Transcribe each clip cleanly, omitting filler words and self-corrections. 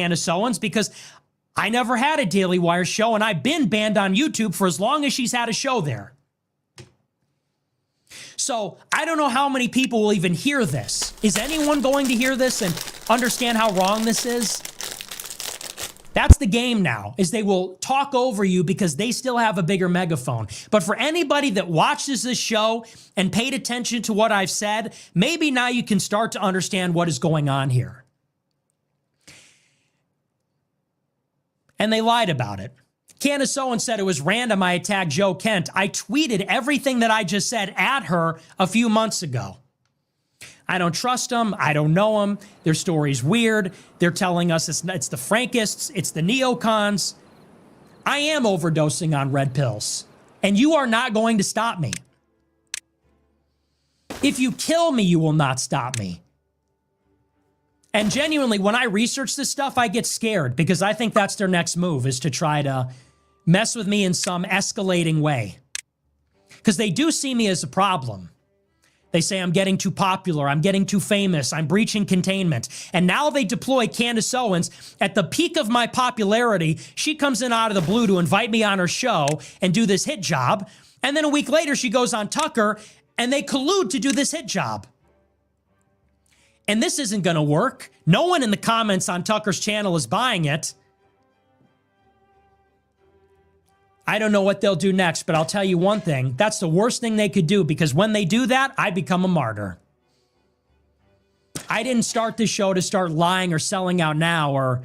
Candace Owens because I never had a Daily Wire show, and I've been banned on YouTube for as long as she's had a show there. So I don't know how many people will even hear this. Is anyone going to hear this and understand how wrong this is? That's the game now, is they will talk over you because they still have a bigger megaphone. But for anybody that watches this show and paid attention to what I've said, maybe now you can start to understand what is going on here. And they lied about it. Candace Owens said it was random I attacked Joe Kent. I tweeted everything that I just said at her a few months ago. I don't trust them. I don't know them. Their story's weird. They're telling us it's the Frankists. It's the neocons. I am overdosing on red pills. And you are not going to stop me. If you kill me, you will not stop me. And genuinely, when I research this stuff, I get scared because I think that's their next move, is to try to mess with me in some escalating way. Because they do see me as a problem. They say I'm getting too popular, I'm getting too famous, I'm breaching containment. And now they deploy Candace Owens. At the peak of my popularity, she comes in out of the blue to invite me on her show and do this hit job. And then a week later, she goes on Tucker and they collude to do this hit job. And this isn't going to work. No one in the comments on Tucker's channel is buying it. I don't know what they'll do next, but I'll tell you one thing. That's the worst thing they could do, because when they do that, I become a martyr. I didn't start this show to start lying or selling out now or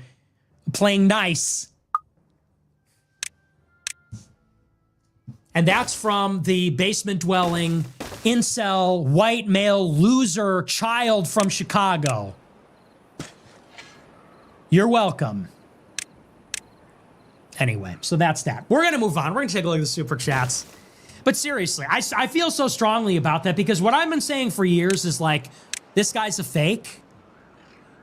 playing nice. And that's from the basement-dwelling, incel, white male, loser child from Chicago. You're welcome. Anyway, so that's that. We're going to move on. We're going to take a look at the super chats. But seriously, I feel so strongly about that because what I've been saying for years is like, this guy's a fake.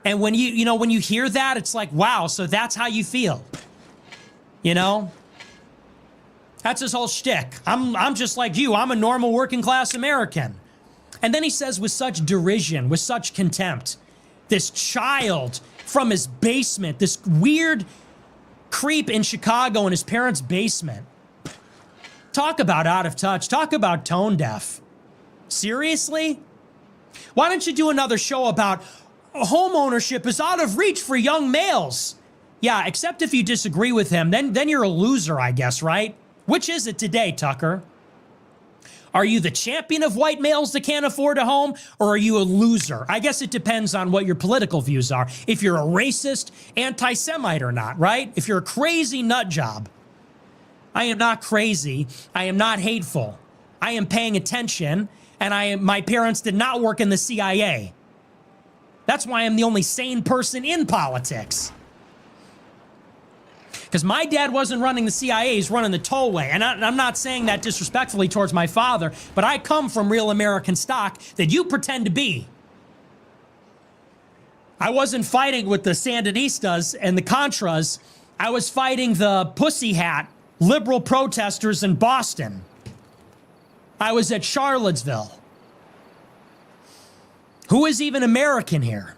And when when you hear that, it's like, wow, so that's how you feel. You know? That's his whole shtick. I'm just like you. I'm a normal working class American. And then he says with such derision, with such contempt, this child from his basement, this weird creep in Chicago in his parents' basement. Talk about out of touch. Talk about tone deaf. Seriously? Why don't you do another show about home ownership is out of reach for young males? Yeah, except if you disagree with him, then you're a loser, I guess, right? Which is it today, Tucker? Are you the champion of white males that can't afford a home, or are you a loser? I guess it depends on what your political views are. If you're a racist, anti-Semite or not, right? If you're a crazy nut job. I am not crazy. I am not hateful. I am paying attention, and my parents did not work in the CIA. That's why I'm the only sane person in politics. Because my dad wasn't running the CIA, he's running the tollway. And I'm not saying that disrespectfully towards my father, but I come from real American stock that you pretend to be. I wasn't fighting with the Sandinistas and the Contras. I was fighting the pussy hat liberal protesters in Boston. I was at Charlottesville. Who is even American here?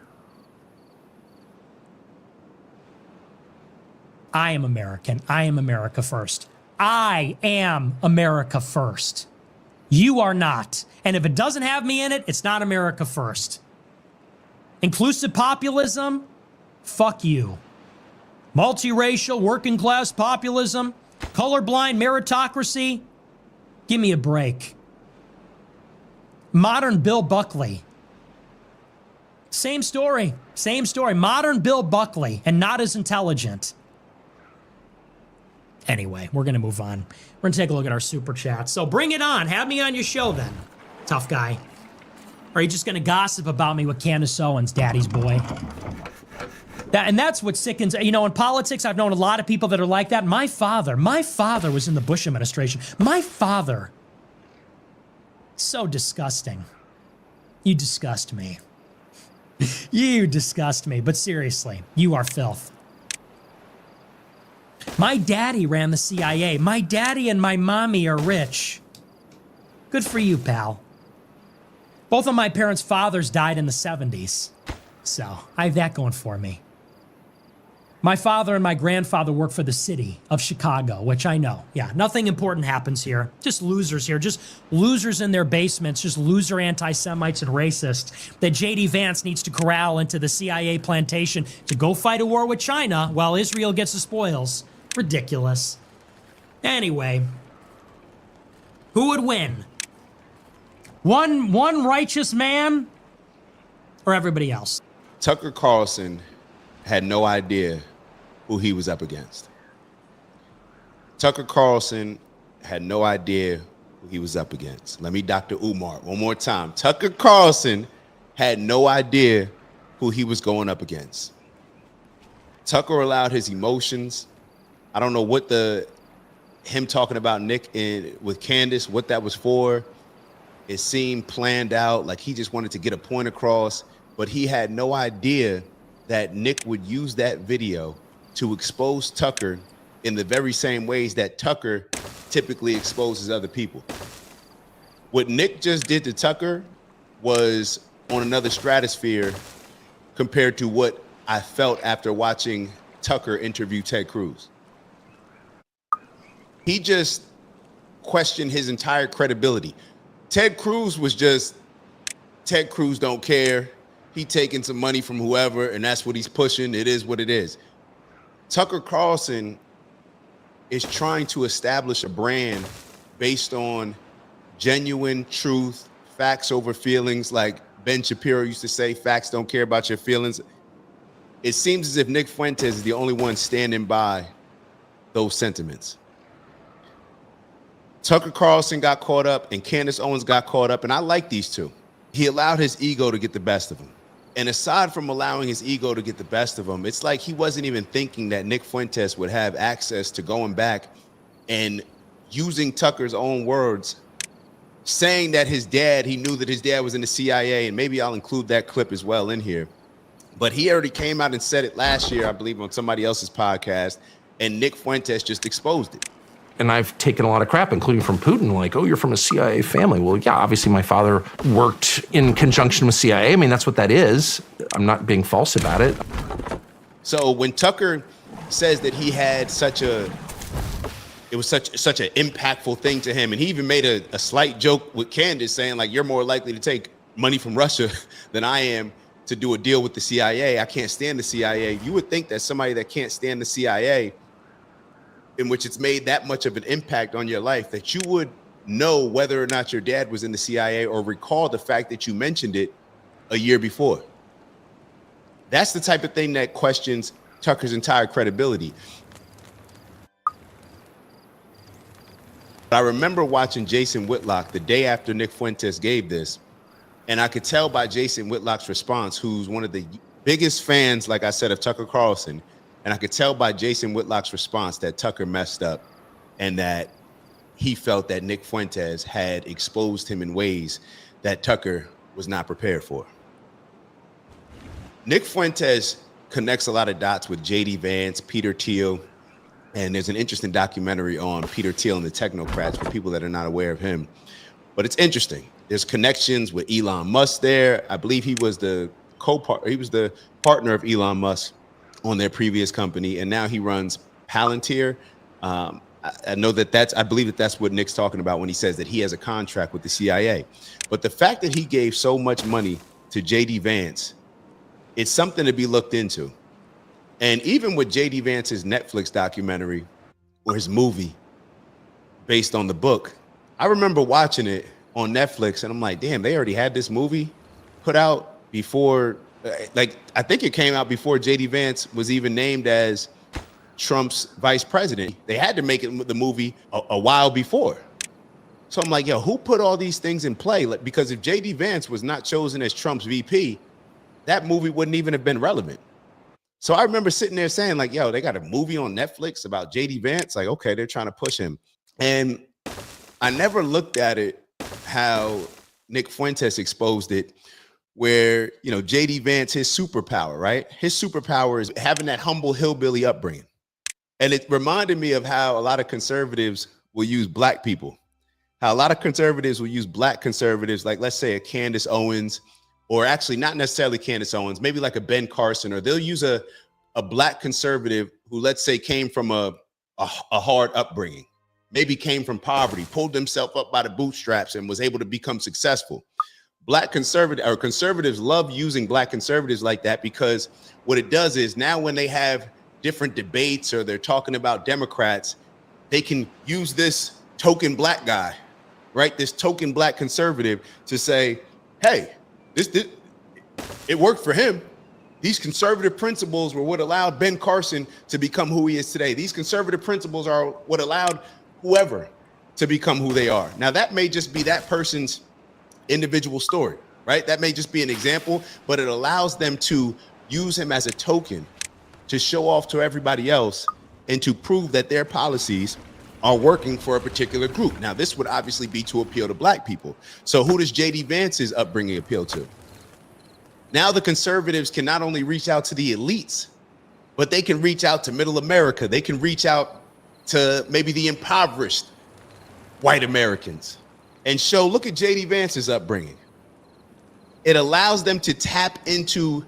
I am American. I am America first. I am America first. You are not. And if it doesn't have me in it, it's not America first. Inclusive populism? Fuck you. Multiracial, working class populism? Colorblind meritocracy? Give me a break. Modern Bill Buckley. Same story. Same story. Modern Bill Buckley, and not as intelligent. Anyway, we're going to move on. We're going to take a look at our super chats. So bring it on. Have me on your show then, tough guy. Or are you just going to gossip about me with Candace Owens, daddy's boy? And that's what sickens. You know, in politics, I've known a lot of people that are like that. My father was in the Bush administration. My father. So disgusting. You disgust me. You disgust me. But seriously, you are filth. My daddy ran the CIA. My daddy and my mommy are rich. Good for you, pal. Both of my parents' fathers died in the 70s. So, I have that going for me. My father and my grandfather work for the city of Chicago, which I know. Yeah, nothing important happens here. Just losers here. Just losers in their basements. Just loser anti-Semites and racists that J.D. Vance needs to corral into the CIA plantation to go fight a war with China while Israel gets the spoils. Ridiculous. Anyway, who would win? One righteous man or everybody else? Tucker Carlson had no idea who he was up against. Tucker Carlson had no idea who he was up against. Let me Dr. Umar one more time. Tucker Carlson had no idea who he was going up against. Tucker allowed his emotions. I don't know what him talking about Nick with Candace, what that was for. It seemed planned out, like he just wanted to get a point across, but he had no idea that Nick would use that video to expose Tucker in the very same ways that Tucker typically exposes other people. What Nick just did to Tucker was on another stratosphere compared to what I felt after watching Tucker interview Ted Cruz. He just questioned his entire credibility. Ted Cruz was just, Ted Cruz don't care. He taking some money from whoever, and that's what he's pushing. It is what it is. Tucker Carlson is trying to establish a brand based on genuine truth, facts over feelings. Like Ben Shapiro used to say, facts don't care about your feelings. It seems as if Nick Fuentes is the only one standing by those sentiments. Tucker Carlson got caught up and Candace Owens got caught up, and I like these two. He allowed his ego to get the best of him. And aside from allowing his ego to get the best of him, it's like he wasn't even thinking that Nick Fuentes would have access to going back and using Tucker's own words, saying that he knew that his dad was in the CIA, and maybe I'll include that clip as well in here. But he already came out and said it last year, I believe, on somebody else's podcast, and Nick Fuentes just exposed it. And I've taken a lot of crap, including from Putin, like, oh, you're from a CIA family. Well, yeah, obviously my father worked in conjunction with CIA. I mean, that's what that is. I'm not being false about it. So when Tucker says that he had it was such an impactful thing to him, and he even made a slight joke with Candace saying, like, you're more likely to take money from Russia than I am to do a deal with the CIA. I can't stand the CIA. You would think that somebody that can't stand the CIA, in which it's made that much of an impact on your life, that you would know whether or not your dad was in the CIA or recall the fact that you mentioned it a year before. That's the type of thing that questions Tucker's entire credibility. I remember watching Jason Whitlock the day after Nick Fuentes gave this, and I could tell by Jason Whitlock's response, who's one of the biggest fans, like I said, of Tucker Carlson, and I could tell by Jason Whitlock's response that Tucker messed up and that he felt that Nick Fuentes had exposed him in ways that Tucker was not prepared for. Nick Fuentes connects a lot of dots with J.D. Vance, Peter Thiel, and there's an interesting documentary on Peter Thiel and the technocrats for people that are not aware of him. But it's interesting. There's connections with Elon Musk there. I believe he was the partner of Elon Musk on their previous company, and now he runs Palantir. I know I believe that's what Nick's talking about when he says that he has a contract with the CIA. But the fact that he gave so much money to J.D. Vance, it's something to be looked into. And even with J.D. Vance's Netflix documentary or his movie based on the book, I remember watching it on Netflix and I'm like, damn, they already had this movie put out before. Like, I think it came out before J.D. Vance was even named as Trump's vice president. They had to make the movie a while before. So I'm like, yo, who put all these things in play? Like, because if J.D. Vance was not chosen as Trump's VP, that movie wouldn't even have been relevant. So I remember sitting there saying, like, yo, they got a movie on Netflix about J.D. Vance. Like, okay, they're trying to push him. And I never looked at it how Nick Fuentes exposed it, where, you know, J.D. Vance, his superpower, right? His superpower is having that humble hillbilly upbringing. And it reminded me of how a lot of conservatives will use black people, how a lot of conservatives will use black conservatives, like, let's say a Candace Owens, or actually not necessarily Candace Owens, maybe like a Ben Carson, or they'll use a a black conservative who, let's say, came from a hard upbringing, maybe came from poverty, pulled himself up by the bootstraps and was able to become successful. Black conservative or conservatives love using black conservatives like that, because what it does is now when they have different debates or they're talking about Democrats, they can use this token black guy, right? This token black conservative to say, hey, this it worked for him. These conservative principles were what allowed Ben Carson to become who he is today. These conservative principles are what allowed whoever to become who they are. Now, that may just be that person's individual story, right? That may just be an example, but it allows them to use him as a token to show off to everybody else and to prove that their policies are working for a particular group. Now, this would obviously be to appeal to black people. So who does J.D. Vance's upbringing appeal to? Now the conservatives can not only reach out to the elites, but they can reach out to middle America. They can reach out to maybe the impoverished white Americans and show, look at J.D. Vance's upbringing. It allows them to tap into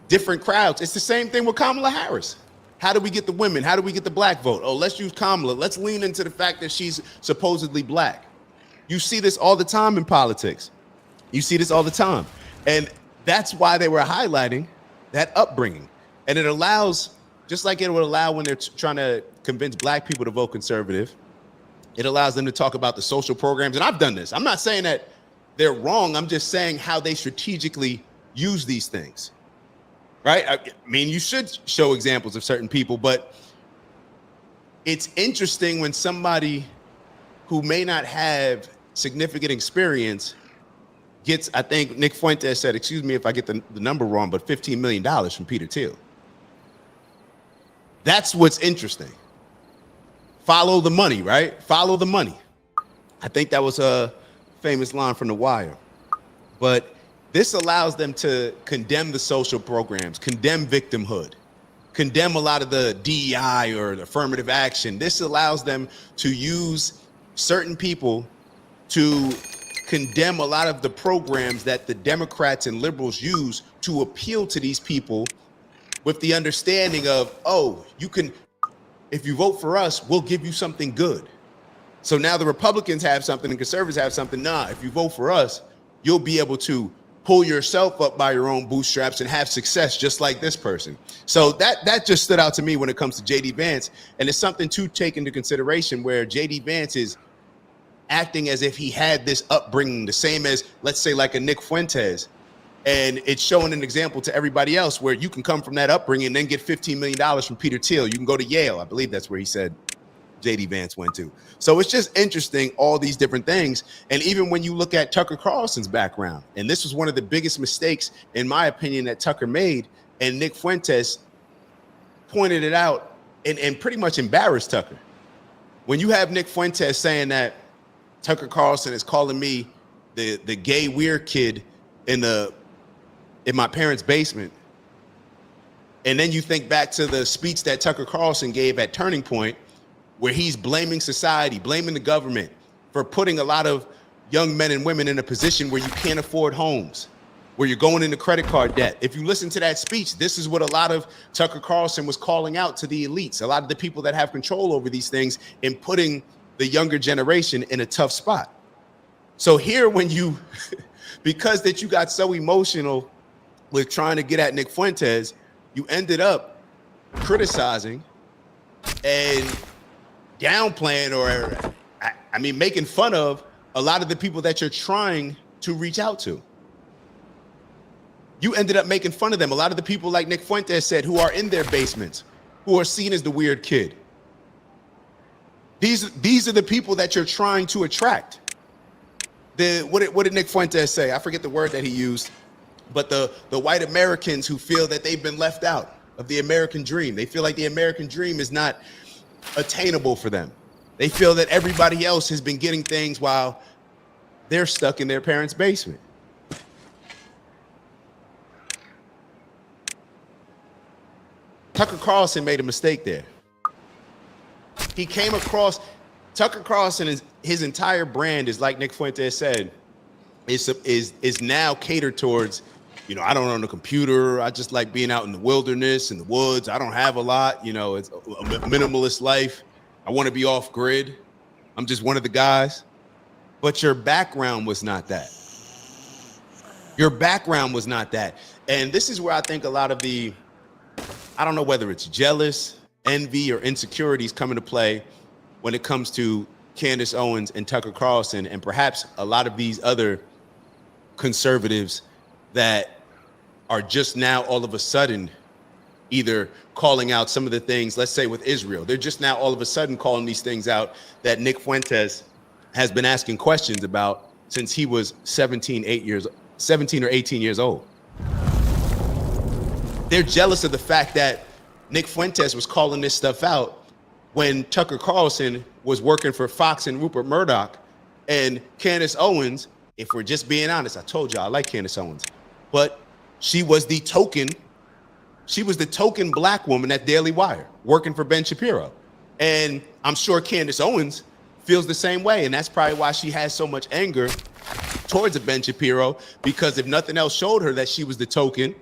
different crowds. It's the same thing with Kamala Harris. How do we get the women? How do we get the black vote? Oh, let's use Kamala. Let's lean into the fact that she's supposedly black. You see this all the time in politics. You see this all the time. And that's why they were highlighting that upbringing. And it allows, just like it would allow when they're trying to convince black people to vote conservative, it allows them to talk about the social programs. And I've done this. I'm not saying that they're wrong. I'm just saying how they strategically use these things, right? I mean, you should show examples of certain people, but it's interesting when somebody who may not have significant experience gets, I think Nick Fuentes said, excuse me if I get the number wrong, but $15 million from Peter Thiel. That's what's interesting. Follow the money, right? Follow the money. I think that was a famous line from The Wire. But this allows them to condemn the social programs, condemn victimhood, condemn a lot of the DEI or the affirmative action. This allows them to use certain people to condemn a lot of the programs that the Democrats and liberals use to appeal to these people with the understanding of, oh, you can, if you vote for us, we'll give you something good. So now the Republicans have something and conservatives have something. Nah, if you vote for us, you'll be able to pull yourself up by your own bootstraps and have success just like this person. So that just stood out to me when it comes to J.D. Vance. And it's something to take into consideration where J.D. Vance is acting as if he had this upbringing, the same as, let's say, like a Nick Fuentes. And it's showing an example to everybody else where you can come from that upbringing and then get $15 million from Peter Thiel. You can go to Yale. I believe that's where he said J.D. Vance went to. So it's just interesting, all these different things. And even when you look at Tucker Carlson's background, and this was one of the biggest mistakes, in my opinion, that Tucker made, and Nick Fuentes pointed it out and pretty much embarrassed Tucker. When you have Nick Fuentes saying that Tucker Carlson is calling me the gay weird kid in my parents' basement, and then you think back to the speech that Tucker Carlson gave at Turning Point, where he's blaming society, blaming the government for putting a lot of young men and women in a position where you can't afford homes, where you're going into credit card debt. If you listen to that speech, this is what a lot of Tucker Carlson was calling out to the elites, a lot of the people that have control over these things, and putting the younger generation in a tough spot. So here, when you, because that you got so emotional with trying to get at Nick Fuentes, you ended up criticizing and downplaying, or I mean, making fun of a lot of the people that you're trying to reach out to. You ended up making fun of them. A lot of the people, like Nick Fuentes said, who are in their basements, who are seen as the weird kid. These are the people that you're trying to attract. What did Nick Fuentes say? I forget the word that he used, but the white Americans who feel that they've been left out of the American dream. They feel like the American dream is not attainable for them. They feel that everybody else has been getting things while they're stuck in their parents' basement. Tucker Carlson made a mistake there. He came across, Tucker Carlson, his entire brand is, like Nick Fuentes said, is now catered towards I don't own a computer. I just like being out in the wilderness, in the woods. I don't have a lot. It's a minimalist life. I want to be off grid. I'm just one of the guys. But your background was not that. Your background was not that. And this is where I think a lot of I don't know whether it's jealous, envy, or insecurities come into play when it comes to Candace Owens and Tucker Carlson, and perhaps a lot of these other conservatives that are just now all of a sudden either calling out some of the things, let's say with Israel, they're just now all of a sudden calling these things out that Nick Fuentes has been asking questions about since he was 17 or 18 years old. They're jealous of the fact that Nick Fuentes was calling this stuff out when Tucker Carlson was working for Fox and Rupert Murdoch, and Candace Owens, if we're just being honest, I told you I like Candace Owens, but she was the token black woman at Daily Wire working for Ben Shapiro. And I'm sure Candace Owens feels the same way. And that's probably why she has so much anger towards Ben Shapiro, because if nothing else showed her that she was the token,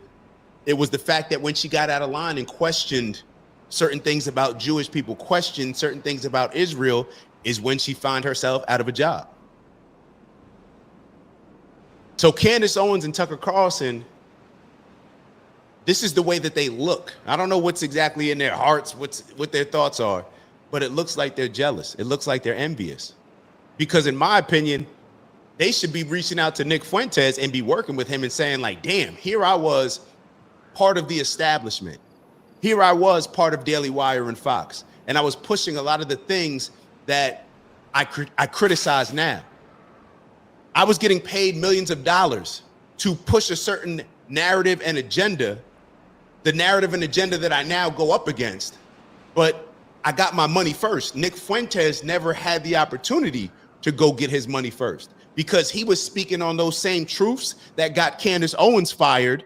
it was the fact that when she got out of line and questioned certain things about Jewish people, questioned certain things about Israel, is when she found herself out of a job. So Candace Owens and Tucker Carlson, this is the way that they look. I don't know what's exactly in their hearts, what their thoughts are, but it looks like they're jealous. It looks like they're envious. Because in my opinion, they should be reaching out to Nick Fuentes and be working with him and saying like, damn, here I was part of the establishment. Here I was part of Daily Wire and Fox. And I was pushing a lot of the things that I criticize now. I was getting paid millions of dollars to push a certain narrative and agenda, the narrative and agenda that I now go up against. But I got my money first. Nick Fuentes never had the opportunity to go get his money first because he was speaking on those same truths that got Candace Owens fired.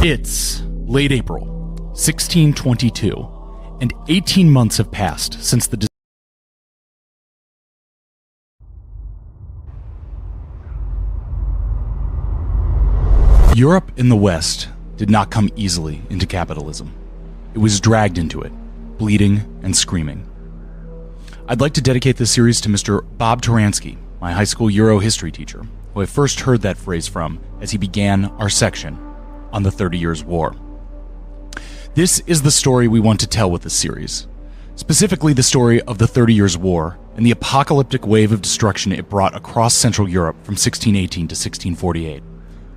It's late April, 1622, and 18 months have passed since the Europe in the West did not come easily into capitalism. It was dragged into it, bleeding and screaming. I'd like to dedicate this series to Mr. Bob Taransky, my high school Euro history teacher, who I first heard that phrase from as he began our section on the 30 Years' War. This is the story we want to tell with this series, specifically the story of the 30 Years' War and the apocalyptic wave of destruction it brought across Central Europe from 1618 to 1648.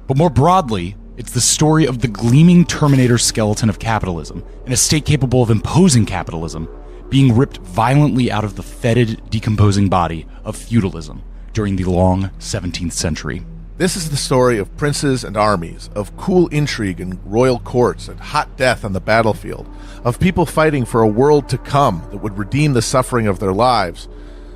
But more broadly, It's the story of the gleaming Terminator skeleton of capitalism, in a state capable of imposing capitalism, being ripped violently out of the fetid, decomposing body of feudalism during the long 17th century. This is the story of princes and armies, of cool intrigue in royal courts and hot death on the battlefield, of people fighting for a world to come that would redeem the suffering of their lives.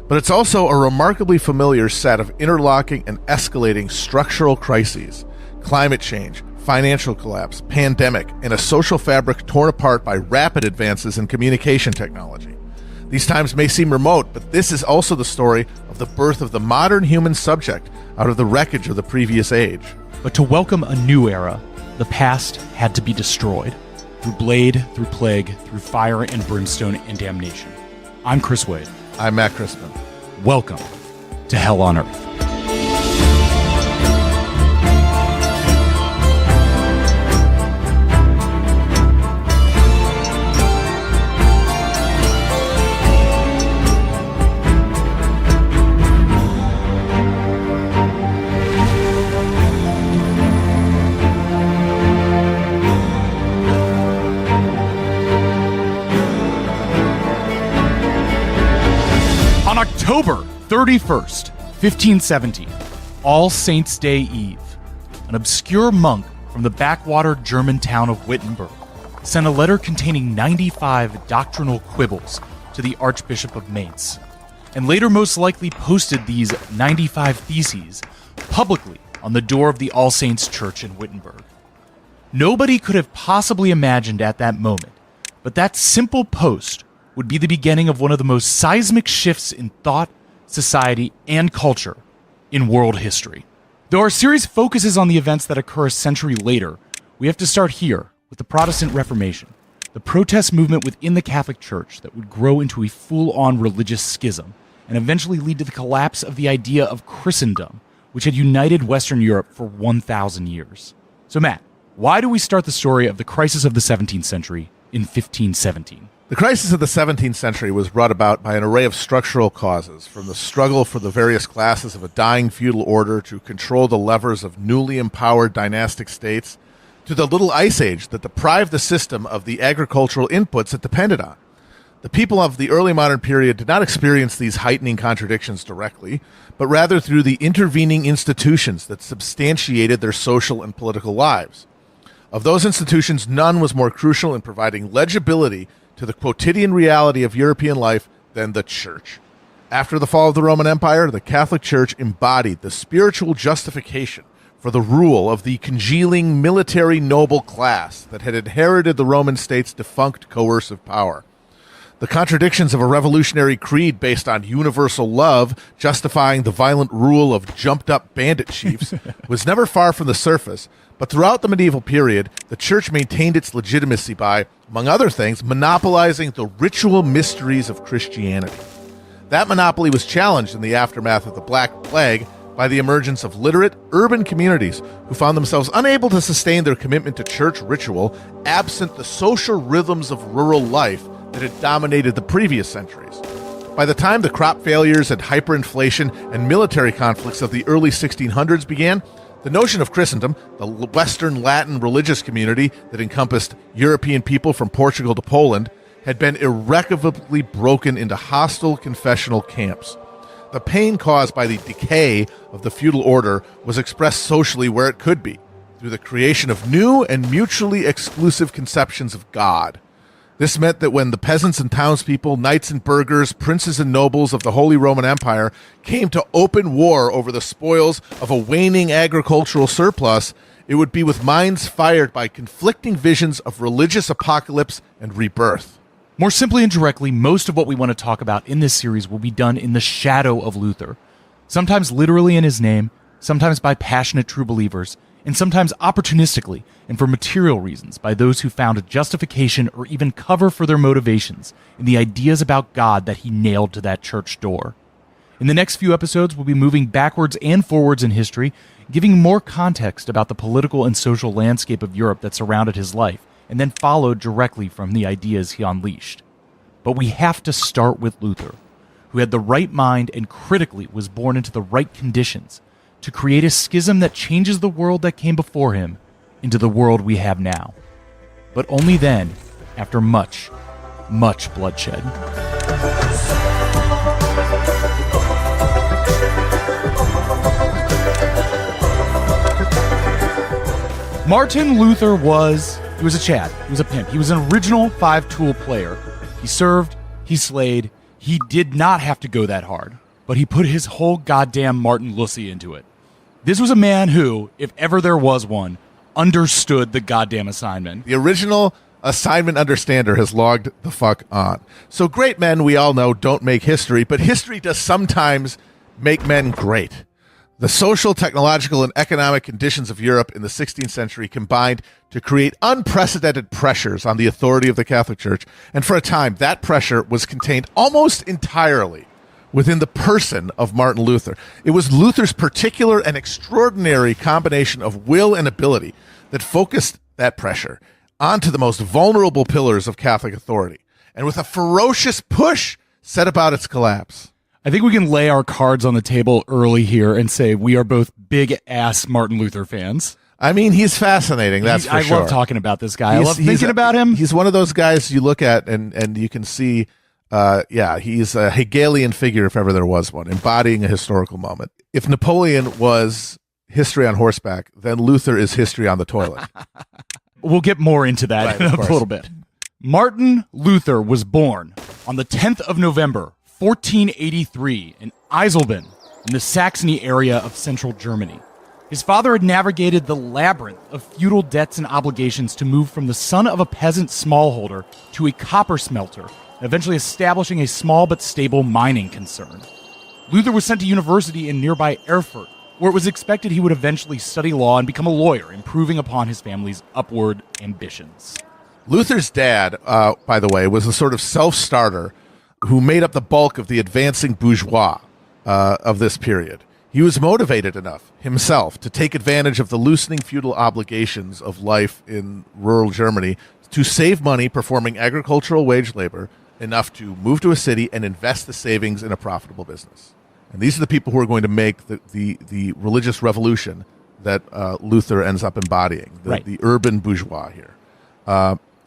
But it's also a remarkably familiar set of interlocking and escalating structural crises: climate change, financial collapse, pandemic, and a social fabric torn apart by rapid advances in communication technology. These times may seem remote, but this is also the story of the birth of the modern human subject out of the wreckage of the previous age. But to welcome a new era, the past had to be destroyed. Through blade, through plague, through fire and brimstone and damnation. I'm Chris Wade. I'm Matt Crispin. Welcome to Hell on Earth. On October 31st, 1517, All Saints' Day Eve, an obscure monk from the backwater German town of Wittenberg sent a letter containing 95 doctrinal quibbles to the Archbishop of Mainz, and later most likely posted these 95 theses publicly on the door of the All Saints Church in Wittenberg. Nobody could have possibly imagined at that moment, but that simple post would be the beginning of one of the most seismic shifts in thought, society, and culture in world history. Though our series focuses on the events that occur a century later, we have to start here with the Protestant Reformation, the protest movement within the Catholic Church that would grow into a full-on religious schism and eventually lead to the collapse of the idea of Christendom, which had united Western Europe for 1,000 years. So Matt, why do we start the story of the crisis of the 17th century in 1517? The crisis of the 17th century was brought about by an array of structural causes, from the struggle for the various classes of a dying feudal order to control the levers of newly empowered dynastic states, to the Little Ice Age that deprived the system of the agricultural inputs it depended on. The people of the early modern period did not experience these heightening contradictions directly, but rather through the intervening institutions that substantiated their social and political lives. Of those institutions, none was more crucial in providing legibility to the quotidian reality of European life than the Church. After the fall of the Roman Empire, the Catholic Church embodied the spiritual justification for the rule of the congealing military noble class that had inherited the Roman state's defunct coercive power. The contradictions of a revolutionary creed based on universal love justifying the violent rule of jumped-up bandit chiefs was never far from the surface, but throughout the medieval period, the Church maintained its legitimacy by, among other things, monopolizing the ritual mysteries of Christianity. That monopoly was challenged in the aftermath of the Black Plague by the emergence of literate, urban communities who found themselves unable to sustain their commitment to church ritual absent the social rhythms of rural life that had dominated the previous centuries. By the time the crop failures and hyperinflation and military conflicts of the early 1600s began, the notion of Christendom, the Western Latin religious community that encompassed European people from Portugal to Poland, had been irrevocably broken into hostile confessional camps. The pain caused by the decay of the feudal order was expressed socially where it could be, through the creation of new and mutually exclusive conceptions of God. This meant that when the peasants and townspeople, knights and burghers, princes and nobles of the Holy Roman Empire came to open war over the spoils of a waning agricultural surplus, it would be with minds fired by conflicting visions of religious apocalypse and rebirth. More simply and directly, most of what we want to talk about in this series will be done in the shadow of Luther, sometimes literally in his name, sometimes by passionate true believers, and sometimes opportunistically and for material reasons by those who found justification or even cover for their motivations in the ideas about God that he nailed to that church door. In the next few episodes, we'll be moving backwards and forwards in history, giving more context about the political and social landscape of Europe that surrounded his life, and then followed directly from the ideas he unleashed. But we have to start with Luther, who had the right mind and critically was born into the right conditions to create a schism that changes the world that came before him into the world we have now. But only then, after much, much bloodshed. Martin Luther was a Chad. He was a pimp. He was an original five-tool player. He served, he slayed. He did not have to go that hard, but he put his whole goddamn Martin Lucy into it. This was a man who, if ever there was one, understood the goddamn assignment. The original assignment understander has logged the fuck on. So great men, we all know, don't make history, but history does sometimes make men great. The social, technological, and economic conditions of Europe in the 16th century combined to create unprecedented pressures on the authority of the Catholic Church, and for a time, that pressure was contained almost entirely within the person of Martin Luther. It was Luther's particular and extraordinary combination of will and ability that focused that pressure onto the most vulnerable pillars of Catholic authority, and with a ferocious push, set about its collapse. I think we can lay our cards on the table early here and say we are both big-ass Martin Luther fans. I mean, he's fascinating, that's for sure. I love talking about this guy. I love thinking about him. He's one of those guys you look at and you can see, he's a Hegelian figure if ever there was one, embodying a historical moment. If Napoleon was history on horseback, then Luther is history on the toilet. We'll get more into that in a little bit. Martin Luther was born on the 10th of November, 1483, in Eisleben, in the Saxony area of central Germany. His father had navigated the labyrinth of feudal debts and obligations to move from the son of a peasant smallholder to a copper smelter, eventually establishing a small but stable mining concern. Luther was sent to university in nearby Erfurt, where it was expected he would eventually study law and become a lawyer, improving upon his family's upward ambitions. Luther's dad, by the way, was a sort of self-starter who made up the bulk of the advancing bourgeois of this period. He was motivated enough himself to take advantage of the loosening feudal obligations of life in rural Germany to save money performing agricultural wage labor enough to move to a city and invest the savings in a profitable business. And these are the people who are going to make the religious revolution that Luther ends up embodying, the urban bourgeois here.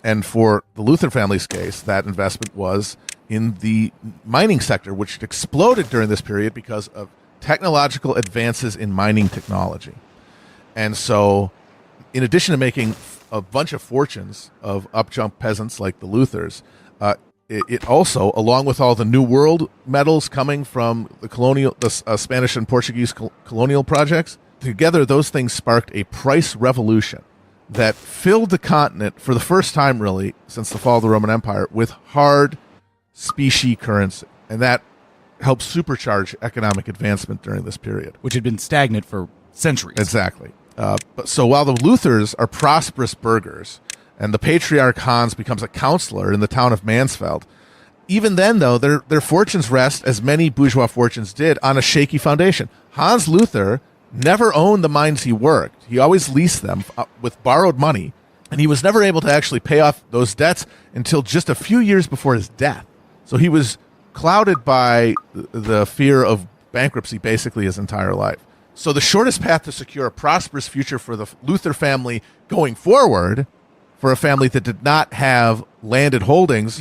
And for the Luther family's case, that investment was in the mining sector, which exploded during this period because of technological advances in mining technology. And so, in addition to making a bunch of fortunes of up-jump peasants like the Luthers, it also, along with all the New World metals coming from the Spanish and Portuguese colonial projects, together those things sparked a price revolution that filled the continent for the first time, really, since the fall of the Roman Empire, with hard specie currency. And that helped supercharge economic advancement during this period, which had been stagnant for centuries. Exactly. So while the Luthers are prosperous burghers, and the patriarch Hans becomes a counselor in the town of Mansfeld, even then, though, their fortunes rest, as many bourgeois fortunes did, on a shaky foundation. Hans Luther never owned the mines he worked. He always leased them with borrowed money, and he was never able to actually pay off those debts until just a few years before his death. So he was clouded by the fear of bankruptcy basically his entire life. So the shortest path to secure a prosperous future for the Luther family going forward, for a family that did not have landed holdings,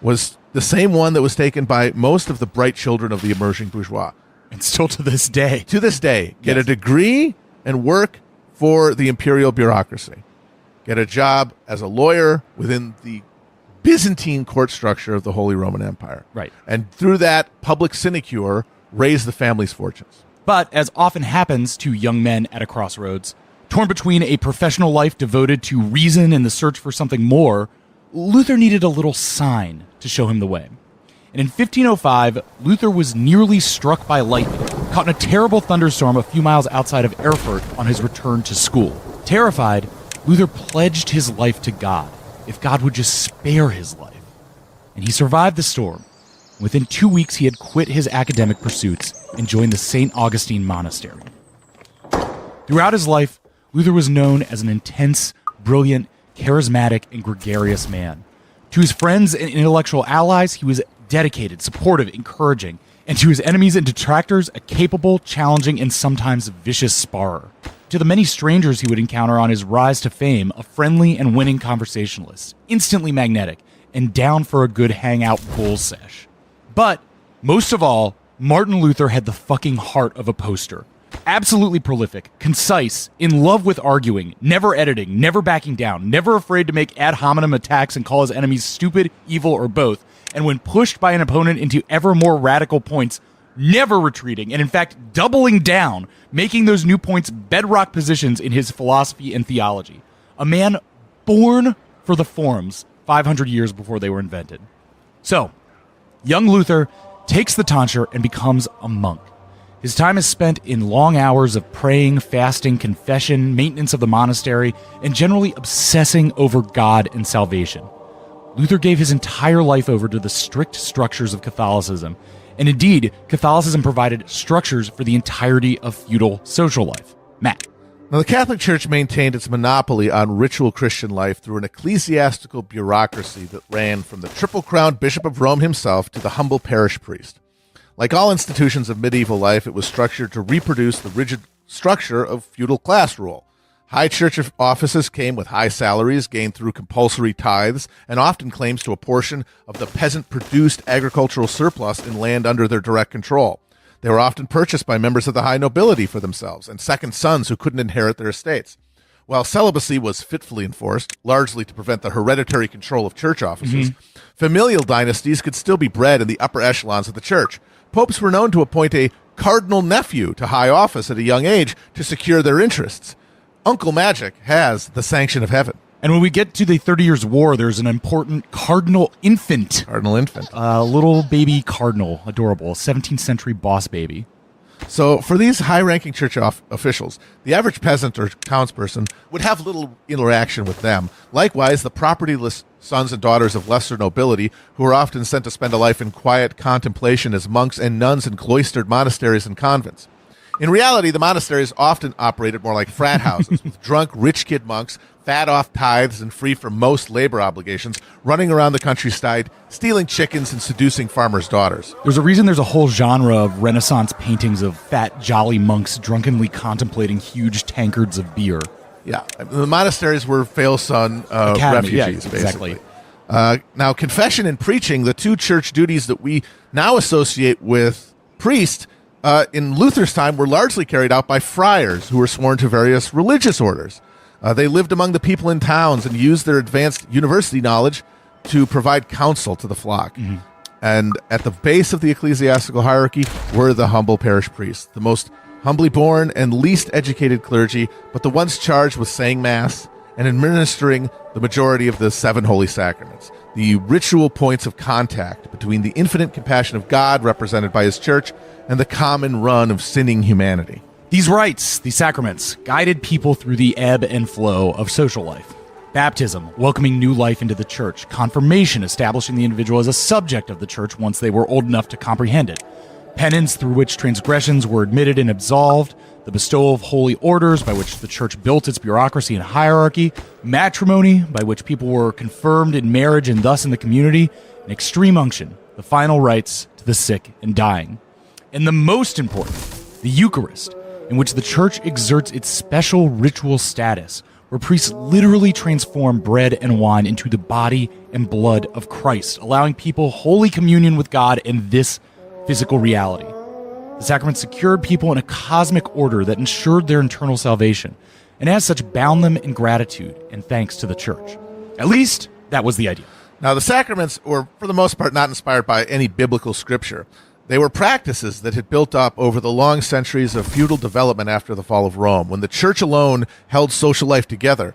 was the same one that was taken by most of the bright children of the emerging bourgeois. And still to this day. To this day. Get a degree and work for the imperial bureaucracy. Get a job as a lawyer within the Byzantine court structure of the Holy Roman Empire. Right. And through that public sinecure, raise the family's fortunes. But as often happens to young men at a crossroads, torn between a professional life devoted to reason and the search for something more, Luther needed a little sign to show him the way. And in 1505, Luther was nearly struck by lightning, caught in a terrible thunderstorm a few miles outside of Erfurt on his return to school. Terrified, Luther pledged his life to God, if God would just spare his life. And he survived the storm. Within 2 weeks, he had quit his academic pursuits and joined the St. Augustine Monastery. Throughout his life, Luther was known as an intense, brilliant, charismatic, and gregarious man. To his friends and intellectual allies, he was dedicated, supportive, encouraging, and to his enemies and detractors, a capable, challenging, and sometimes vicious sparrer. To the many strangers he would encounter on his rise to fame, a friendly and winning conversationalist, instantly magnetic, and down for a good hangout bull sesh. But, most of all, Martin Luther had the fucking heart of a poster. Absolutely prolific, concise, in love with arguing, never editing, never backing down, never afraid to make ad hominem attacks and call his enemies stupid, evil, or both, and when pushed by an opponent into ever more radical points, never retreating, and in fact doubling down, making those new points bedrock positions in his philosophy and theology. A man born for the forums 500 years before they were invented. So, young Luther takes the tonsure and becomes a monk. His time is spent in long hours of praying, fasting, confession, maintenance of the monastery, and generally obsessing over God and salvation. Luther gave his entire life over to the strict structures of Catholicism, and indeed, Catholicism provided structures for the entirety of feudal social life. Matt. Now, the Catholic Church maintained its monopoly on ritual Christian life through an ecclesiastical bureaucracy that ran from the triple-crowned Bishop of Rome himself to the humble parish priest. Like all institutions of medieval life, it was structured to reproduce the rigid structure of feudal class rule. High church offices came with high salaries gained through compulsory tithes and often claims to a portion of the peasant-produced agricultural surplus in land under their direct control. They were often purchased by members of the high nobility for themselves and second sons who couldn't inherit their estates. While celibacy was fitfully enforced, largely to prevent the hereditary control of church offices, familial dynasties could still be bred in the upper echelons of the church. Popes were known to appoint a cardinal nephew to high office at a young age to secure their interests. Uncle Magic has the sanction of heaven. And when we get to the 30 Years' War, there's an important cardinal infant. Cardinal infant. A little baby cardinal, adorable, 17th century boss baby. So for these high-ranking church officials, the average peasant or townsperson would have little interaction with them. Likewise, the propertyless sons and daughters of lesser nobility, who are often sent to spend a life in quiet contemplation as monks and nuns in cloistered monasteries and convents. In reality, the monasteries often operated more like frat houses, with drunk rich kid monks, fat off tithes and free from most labor obligations, running around the countryside, stealing chickens and seducing farmers' daughters. There's a reason there's a whole genre of Renaissance paintings of fat, jolly monks drunkenly contemplating huge tankards of beer. Yeah, the monasteries were fail-son refugees, basically. Exactly. Now, confession and preaching, the two church duties that we now associate with priests, in Luther's time were largely carried out by friars who were sworn to various religious orders. They lived among the people in towns and used their advanced university knowledge to provide counsel to the flock. And at the base of the ecclesiastical hierarchy were the humble parish priests, the most humbly born and least educated clergy, but the ones charged with saying Mass and administering the majority of the 7 holy sacraments, the ritual points of contact between the infinite compassion of God represented by his church and the common run of sinning humanity. These rites, these sacraments, guided people through the ebb and flow of social life. Baptism, welcoming new life into the church. Confirmation, establishing the individual as a subject of the church once they were old enough to comprehend it. Penance, through which transgressions were admitted and absolved. The bestowal of holy orders, by which the church built its bureaucracy and hierarchy. Matrimony, by which people were confirmed in marriage and thus in the community. And extreme unction, the final rites to the sick and dying. And the most important, the Eucharist, in which the church exerts its special ritual status, where priests literally transform bread and wine into the body and blood of Christ, allowing people holy communion with God in this physical reality. The sacrament secured people in a cosmic order that ensured their eternal salvation, and as such bound them in gratitude and thanks to the church. At least, that was the idea. Now, the sacraments were, for the most part, not inspired by any biblical scripture. They were practices that had built up over the long centuries of feudal development after the fall of Rome, when the church alone held social life together,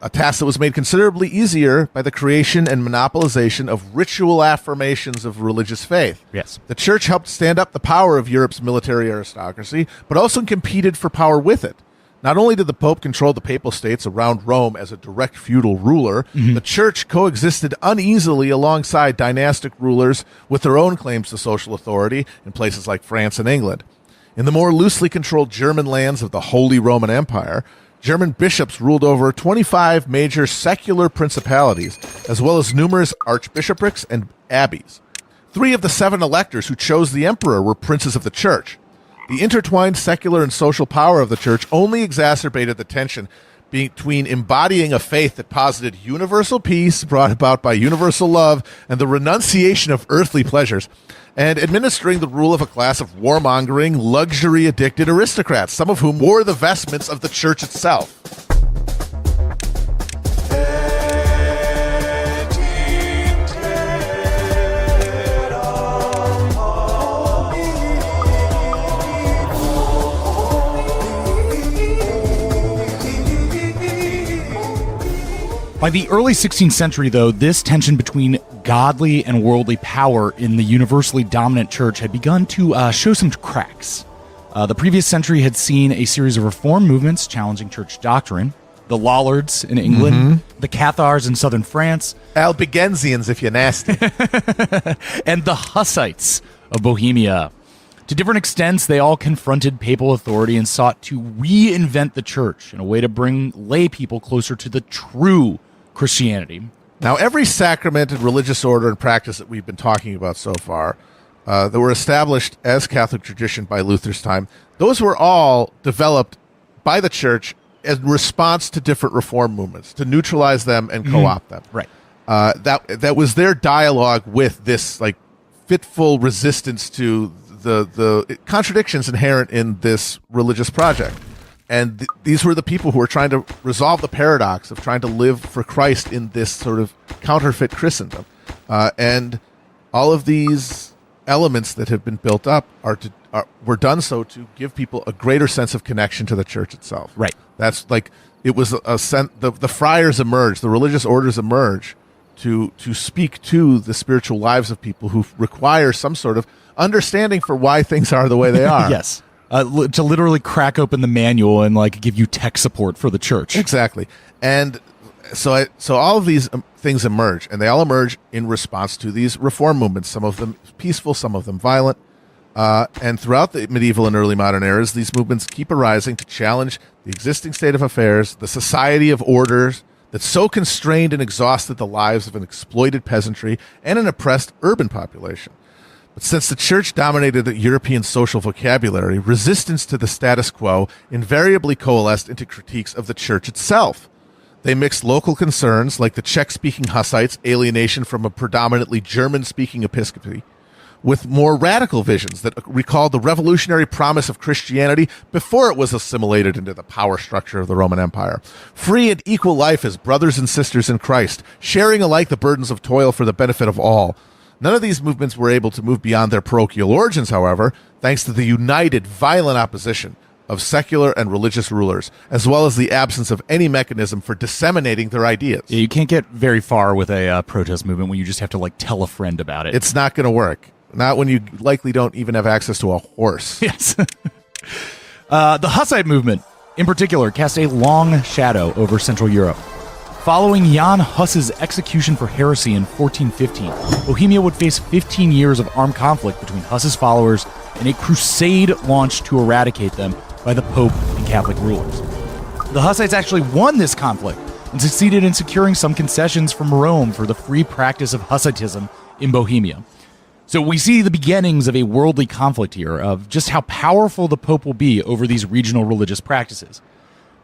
a task that was made considerably easier by the creation and monopolization of ritual affirmations of religious faith. Yes. The church helped stand up the power of Europe's military aristocracy, but also competed for power with it. Not only did the Pope control the papal states around Rome as a direct feudal ruler, the church coexisted uneasily alongside dynastic rulers with their own claims to social authority in places like France and England. In the more loosely controlled German lands of the Holy Roman Empire, German bishops ruled over 25 major secular principalities, as well as numerous archbishoprics and abbeys. 3 of the 7 electors who chose the emperor were princes of the church. The intertwined secular and social power of the church only exacerbated the tension between embodying a faith that posited universal peace brought about by universal love and the renunciation of earthly pleasures, and administering the rule of a class of warmongering, luxury-addicted aristocrats, some of whom wore the vestments of the church itself. By the early 16th century, though, this tension between godly and worldly power in the universally dominant church had begun to show some cracks. The previous century had seen a series of reform movements challenging church doctrine. The Lollards in England, the Cathars in southern France, Albigensians, if you're nasty. and the Hussites of Bohemia. To different extents, they all confronted papal authority and sought to reinvent the church in a way to bring lay people closer to the true Christianity. Now, every sacrament and religious order and practice that we've been talking about so far that were established as Catholic tradition by Luther's time, those were all developed by the church in response to different reform movements, to neutralize them and co-opt them. Right. That was their dialogue with this like fitful resistance to the contradictions inherent in this religious project. And these were the people who were trying to resolve the paradox of trying to live for Christ in this sort of counterfeit Christendom. And all of these elements that have been built up were done so to give people a greater sense of connection to the church itself. Right. That's like, it was the friars emerged, the religious orders emerge to speak to the spiritual lives of people who require some sort of understanding for why things are the way they are. Yes. To literally crack open the manual and like give you tech support for the church. Exactly. And so all of these things emerge, and they all emerge in response to these reform movements, some of them peaceful, some of them violent. And throughout the medieval and early modern eras, these movements keep arising to challenge the existing state of affairs, the society of orders that so constrained and exhausted the lives of an exploited peasantry and an oppressed urban population. But since the church dominated the European social vocabulary, resistance to the status quo invariably coalesced into critiques of the church itself. They mixed local concerns, like the Czech-speaking Hussites' alienation from a predominantly German-speaking episcopacy, with more radical visions that recalled the revolutionary promise of Christianity before it was assimilated into the power structure of the Roman Empire. Free and equal life as brothers and sisters in Christ, sharing alike the burdens of toil for the benefit of all. None of these movements were able to move beyond their parochial origins, however, thanks to the united, violent opposition of secular and religious rulers, as well as the absence of any mechanism for disseminating their ideas. Yeah, you can't get very far with a protest movement when you just have to like tell a friend about it. It's not going to work. Not when you likely don't even have access to a horse. Yes. The Hussite movement, in particular, cast a long shadow over Central Europe. Following Jan Hus's execution for heresy in 1415, Bohemia would face 15 years of armed conflict between Hus's followers and a crusade launched to eradicate them by the Pope and Catholic rulers. The Hussites actually won this conflict and succeeded in securing some concessions from Rome for the free practice of Hussitism in Bohemia. So we see the beginnings of a worldly conflict here of just how powerful the Pope will be over these regional religious practices.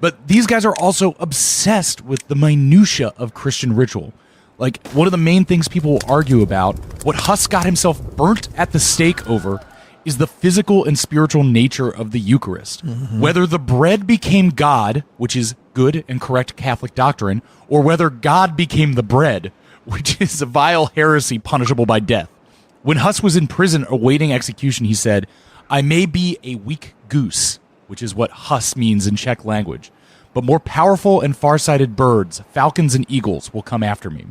But these guys are also obsessed with the minutia of Christian ritual. Like, one of the main things people will argue about, what Huss got himself burnt at the stake over, is the physical and spiritual nature of the Eucharist. Mm-hmm. Whether the bread became God, which is good and correct Catholic doctrine, or whether God became the bread, which is a vile heresy punishable by death. When Huss was in prison awaiting execution, he said, "I may be a weak goose," which is what Huss means in Czech language, "but more powerful and far-sighted birds, falcons and eagles, will come after me."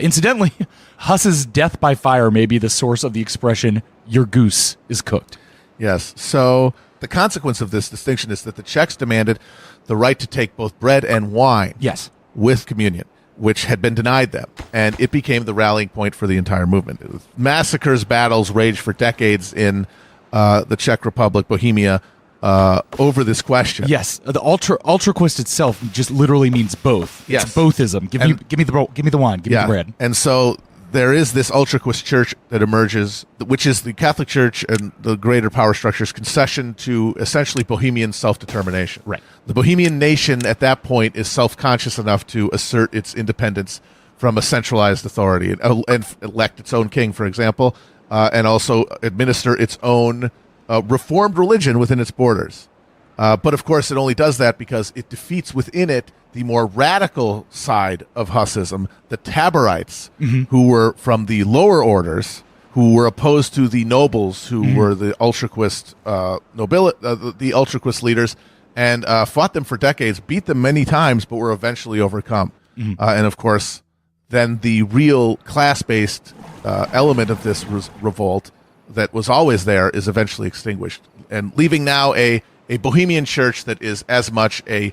Incidentally, Huss's death by fire may be the source of the expression, "your goose is cooked." Yes, so the consequence of this distinction is that the Czechs demanded the right to take both bread and wine with communion, which had been denied them, and it became the rallying point for the entire movement. It was massacres, battles raged for decades in the Czech Republic, Bohemia, over this question. Yes, the ultraquist itself just literally means both. Yes. It's boithism. Give me the wine. Give me the bread. And so there is this ultra-quist church that emerges, which is the Catholic Church and the greater power structure's concession to essentially Bohemian self-determination. Right. The Bohemian nation at that point is self-conscious enough to assert its independence from a centralized authority and elect its own king, for example, and also administer its own reformed religion within its borders. But of course, it only does that because it defeats within it the more radical side of Hussism, the Taborites, who were from the lower orders, who were opposed to the nobles, who were the ultraquist the ultraquist leaders, and fought them for decades, beat them many times, but were eventually overcome. And of course, then the real class-based element of this revolt that was always there is eventually extinguished, and leaving now a Bohemian church that is as much a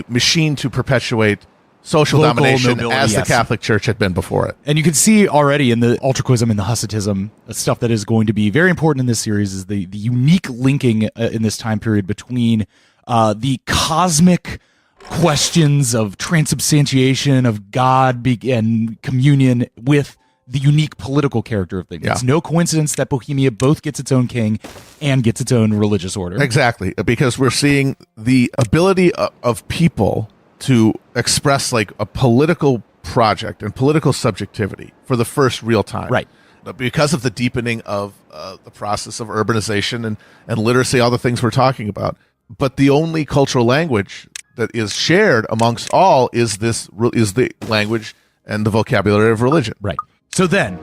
machine to perpetuate social Local domination nobility, as yes. the Catholic Church had been before it. And you can see already in the ultraquism and the Hussitism, stuff that is going to be very important in this series is the unique linking in this time period between the cosmic questions of transubstantiation of God and communion with the unique political character of things. Yeah. It's no coincidence that Bohemia both gets its own king and gets its own religious order. Exactly, because we're seeing the ability of people to express like a political project and political subjectivity for the first real time. Right. Because of the deepening of the process of urbanization and literacy, all the things we're talking about. But the only cultural language that is shared amongst all is the language and the vocabulary of religion. Right. So then,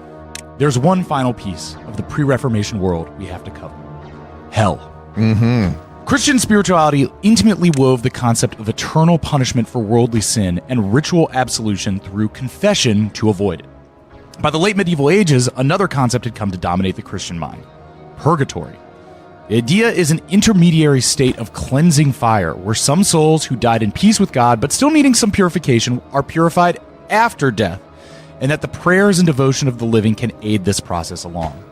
there's one final piece of the pre-Reformation world we have to cover. Hell. Christian spirituality intimately wove the concept of eternal punishment for worldly sin and ritual absolution through confession to avoid it. By the late medieval ages, another concept had come to dominate the Christian mind: purgatory. The idea is an intermediary state of cleansing fire, where some souls who died in peace with God but still needing some purification are purified after death, and that the prayers and devotion of the living can aid this process along.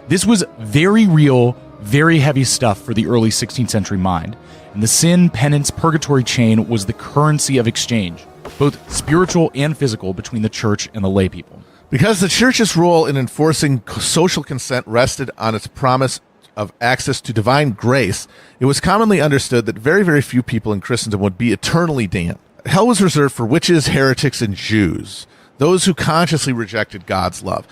This was very real, very heavy stuff for the early 16th century mind, and the sin, penance, purgatory chain was the currency of exchange, both spiritual and physical, between the church and the lay people. Because the church's role in enforcing social consent rested on its promise of access to divine grace, it was commonly understood that very, very few people in Christendom would be eternally damned. Hell was reserved for witches, heretics, and Jews, those who consciously rejected God's love.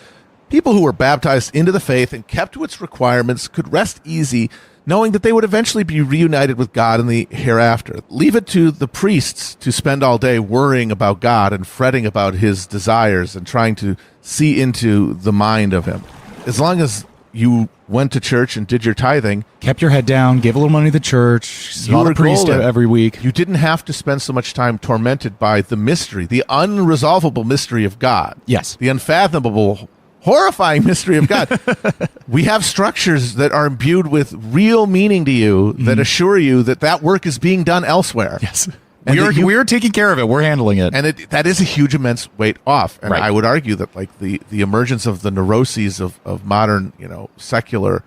People who were baptized into the faith and kept to its requirements could rest easy, knowing that they would eventually be reunited with God in the hereafter. Leave it to the priests to spend all day worrying about God and fretting about his desires and trying to see into the mind of him. As long as you went to church and did your tithing, Kept your head down, gave a little money to the church, saw the priest golden. every week. You didn't have to spend so much time tormented by the mystery, the unresolvable mystery of God. Yes. The unfathomable, horrifying mystery of God. We have structures that are imbued with real meaning to you that assure you that that work is being done elsewhere. Yes. And We are taking care of it. We're handling it. And that is a huge, immense weight off. And Right. I would argue that like the emergence of the neuroses of modern, secular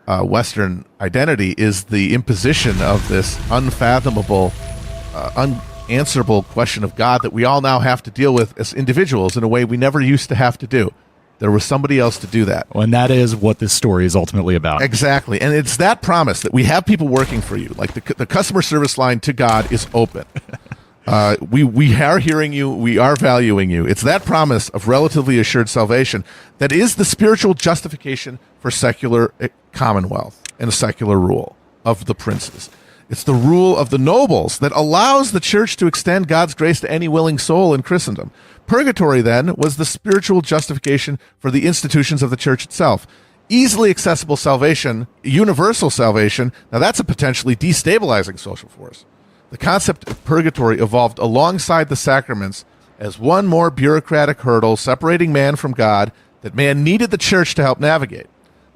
Western identity is the imposition of this unfathomable, unanswerable question of God that we all now have to deal with as individuals in a way we never used to have to do. There was somebody else to do that. And that is what this story is ultimately about. Exactly. And it's that promise that we have people working for you. Like the customer service line to God is open. We are hearing you. We are valuing you. It's that promise of relatively assured salvation that is the spiritual justification for secular commonwealth and secular rule of the princes. It's the rule of the nobles that allows the church to extend God's grace to any willing soul in Christendom. Purgatory, then, was the spiritual justification for the institutions of the church itself. Easily accessible salvation, universal salvation, now that's a potentially destabilizing social force. The concept of purgatory evolved alongside the sacraments as one more bureaucratic hurdle separating man from God that man needed the church to help navigate.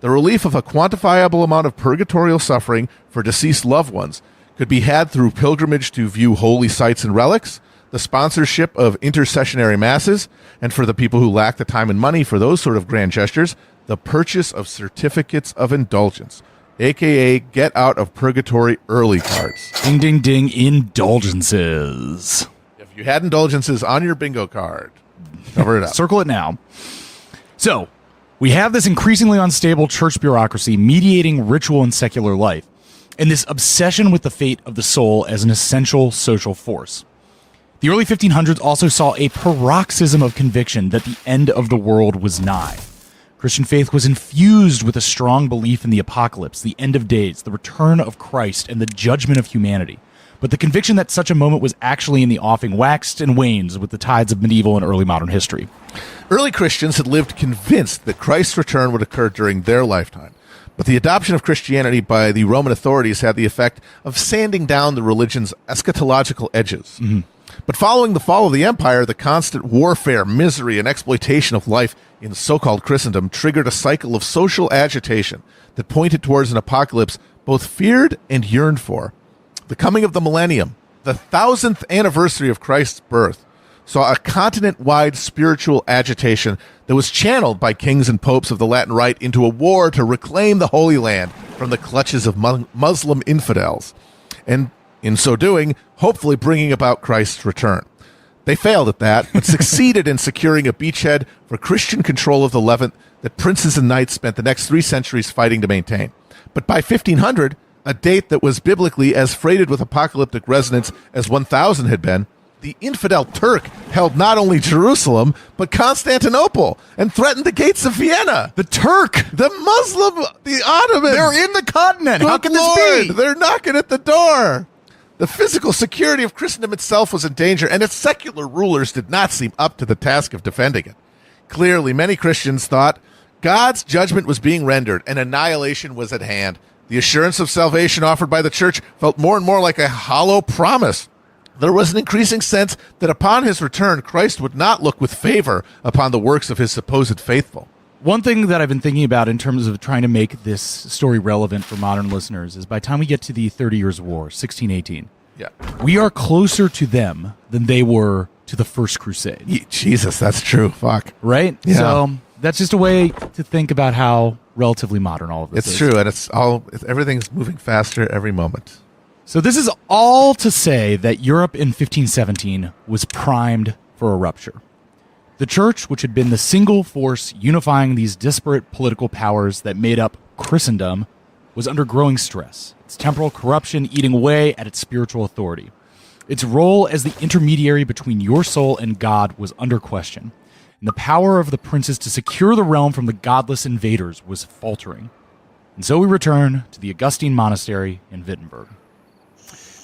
The relief of a quantifiable amount of purgatorial suffering for deceased loved ones could be had through pilgrimage to view holy sites and relics, the sponsorship of intercessionary masses, and for the people who lack the time and money for those sort of grand gestures, the purchase of certificates of indulgence, aka get out of purgatory early cards. Ding, ding, ding, indulgences. If you had indulgences on your bingo card, Cover it up. Circle it now. So, we have this increasingly unstable church bureaucracy mediating ritual and secular life, and this obsession with the fate of the soul as an essential social force. The early 1500s also saw a paroxysm of conviction that the end of the world was nigh. Christian faith was infused with a strong belief in the apocalypse, the end of days, the return of Christ, and the judgment of humanity. But the conviction that such a moment was actually in the offing waxed and wanes with the tides of medieval and early modern history. Early Christians had lived convinced that Christ's return would occur during their lifetime. But the adoption of Christianity by the Roman authorities had the effect of sanding down the religion's eschatological edges. Mm-hmm. But following the fall of the empire, the constant warfare, misery, and exploitation of life in so-called Christendom triggered a cycle of social agitation that pointed towards an apocalypse both feared and yearned for. The coming of the millennium, the 1000th anniversary of Christ's birth, saw a continent-wide spiritual agitation that was channeled by kings and popes of the Latin Rite into a war to reclaim the Holy Land from the clutches of Muslim infidels, and in so doing, hopefully bringing about Christ's return. They failed at that, but succeeded in securing a beachhead for Christian control of the Levant that princes and knights spent the next 3 centuries fighting to maintain. But by 1500, a date that was biblically as freighted with apocalyptic resonance as 1000 had been, the infidel Turk held not only Jerusalem, but Constantinople, and threatened the gates of Vienna. The Turk! The Muslim, the Ottomans. They're in the continent! How can Lord, this be? They're knocking at the door. The physical security of Christendom itself was in danger, and its secular rulers did not seem up to the task of defending it. Clearly, many Christians thought God's judgment was being rendered, and annihilation was at hand. The assurance of salvation offered by the church felt more and more like a hollow promise. There was an increasing sense that upon his return, Christ would not look with favor upon the works of his supposed faithful. One thing that I've been thinking about in terms of trying to make this story relevant for modern listeners is by the time we get to the 30 Years' War, 1618, Yeah. we are closer to them than they were to the First Crusade. Jesus, that's true. Fuck. Right? Yeah. So that's just a way to think about how relatively modern all of this is. It's true, and everything's moving faster every moment. So this is all to say that Europe in 1517 was primed for a rupture. The church, which had been the single force unifying these disparate political powers that made up Christendom, was under growing stress, its temporal corruption eating away at its spiritual authority. Its role as the intermediary between your soul and God was under question, and the power of the princes to secure the realm from the godless invaders was faltering. And so we return to the Augustine monastery in Wittenberg.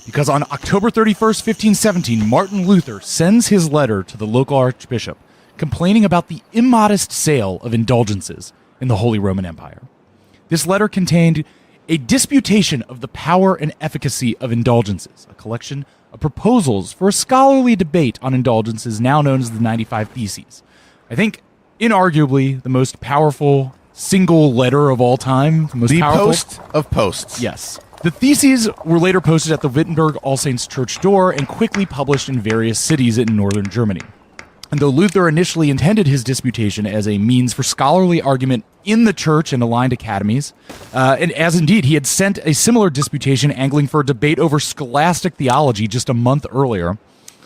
Because on October 31st, 1517, Martin Luther sends his letter to the local archbishop complaining about the immodest sale of indulgences in the Holy Roman Empire. This letter contained a disputation of the power and efficacy of indulgences, a collection of proposals for a scholarly debate on indulgences now known as the 95 Theses. I think, inarguably, the most powerful single letter of all time. The post of posts. Yes. The theses were later posted at the Wittenberg All Saints Church door and quickly published in various cities in northern Germany. And though Luther initially intended his disputation as a means for scholarly argument in the church and aligned academies, and as indeed he had sent a similar disputation angling for a debate over scholastic theology just a month earlier.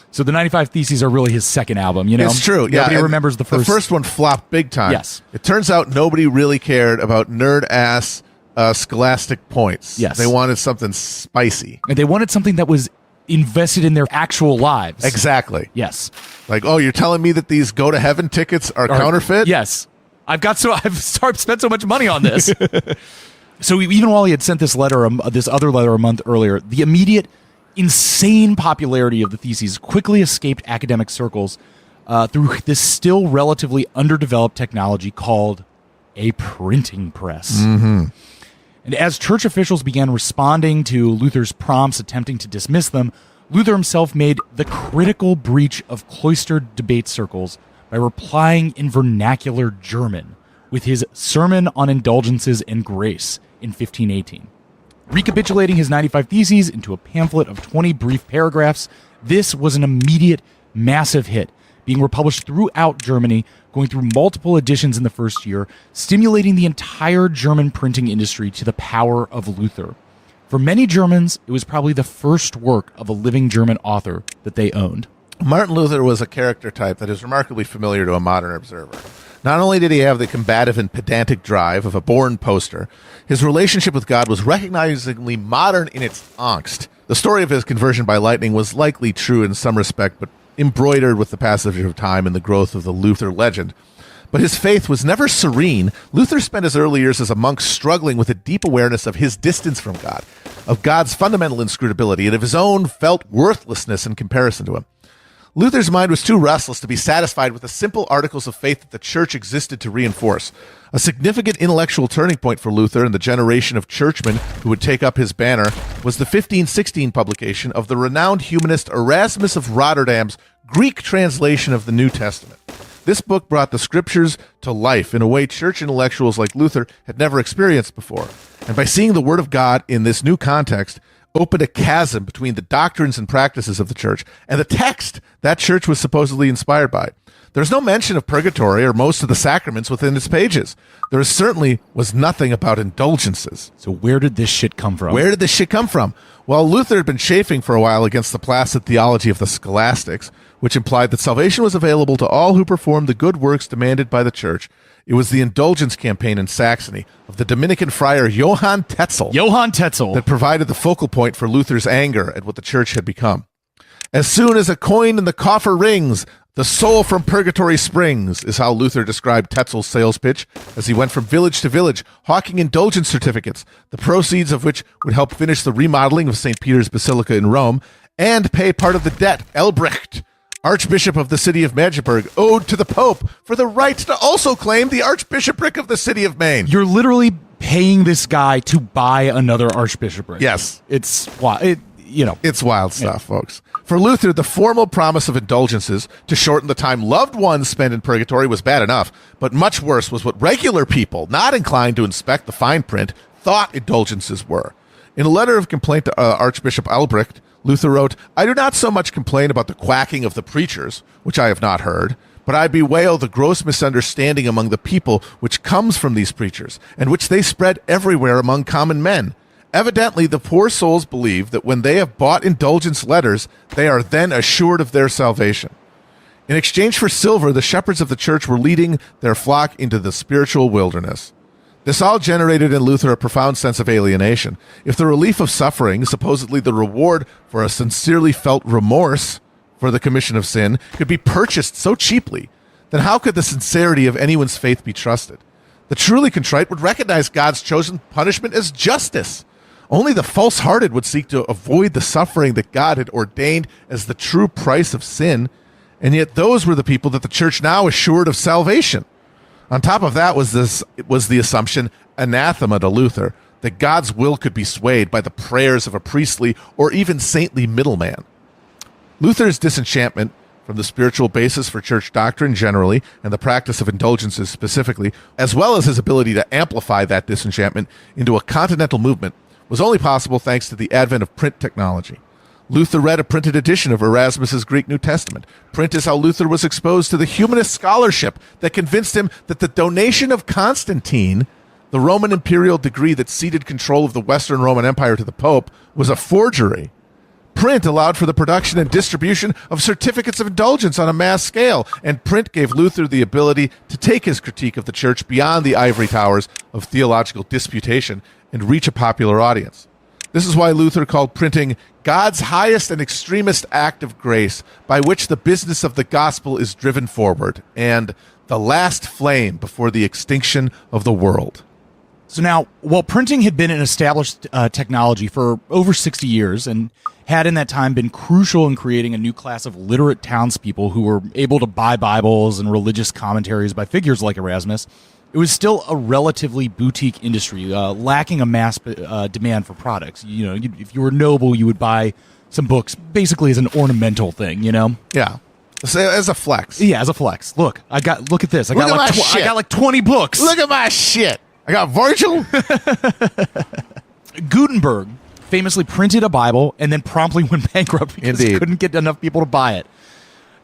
So the 95 Theses are really his second album, you know? It's true. Nobody yeah, remembers the first. The first one flopped big time. Yes. It turns out nobody really cared about nerd-ass scholastic points. Yes. They wanted something spicy. And they wanted something that was invested in their actual lives. Exactly. Yes. Like, oh, you're telling me that these go-to-heaven tickets are counterfeit? Yes. I've spent so much money on this. So even while he had sent this other letter a month earlier, the immediate insane popularity of the theses quickly escaped academic circles through this still relatively underdeveloped technology called a printing press. Mm-hmm. And as church officials began responding to Luther's prompts attempting to dismiss them, Luther himself made the critical breach of cloistered debate circles by replying in vernacular German with his Sermon on Indulgences and Grace in 1518. Recapitulating his 95 Theses into a pamphlet of 20 brief paragraphs, this was an immediate, massive hit, being republished throughout Germany, going through multiple editions in the first year, stimulating the entire German printing industry to the power of Luther. For many Germans, it was probably the first work of a living German author that they owned. Martin Luther was a character type that is remarkably familiar to a modern observer. Not only did he have the combative and pedantic drive of a born poster, his relationship with God was recognizingly modern in its angst. The story of his conversion by lightning was likely true in some respect, but embroidered with the passage of time and the growth of the Luther legend. But his faith was never serene. Luther spent his early years as a monk struggling with a deep awareness of his distance from God, of God's fundamental inscrutability, and of his own felt worthlessness in comparison to him. Luther's mind was too restless to be satisfied with the simple articles of faith that the church existed to reinforce. A significant intellectual turning point for Luther and the generation of churchmen who would take up his banner was the 1516 publication of the renowned humanist Erasmus of Rotterdam's Greek translation of the New Testament. This book brought the scriptures to life in a way church intellectuals like Luther had never experienced before. And by seeing the Word of God in this new context, opened a chasm between the doctrines and practices of the church and the text that church was supposedly inspired by. There's no mention of purgatory or most of the sacraments within its pages. There certainly was nothing about indulgences. So where did this shit come from? Where did this shit come from? Well, Luther had been chafing for a while against the placid theology of the scholastics, which implied that salvation was available to all who performed the good works demanded by the church. It was the indulgence campaign in Saxony of the Dominican friar Johann Tetzel that provided the focal point for Luther's anger at what the church had become. As soon as a coin in the coffer rings, the soul from purgatory springs, is how Luther described Tetzel's sales pitch as he went from village to village, hawking indulgence certificates, the proceeds of which would help finish the remodeling of St. Peter's Basilica in Rome and pay part of the debt Elbrecht, Archbishop of the city of Magdeburg, owed to the Pope for the right to also claim the archbishopric of the city of Maine. You're literally paying this guy to buy another archbishopric. Yes. It's wild. It's wild stuff, folks. For Luther, the formal promise of indulgences to shorten the time loved ones spent in purgatory was bad enough, but much worse was what regular people, not inclined to inspect the fine print, thought indulgences were. In a letter of complaint to Archbishop Albrecht, Luther wrote, "I do not so much complain about the quacking of the preachers, which I have not heard, but I bewail the gross misunderstanding among the people which comes from these preachers, and which they spread everywhere among common men. Evidently, the poor souls believe that when they have bought indulgence letters, they are then assured of their salvation. In exchange for silver, the shepherds of the church were leading their flock into the spiritual wilderness. This all generated in Luther a profound sense of alienation. If the relief of suffering, supposedly the reward for a sincerely felt remorse for the commission of sin, could be purchased so cheaply, then how could the sincerity of anyone's faith be trusted? The truly contrite would recognize God's chosen punishment as justice. Only the false-hearted would seek to avoid the suffering that God had ordained as the true price of sin, and yet those were the people that the church now assured of salvation. On top of that was the assumption, anathema to Luther, that God's will could be swayed by the prayers of a priestly or even saintly middleman. Luther's disenchantment from the spiritual basis for church doctrine generally and the practice of indulgences specifically, as well as his ability to amplify that disenchantment into a continental movement, was only possible thanks to the advent of print technology. Luther read a printed edition of Erasmus's Greek New Testament. Print is how Luther was exposed to the humanist scholarship that convinced him that the donation of Constantine, the Roman imperial decree that ceded control of the Western Roman Empire to the Pope, was a forgery. Print allowed for the production and distribution of certificates of indulgence on a mass scale, and print gave Luther the ability to take his critique of the church beyond the ivory towers of theological disputation and reach a popular audience. This is why Luther called printing God's highest and extremest act of grace by which the business of the gospel is driven forward, and the last flame before the extinction of the world. So now, while printing had been an established technology for over 60 years and had in that time been crucial in creating a new class of literate townspeople who were able to buy Bibles and religious commentaries by figures like Erasmus, it was still a relatively boutique industry, lacking a mass demand for products. If you were noble, you would buy some books basically as an ornamental thing, Yeah. As a flex. Yeah, as a flex. Look at this. I got like 20 books. Look at my shit. I got Virgil. Gutenberg famously printed a Bible and then promptly went bankrupt because he couldn't get enough people to buy it.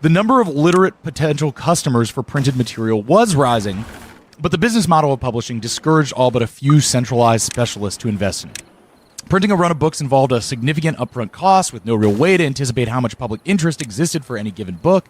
The number of literate potential customers for printed material was rising, but the business model of publishing discouraged all but a few centralized specialists to invest in it. Printing a run of books involved a significant upfront cost with no real way to anticipate how much public interest existed for any given book.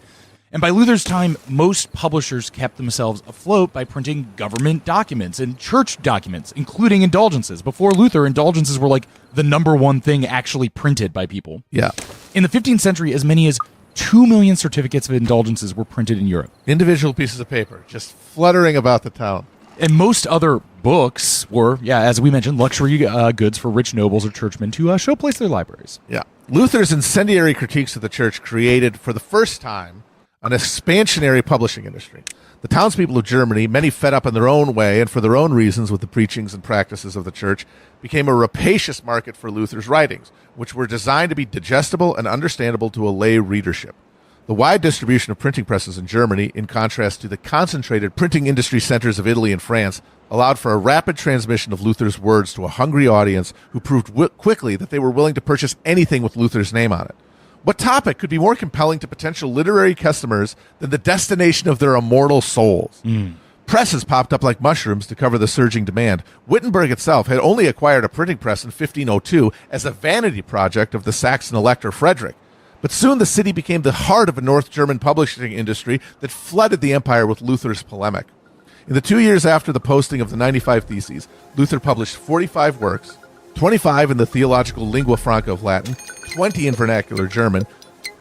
And by Luther's time, most publishers kept themselves afloat by printing government documents and church documents, including indulgences. Before Luther, indulgences were like the number one thing actually printed by people. Yeah. In the 15th century, as many as 2 million certificates of indulgences were printed in Europe. Individual pieces of paper just fluttering about the town. And most other books were, as we mentioned, luxury goods for rich nobles or churchmen to showplace their libraries. Yeah. Luther's incendiary critiques of the church created, for the first time, an expansionary publishing industry. The townspeople of Germany, many fed up in their own way and for their own reasons with the preachings and practices of the church, became a rapacious market for Luther's writings, which were designed to be digestible and understandable to a lay readership. The wide distribution of printing presses in Germany, in contrast to the concentrated printing industry centers of Italy and France, allowed for a rapid transmission of Luther's words to a hungry audience who proved quickly that they were willing to purchase anything with Luther's name on it. What topic could be more compelling to potential literary customers than the destination of their immortal souls? Presses popped up like mushrooms to cover the surging demand. Wittenberg itself had only acquired a printing press in 1502 as a vanity project of the Saxon elector Frederick. But soon the city became the heart of a North German publishing industry that flooded the empire with Luther's polemic. In the 2 years after the posting of the 95 Theses, Luther published 45 works, 25 in the theological lingua franca of Latin, 20 in vernacular German,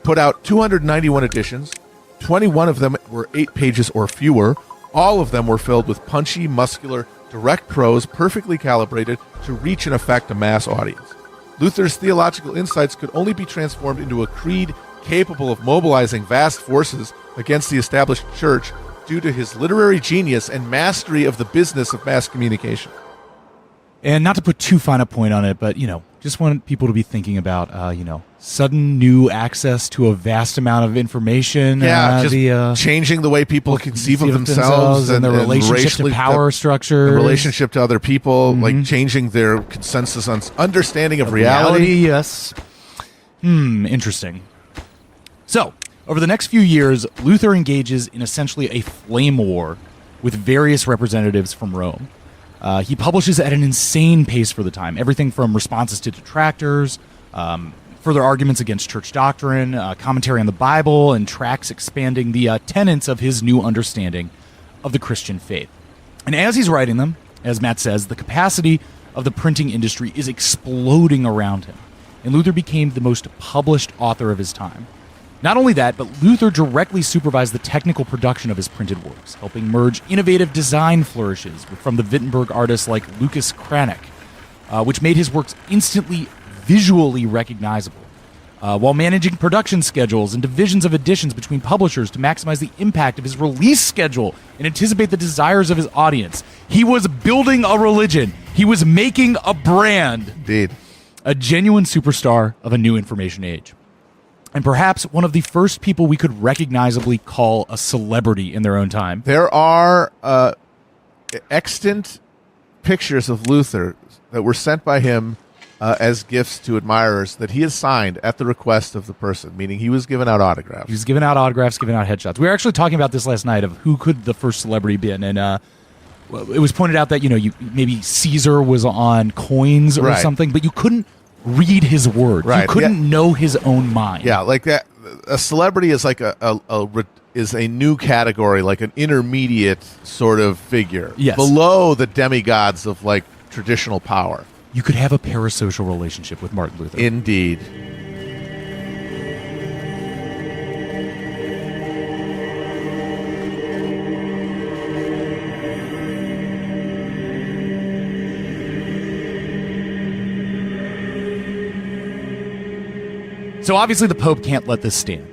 put out 291 editions. 21 of them were 8 pages or fewer. All of them were filled with punchy, muscular, direct prose, perfectly calibrated to reach and affect a mass audience. Luther's theological insights could only be transformed into a creed capable of mobilizing vast forces against the established church due to his literary genius and mastery of the business of mass communication. And not to put too fine a point on it, but, just want people to be thinking about, sudden new access to a vast amount of information. Changing the way people conceive of themselves and their relationship to power structures. The relationship to other people, like changing their consensus on understanding of reality. Yes. Interesting. So, over the next few years, Luther engages in essentially a flame war with various representatives from Rome. He publishes at an insane pace for the time, everything from responses to detractors, further arguments against church doctrine, commentary on the Bible, and tracts expanding the tenets of his new understanding of the Christian faith. And as he's writing them, as Matt says, the capacity of the printing industry is exploding around him, and Luther became the most published author of his time. Not only that, but Luther directly supervised the technical production of his printed works, helping merge innovative design flourishes from the Wittenberg artists like Lucas Cranach, which made his works instantly visually recognizable, while managing production schedules and divisions of editions between publishers to maximize the impact of his release schedule and anticipate the desires of his audience. He was building a religion. He was making a brand. Indeed. A genuine superstar of a new information age. And perhaps one of the first people we could recognizably call a celebrity in their own time. There are extant pictures of Luther that were sent by him as gifts to admirers that he has signed at the request of the person, meaning he was giving out autographs. He was giving out autographs, giving out headshots. We were actually talking about this last night of who could the first celebrity be, and it was pointed out that maybe Caesar was on coins or something, but you couldn't read his words. Right. You couldn't know his own mind. Yeah, like that. A celebrity is like is a new category, like an intermediate sort of figure, below the demigods of like traditional power. You could have a parasocial relationship with Martin Luther. Indeed. So obviously the Pope can't let this stand.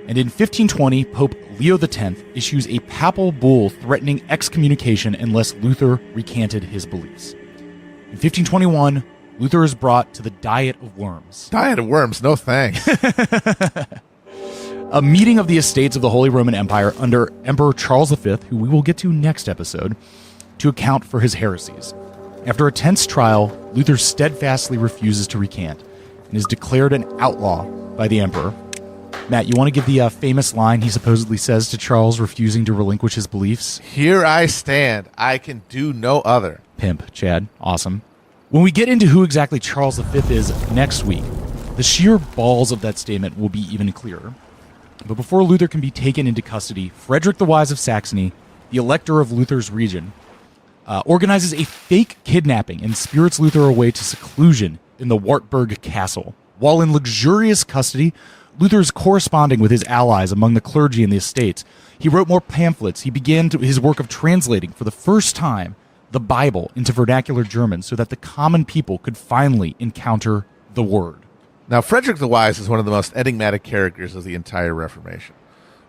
And in 1520, Pope Leo X issues a papal bull threatening excommunication unless Luther recanted his beliefs. In 1521, Luther is brought to the Diet of Worms. Diet of Worms, no thanks. A meeting of the estates of the Holy Roman Empire under Emperor Charles V, who we will get to next episode, to account for his heresies. After a tense trial, Luther steadfastly refuses to recant and is declared an outlaw by the emperor. Matt, you want to give the famous line he supposedly says to Charles refusing to relinquish his beliefs? Here I stand. I can do no other. Pimp, Chad. Awesome. When we get into who exactly Charles V is next week, the sheer balls of that statement will be even clearer. But before Luther can be taken into custody, Frederick the Wise of Saxony, the elector of Luther's region, organizes a fake kidnapping and spirits Luther away to seclusion in the Wartburg Castle. While in luxurious custody, Luther is corresponding with his allies among the clergy and the estates. He wrote more pamphlets. He began his work of translating, for the first time, the Bible into vernacular German so that the common people could finally encounter the Word. Now, Frederick the Wise is one of the most enigmatic characters of the entire Reformation.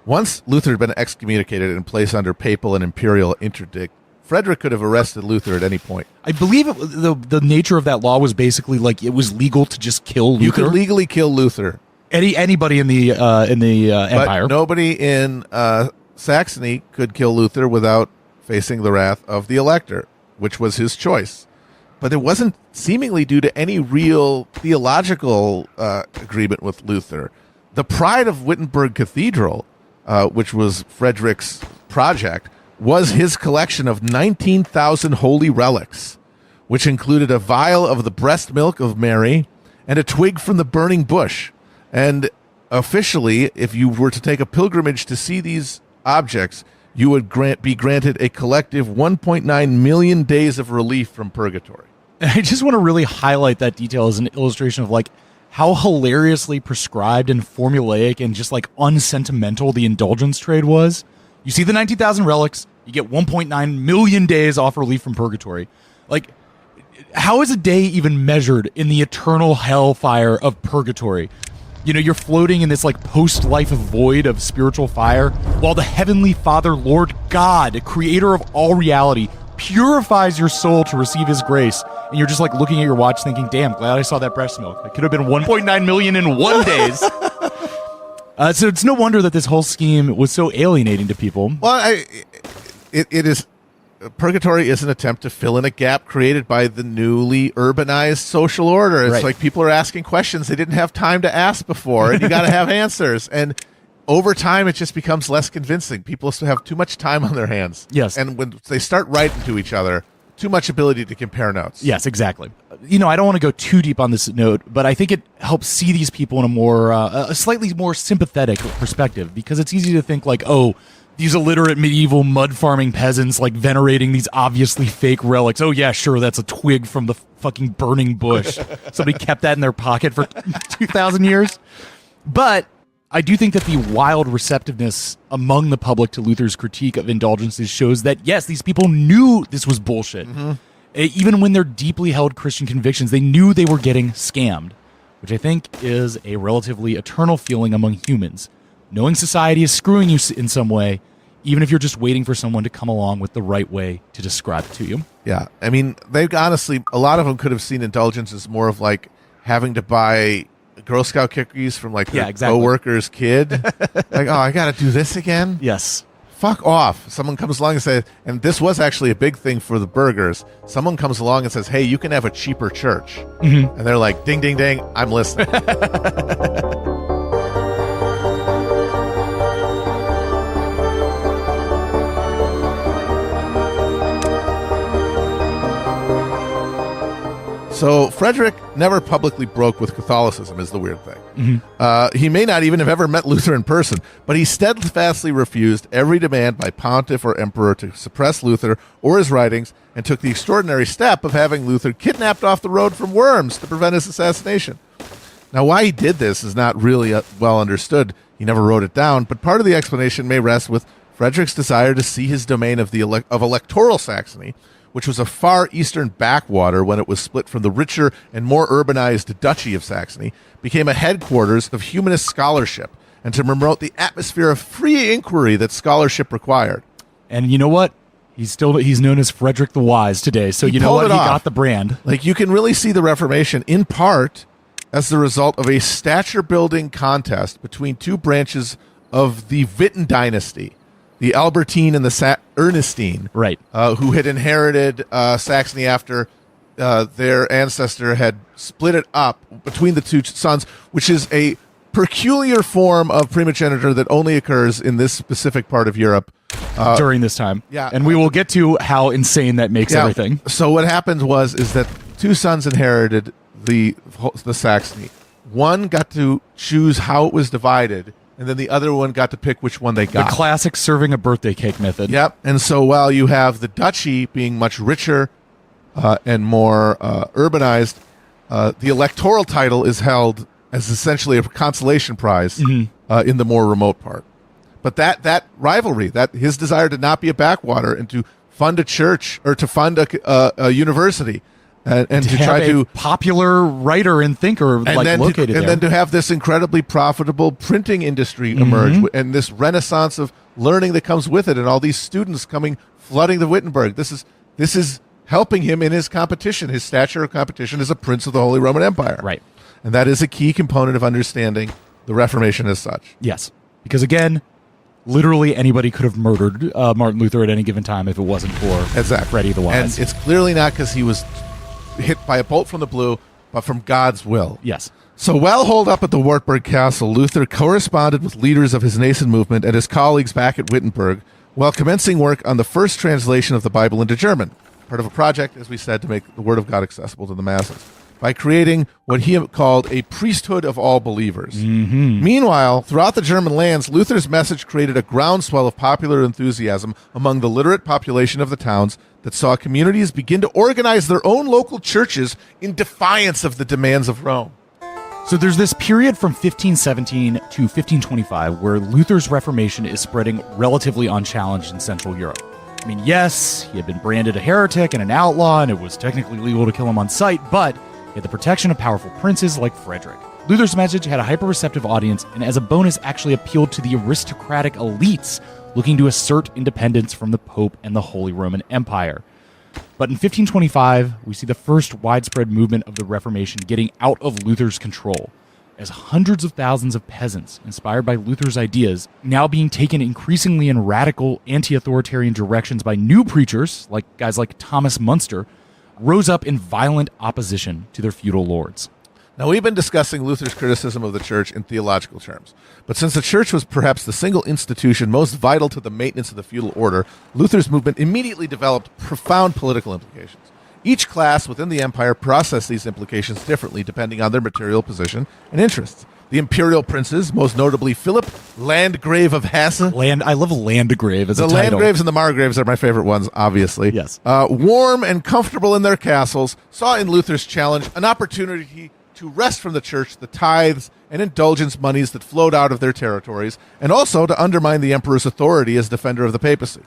Once Luther had been excommunicated and placed under papal and imperial interdict, Frederick could have arrested Luther at any point. I believe the nature of that law was basically like it was legal to just kill Luther. You could legally kill Luther. Anybody in the empire. But nobody in Saxony could kill Luther without facing the wrath of the elector, which was his choice. But it wasn't seemingly due to any real theological agreement with Luther. The pride of Wittenberg Cathedral, which was Frederick's project, was his collection of 19,000 holy relics, which included a vial of the breast milk of Mary and a twig from the burning bush. And officially, if you were to take a pilgrimage to see these objects, you would be granted a collective 1.9 million days of relief from purgatory. I just want to really highlight that detail as an illustration of like how hilariously prescribed and formulaic and just like unsentimental the indulgence trade was. You see the 19,000 relics, you get 1.9 million days off relief from purgatory. Like, how is a day even measured in the eternal hellfire of purgatory? You know, you're floating in this like post-life void of spiritual fire while the Heavenly Father, Lord God, creator of all reality, purifies your soul to receive his grace. And you're just like looking at your watch thinking, damn, glad I saw that breast milk. It could have been 1.9 million in 1 days. So it's no wonder that this whole scheme was so alienating to people. Well, it is. Purgatory is an attempt to fill in a gap created by the newly urbanized social order. It's like people are asking questions they didn't have time to ask before, and you got to have answers. And over time, it just becomes less convincing. People still have too much time on their hands. Yes. And when they start writing to each other, too much ability to compare notes. Yes, exactly. You know, I don't want to go too deep on this note, but I think it helps see these people in a more, a slightly more sympathetic perspective, because it's easy to think like, oh, these illiterate medieval mud farming peasants like venerating these obviously fake relics. Oh yeah, sure, that's a twig from the fucking burning bush. Somebody kept that in their pocket for 2,000 years. But I do think that the wild receptiveness among the public to Luther's critique of indulgences shows that, yes, these people knew this was bullshit. Mm-hmm. Even when they're deeply held Christian convictions, they knew they were getting scammed, which I think is a relatively eternal feeling among humans. Knowing society is screwing you in some way, even if you're just waiting for someone to come along with the right way to describe it to you. Yeah. I mean, they honestly, a lot of them could have seen indulgence as more of like having to buy Girl Scout cookies from like their co-worker's kid. Like, oh, I got to do this again? Yes. Fuck off. Someone comes along and says, and this was actually a big thing for the burghers. Someone comes along and says, hey, you can have a cheaper church. Mm-hmm. And they're like, ding, ding, ding, I'm listening. So Frederick never publicly broke with Catholicism is the weird thing. Mm-hmm. He may not even have ever met Luther in person, but he steadfastly refused every demand by pontiff or emperor to suppress Luther or his writings, and took the extraordinary step of having Luther kidnapped off the road from Worms to prevent his assassination. Now, why he did this is not really well understood. He never wrote it down, but part of the explanation may rest with Frederick's desire to see his domain of electoral Saxony, which was a far eastern backwater when it was split from the richer and more urbanized Duchy of Saxony, became a headquarters of humanist scholarship, and to promote the atmosphere of free inquiry that scholarship required. And you know what? He's known as Frederick the Wise today, so you know what? He got the brand. Like, you can really see the Reformation in part as the result of a stature-building contest between two branches of the Witten dynasty, the Albertine and the Ernestine, right? Who had inherited Saxony after their ancestor had split it up between the two sons, which is a peculiar form of primogeniture that only occurs in this specific part of Europe during this time. Yeah, and we will get to how insane that makes everything. So what happened is that two sons inherited the Saxony. One got to choose how it was divided, and then the other one got to pick which one they got. The classic serving a birthday cake method. Yep. And so while you have the duchy being much richer and more urbanized, the electoral title is held as essentially a consolation prize in the more remote part. But that rivalry, that his desire to not be a backwater and to fund a church or to fund a university and to have try a to popular writer and thinker located there. And then to have this incredibly profitable printing industry emerge and this renaissance of learning that comes with it and all these students coming flooding the Wittenberg. This is helping him in his competition, his stature of competition as a prince of the Holy Roman Empire. Right. And that is a key component of understanding the Reformation as such. Yes. Because again, literally anybody could have murdered Martin Luther at any given time if it wasn't for Freddie the Wise. And it's clearly not because he was hit by a bolt from the blue, but from God's will. Yes. So while holed up at the Wartburg Castle, Luther corresponded with leaders of his nascent movement and his colleagues back at Wittenberg while commencing work on the first translation of the Bible into German, part of a project, as we said, to make the Word of God accessible to the masses, by creating what he called a priesthood of all believers. Meanwhile, throughout the German lands, Luther's message created a groundswell of popular enthusiasm among the literate population of the towns that saw communities begin to organize their own local churches in defiance of the demands of Rome. So there's this period from 1517 to 1525 where Luther's Reformation is spreading relatively unchallenged in Central Europe. I mean, yes, he had been branded a heretic and an outlaw, and it was technically legal to kill him on sight, but he had the protection of powerful princes like Frederick. Luther's message had a hyper-receptive audience, and as a bonus actually appealed to the aristocratic elites looking to assert independence from the Pope and the Holy Roman Empire. But in 1525, we see the first widespread movement of the Reformation getting out of Luther's control, as hundreds of thousands of peasants, inspired by Luther's ideas, now being taken increasingly in radical, anti-authoritarian directions by new preachers, like guys like Thomas Munster, rose up in violent opposition to their feudal lords. Now, we've been discussing Luther's criticism of the church in theological terms, but since the church was perhaps the single institution most vital to the maintenance of the feudal order, Luther's movement immediately developed profound political implications. Each class within the empire processed these implications differently depending on their material position and interests. The imperial princes, most notably Philip, Landgrave of Hesse. I love Landgrave as a title. The Landgraves and the Margraves are my favorite ones, obviously. Yes. Warm and comfortable in their castles, saw in Luther's challenge an opportunity to wrest from the church the tithes and indulgence monies that flowed out of their territories, and also to undermine the emperor's authority as defender of the papacy.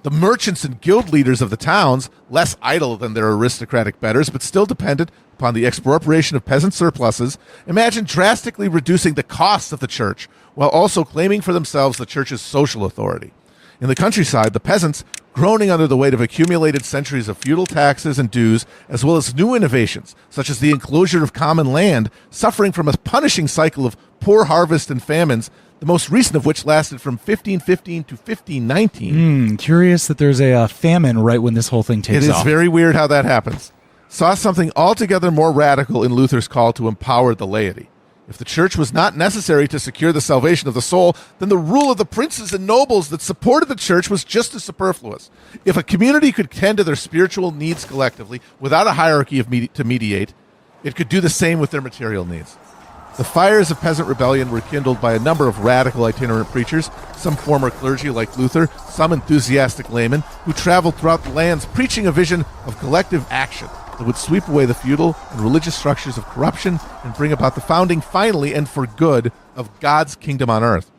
The merchants and guild leaders of the towns, less idle than their aristocratic betters, but still dependent upon the expropriation of peasant surpluses, imagined drastically reducing the costs of the church, while also claiming for themselves the church's social authority. In the countryside, the peasants, groaning under the weight of accumulated centuries of feudal taxes and dues, as well as new innovations, such as the enclosure of common land, suffering from a punishing cycle of poor harvest and famines, the most recent of which lasted from 1515 to 1519. Curious that there's a famine right when this whole thing takes off. It is very weird how that happens. Saw something altogether more radical in Luther's call to empower the laity. If the church was not necessary to secure the salvation of the soul, then the rule of the princes and nobles that supported the church was just as superfluous. If a community could tend to their spiritual needs collectively without a hierarchy to mediate, it could do the same with their material needs. The fires of peasant rebellion were kindled by a number of radical itinerant preachers, some former clergy like Luther, some enthusiastic laymen, who traveled throughout the lands preaching a vision of collective action that would sweep away the feudal and religious structures of corruption and bring about the founding, finally and for good, of God's kingdom on earth.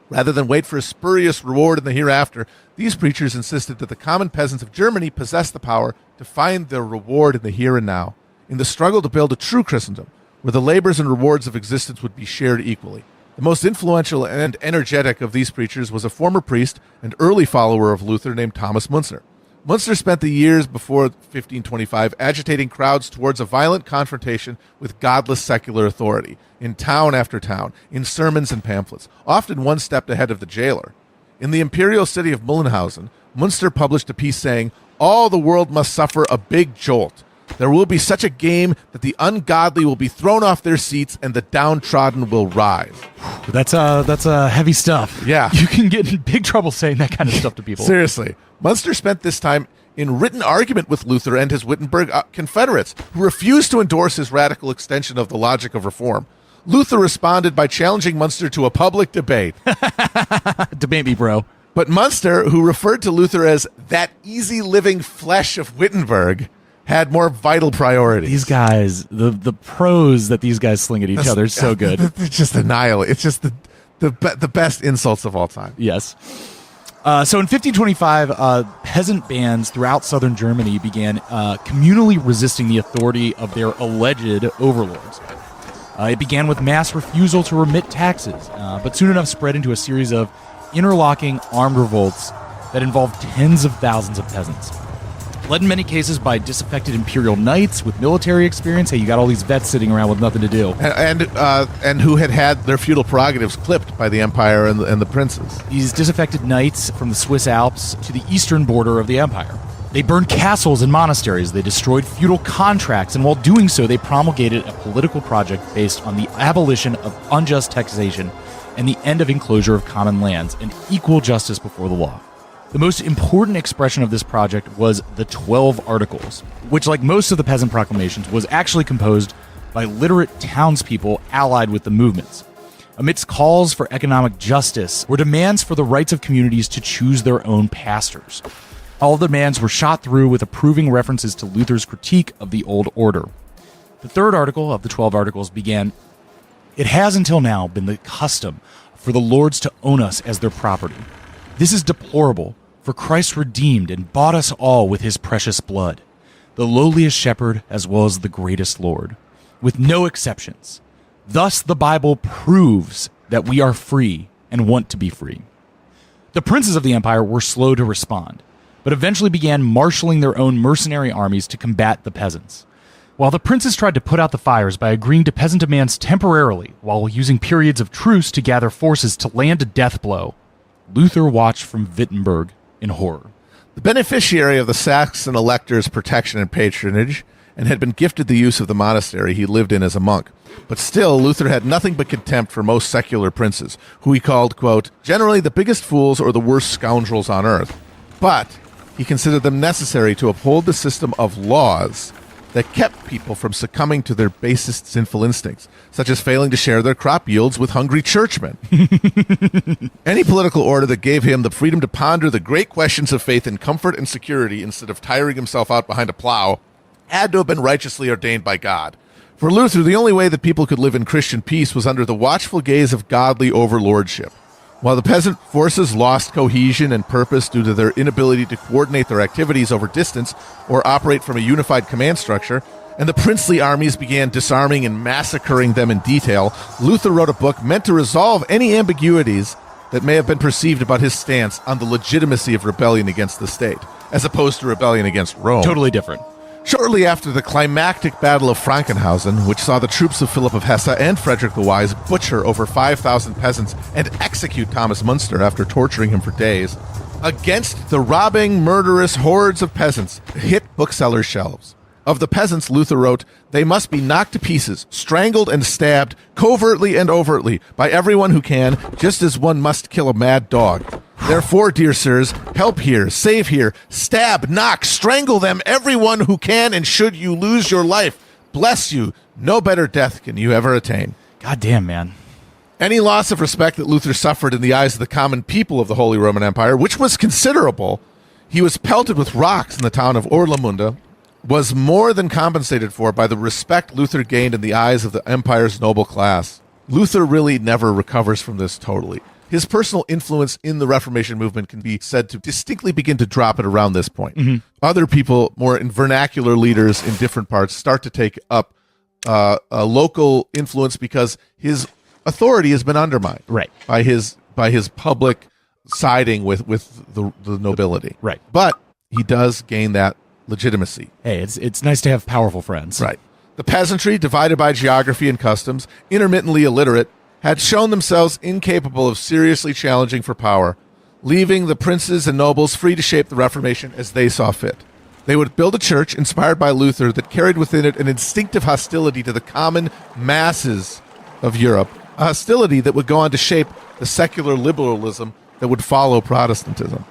Rather than wait for a spurious reward in the hereafter, these preachers insisted that the common peasants of Germany possess the power to find their reward in the here and now, in the struggle to build a true Christendom, where the labors and rewards of existence would be shared equally. The most influential and energetic of these preachers was a former priest and early follower of Luther named Thomas Munster. Munster spent the years before 1525 agitating crowds towards a violent confrontation with godless secular authority, in town after town, in sermons and pamphlets, often one step ahead of the jailer. In the imperial city of Mullenhausen, Munster published a piece saying, "All the world must suffer a big jolt. There will be such a game that the ungodly will be thrown off their seats and the downtrodden will rise." That's heavy stuff. Yeah. You can get in big trouble saying that kind of stuff to people. Seriously. Munster spent this time in written argument with Luther and his Wittenberg confederates, who refused to endorse his radical extension of the logic of reform. Luther responded by challenging Munster to a public debate. Debate me, bro. But Munster, who referred to Luther as that easy-living flesh of Wittenberg, had more vital priorities. These guys, the prose that these guys sling at each other is so good. It's just annihilate. It's just the best insults of all time. Yes. So in 1525, peasant bands throughout southern Germany began communally resisting the authority of their alleged overlords. It began with mass refusal to remit taxes, but soon enough spread into a series of interlocking armed revolts that involved tens of thousands of peasants. Led in many cases by disaffected imperial knights with military experience. Hey, you got all these vets sitting around with nothing to do. And who had their feudal prerogatives clipped by the empire and the princes. These disaffected knights from the Swiss Alps to the eastern border of the empire. They burned castles and monasteries, they destroyed feudal contracts, and while doing so, they promulgated a political project based on the abolition of unjust taxation and the end of enclosure of common lands and equal justice before the law. The most important expression of this project was the 12 Articles, which, like most of the peasant proclamations, was actually composed by literate townspeople allied with the movements. Amidst calls for economic justice were demands for the rights of communities to choose their own pastors. All the demands were shot through with approving references to Luther's critique of the old order. The third article of the 12 Articles began, "It has until now been the custom for the lords to own us as their property. This is deplorable, for Christ redeemed and bought us all with his precious blood, the lowliest shepherd as well as the greatest lord, with no exceptions. Thus the Bible proves that we are free and want to be free." The princes of the empire were slow to respond, but eventually began marshaling their own mercenary armies to combat the peasants. While the princes tried to put out the fires by agreeing to peasant demands temporarily while using periods of truce to gather forces to land a death blow, Luther watched from Wittenberg in horror. The beneficiary of the Saxon elector's protection and patronage, and had been gifted the use of the monastery he lived in as a monk. But still, Luther had nothing but contempt for most secular princes, who he called, quote, generally the biggest fools or the worst scoundrels on earth. But he considered them necessary to uphold the system of laws that kept people from succumbing to their basest sinful instincts, such as failing to share their crop yields with hungry churchmen. Any political order that gave him the freedom to ponder the great questions of faith in comfort and security instead of tiring himself out behind a plow had to have been righteously ordained by God. For Luther, the only way that people could live in Christian peace was under the watchful gaze of godly overlordship. While the peasant forces lost cohesion and purpose due to their inability to coordinate their activities over distance or operate from a unified command structure, and the princely armies began disarming and massacring them in detail, Luther wrote a book meant to resolve any ambiguities that may have been perceived about his stance on the legitimacy of rebellion against the state, as opposed to rebellion against Rome. Totally different. Shortly after the climactic Battle of Frankenhausen, which saw the troops of Philip of Hesse and Frederick the Wise butcher over 5,000 peasants and execute Thomas Munster after torturing him for days, against the robbing, murderous hordes of peasants hit booksellers' shelves. Of the peasants, Luther wrote, they must be knocked to pieces, strangled and stabbed, covertly and overtly, by everyone who can, just as one must kill a mad dog. Therefore, dear sirs, help here, save here, stab, knock, strangle them, everyone who can, and should you lose your life, bless you, no better death can you ever attain. God damn, man. Any loss of respect that Luther suffered in the eyes of the common people of the Holy Roman Empire, which was considerable, he was pelted with rocks in the town of Orlamunda, was more than compensated for by the respect Luther gained in the eyes of the empire's noble class. Luther really never recovers from this totally. His personal influence in the Reformation movement can be said to distinctly begin to drop at around this point. Mm-hmm. Other people, more in vernacular leaders in different parts, start to take up a local influence because his authority has been undermined by his public siding with the nobility. Right. But he does gain that legitimacy. Hey, it's nice to have powerful friends. Right. The peasantry, divided by geography and customs, intermittently illiterate, had shown themselves incapable of seriously challenging for power, leaving the princes and nobles free to shape the Reformation as they saw fit. They would build a church inspired by Luther that carried within it an instinctive hostility to the common masses of Europe, a hostility that would go on to shape the secular liberalism that would follow Protestantism.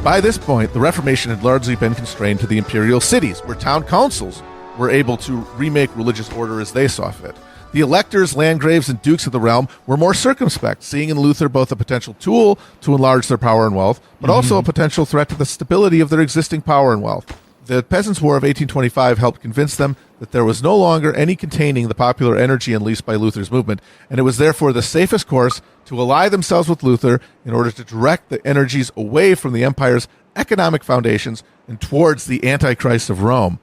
By this point, the Reformation had largely been constrained to the imperial cities, where town councils were able to remake religious order as they saw fit. The electors, landgraves, and dukes of the realm were more circumspect, seeing in Luther both a potential tool to enlarge their power and wealth, but also a potential threat to the stability of their existing power and wealth. The Peasants' War of 1825 helped convince them that there was no longer any containing the popular energy unleashed by Luther's movement, and it was therefore the safest course to ally themselves with Luther in order to direct the energies away from the empire's economic foundations and towards the Antichrist of Rome.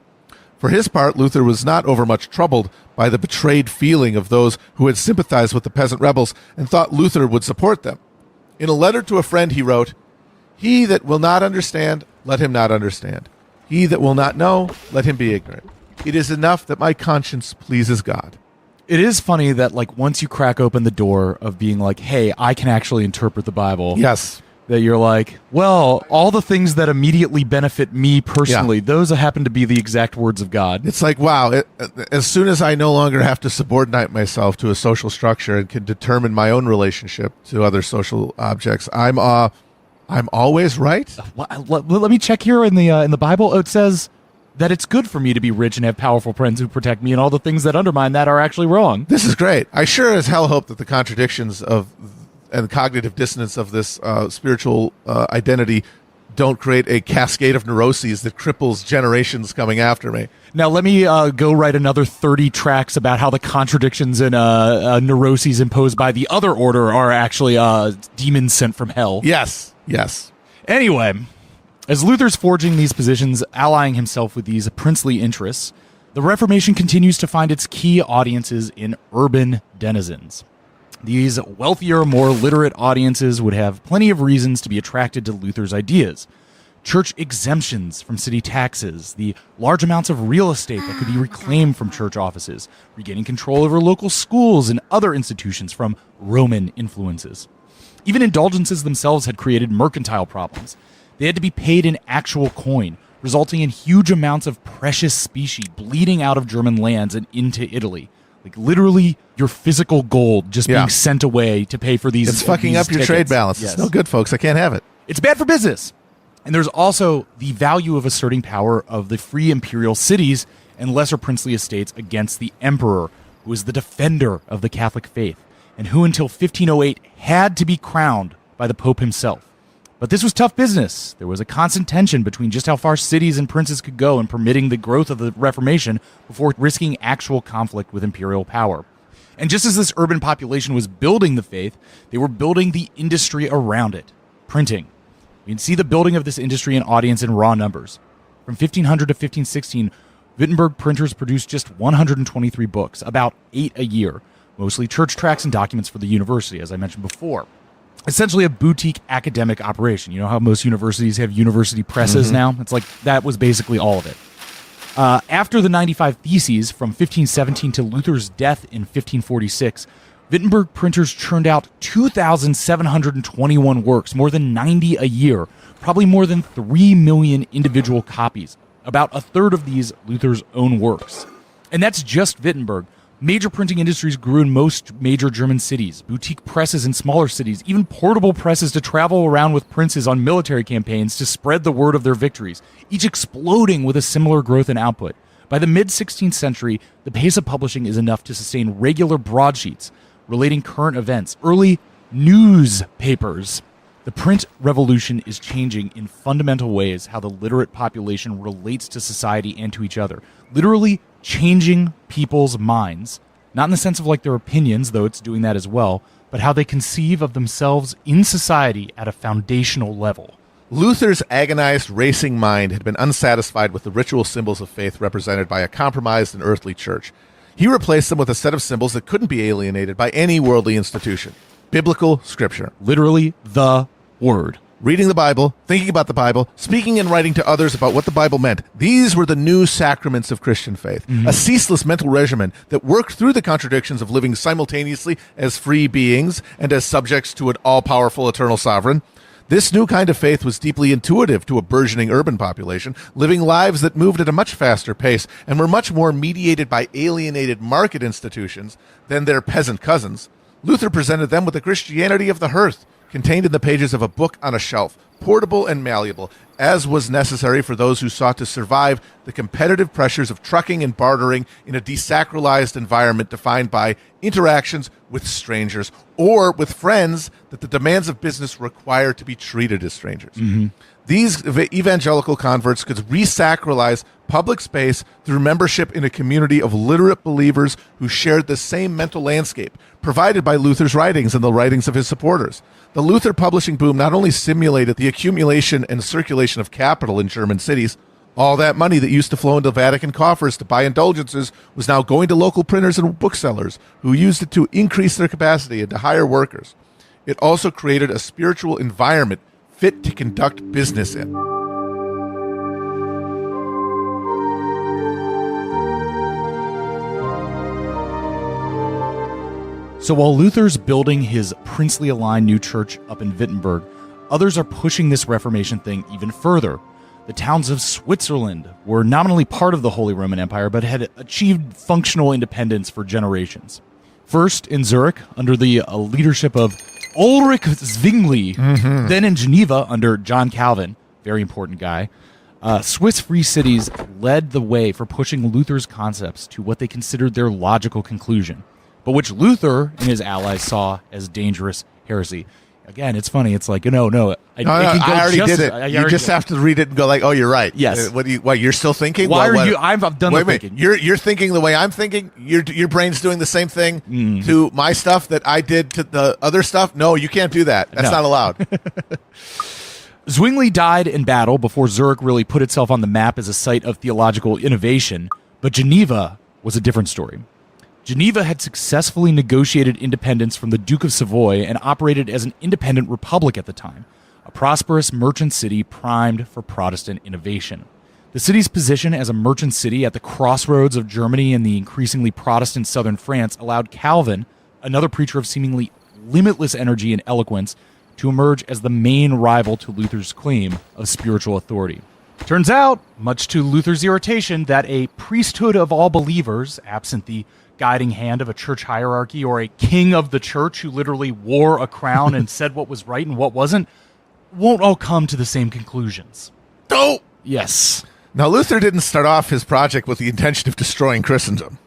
For his part, Luther was not overmuch troubled by the betrayed feeling of those who had sympathized with the peasant rebels and thought Luther would support them. In a letter to a friend, he wrote, "He that will not understand, let him not understand. He that will not know, let him be ignorant. It is enough that my conscience pleases God." It is funny that, like, once you crack open the door of being like, hey, I can actually interpret the Bible. Yes. That you're like, well, all the things that immediately benefit me personally, those happen to be the exact words of God. It's like, wow, as soon as I no longer have to subordinate myself to a social structure and can determine my own relationship to other social objects, I'm always right. Let me check here in the Bible. It says that it's good for me to be rich and have powerful friends who protect me, and all the things that undermine that are actually wrong. This is great. I sure as hell hope that the contradictions of and cognitive dissonance of this spiritual identity don't create a cascade of neuroses that cripples generations coming after me. Now, let me go write another 30 tracks about how the contradictions and neuroses imposed by the other order are actually demons sent from hell. Yes, yes. Anyway, as Luther's forging these positions, allying himself with these princely interests, the Reformation continues to find its key audiences in urban denizens. These wealthier, more literate audiences would have plenty of reasons to be attracted to Luther's ideas. Church exemptions from city taxes, the large amounts of real estate that could be reclaimed from church offices, regaining control over local schools and other institutions from Roman influences. Even indulgences themselves had created mercantile problems. They had to be paid in actual coin, resulting in huge amounts of precious specie bleeding out of German lands and into Italy. Like, literally, your physical gold just being sent away to pay for these. It's fucking up your tickets. trade balance. Yes. It's no good, folks. I can't have it. It's bad for business. And there's also the value of asserting power of the free imperial cities and lesser princely estates against the emperor, who was the defender of the Catholic faith, and who until 1508 had to be crowned by the Pope himself. But this was tough business. There was a constant tension between just how far cities and princes could go in permitting the growth of the Reformation before risking actual conflict with imperial power. And just as this urban population was building the faith, they were building the industry around it, printing. You can see the building of this industry and audience in raw numbers. From 1500 to 1516, Wittenberg printers produced just 123 books, about 8 a year, mostly church tracts and documents for the university, as I mentioned before. Essentially a boutique academic operation. You know how most universities have university presses now? It's like that was basically all of it. After the 95 Theses from 1517 to Luther's death in 1546, Wittenberg printers churned out 2,721 works, more than 90 a year, probably more than 3 million individual copies. About a third of these Luther's own works. And that's just Wittenberg. Major printing industries grew in most major German cities, boutique presses in smaller cities, even portable presses to travel around with princes on military campaigns to spread the word of their victories, each exploding with a similar growth in output. By the mid-16th century, the pace of publishing is enough to sustain regular broadsheets relating current events, early newspapers. The print revolution is changing in fundamental ways how the literate population relates to society and to each other, literally changing people's minds, not in the sense of like their opinions, though it's doing that as well, but how they conceive of themselves in society at a foundational level. Luther's agonized, racing mind had been unsatisfied with the ritual symbols of faith represented by a compromised and earthly church. He replaced them with a set of symbols that couldn't be alienated by any worldly institution. Biblical scripture. Literally the word. Reading the Bible, thinking about the Bible, speaking and writing to others about what the Bible meant. These were the new sacraments of Christian faith. A ceaseless mental regimen that worked through the contradictions of living simultaneously as free beings and as subjects to an all-powerful eternal sovereign. This new kind of faith was deeply intuitive to a burgeoning urban population, living lives that moved at a much faster pace and were much more mediated by alienated market institutions than their peasant cousins. Luther presented them with the Christianity of the hearth, contained in the pages of a book on a shelf, portable and malleable, as was necessary for those who sought to survive the competitive pressures of trucking and bartering in a desacralized environment defined by interactions with strangers or with friends that the demands of business require to be treated as strangers. These evangelical converts could resacralize public space through membership in a community of literate believers who shared the same mental landscape provided by Luther's writings and the writings of his supporters. The Luther publishing boom not only simulated the accumulation and circulation of capital in German cities, all that money that used to flow into Vatican coffers to buy indulgences was now going to local printers and booksellers who used it to increase their capacity and to hire workers. It also created a spiritual environment fit to conduct business in. So while Luther's building his princely aligned new church up in Wittenberg, others are pushing this Reformation thing even further. The towns of Switzerland were nominally part of the Holy Roman Empire, but had achieved functional independence for generations. First in Zurich, under the leadership of Ulrich Zwingli, then in Geneva under John Calvin, very important guy, Swiss free cities led the way for pushing Luther's concepts to what they considered their logical conclusion, but which Luther and his allies saw as dangerous heresy. Again, it's funny. It's like, no, I already did it. You just have to read it and go like, oh, you're right. Yes. What you're still thinking? Why are you? I've done the thinking. You're thinking the way I'm thinking. Your brain's doing the same thing to my stuff that I did to the other stuff. No, you can't do that. That's not allowed. Zwingli died in battle before Zurich really put itself on the map as a site of theological innovation, but Geneva was a different story. Geneva had successfully negotiated independence from the Duke of Savoy and operated as an independent republic at the time, a prosperous merchant city primed for Protestant innovation. The city's position as a merchant city at the crossroads of Germany and the increasingly Protestant southern France allowed Calvin, another preacher of seemingly limitless energy and eloquence, to emerge as the main rival to Luther's claim of spiritual authority. Turns out, much to Luther's irritation, that a priesthood of all believers, absent the guiding hand of a church hierarchy or a king of the church who literally wore a crown and said what was right and what wasn't, won't all come to the same conclusions. Oh! Yes. Now, Luther didn't start off his project with the intention of destroying Christendom.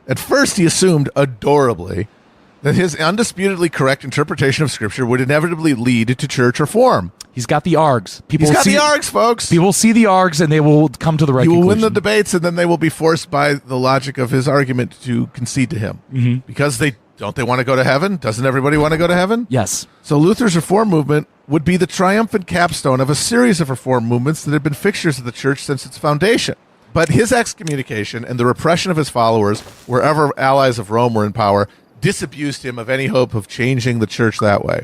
At first, he assumed, adorably, that his undisputedly correct interpretation of Scripture would inevitably lead to church reform. He's got the args. He's got the args, folks. People will see the args, and they will come to the right conclusion. He will win the debates, and then they will be forced by the logic of his argument to concede to him. Because they want to go to heaven? Doesn't everybody want to go to heaven? Yes. So Luther's reform movement would be the triumphant capstone of a series of reform movements that had been fixtures of the church since its foundation. But his excommunication and the repression of his followers, wherever allies of Rome were in power, disabused him of any hope of changing the church that way.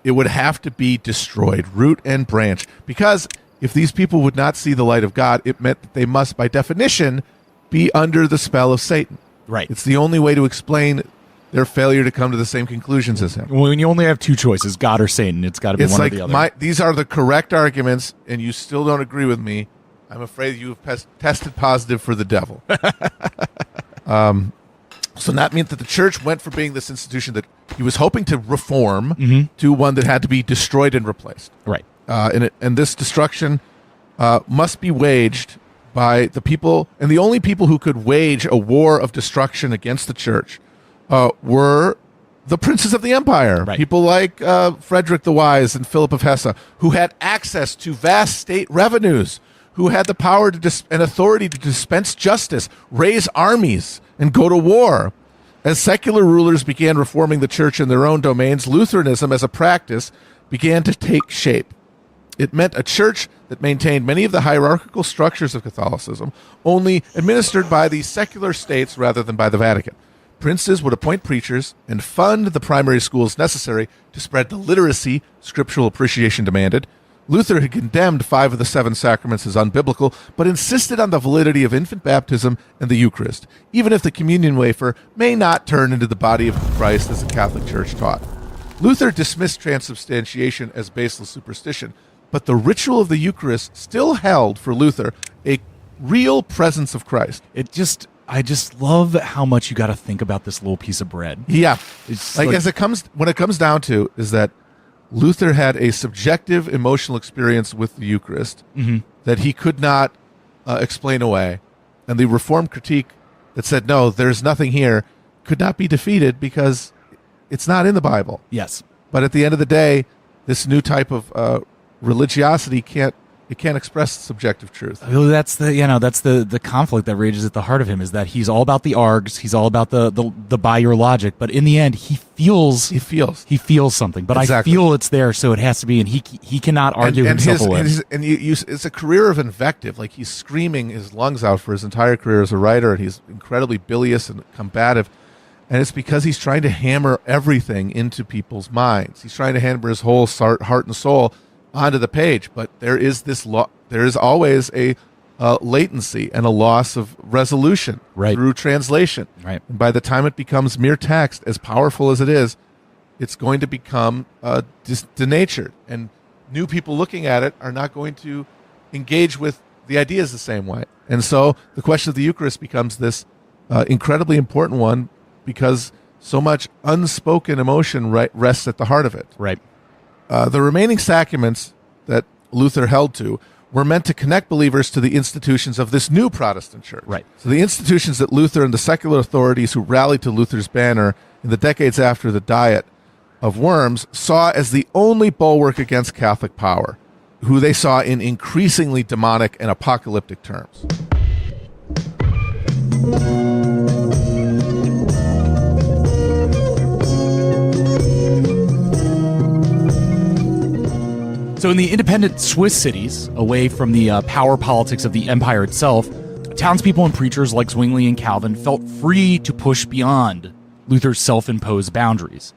It would have to be destroyed, root and branch, because if these people would not see the light of God, it meant that they must, by definition, be under the spell of Satan. Right. It's the only way to explain their failure to come to the same conclusions as him. When you only have two choices, God or Satan, it's got to be one or the other. These are the correct arguments, and you still don't agree with me. I'm afraid you have tested positive for the devil. So that meant that the church went from being this institution that he was hoping to reform to one that had to be destroyed and replaced. Right. And this destruction must be waged by the people, and the only people who could wage a war of destruction against the church were the princes of the empire. Right. People like Frederick the Wise and Philip of Hesse, who had access to vast state revenues, who had the power and authority to dispense justice, raise armies, and go to war. As secular rulers began reforming the church in their own domains, Lutheranism as a practice began to take shape. It meant a church that maintained many of the hierarchical structures of Catholicism, only administered by the secular states rather than by the Vatican. Princes would appoint preachers and fund the primary schools necessary to spread the literacy scriptural appreciation demanded. Luther had condemned 5 of the 7 sacraments as unbiblical, but insisted on the validity of infant baptism and the Eucharist, even if the communion wafer may not turn into the body of Christ as the Catholic Church taught. Luther dismissed transubstantiation as baseless superstition, but the ritual of the Eucharist still held for Luther a real presence of Christ. I just love how much you got to think about this little piece of bread. Yeah. It's when it comes down to is that Luther had a subjective emotional experience with the Eucharist that he could not explain away. And the Reformed critique that said, no, there's nothing here, could not be defeated because it's not in the Bible. Yes. But at the end of the day, this new type of religiosity can't express subjective truth. Well, that's the conflict that rages at the heart of him, is that he's all about the args, he's all about the by your logic, but in the end he feels something. But exactly. I feel it's there, so it has to be, and he cannot argue himself away. It's a career of invective. Like, he's screaming his lungs out for his entire career as a writer, and he's incredibly bilious and combative. And it's because he's trying to hammer everything into people's minds. He's trying to hammer his whole heart and soul onto the page. But there is there is always a latency and a loss of resolution through translation. Right. And by the time it becomes mere text, as powerful as it is, it's going to become denatured. And new people looking at it are not going to engage with the ideas the same way. And so the question of the Eucharist becomes this incredibly important one, because so much unspoken emotion rests at the heart of it. Right. The remaining sacraments that Luther held to were meant to connect believers to the institutions of this new Protestant church. Right. So the institutions that Luther and the secular authorities who rallied to Luther's banner in the decades after the Diet of Worms saw as the only bulwark against Catholic power, who they saw in increasingly demonic and apocalyptic terms. So in the independent Swiss cities, away from the power politics of the empire itself, townspeople and preachers like Zwingli and Calvin felt free to push beyond Luther's self-imposed boundaries.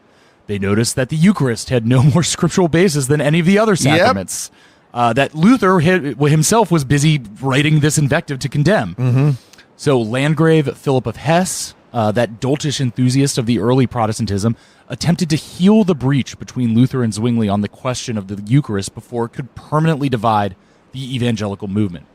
They noticed that the Eucharist had no more scriptural basis than any of the other sacraments. That Luther himself was busy writing this invective to condemn. So Landgrave Philip of Hesse, that doltish enthusiast of the early Protestantism, attempted to heal the breach between Luther and Zwingli on the question of the Eucharist before it could permanently divide the evangelical movement.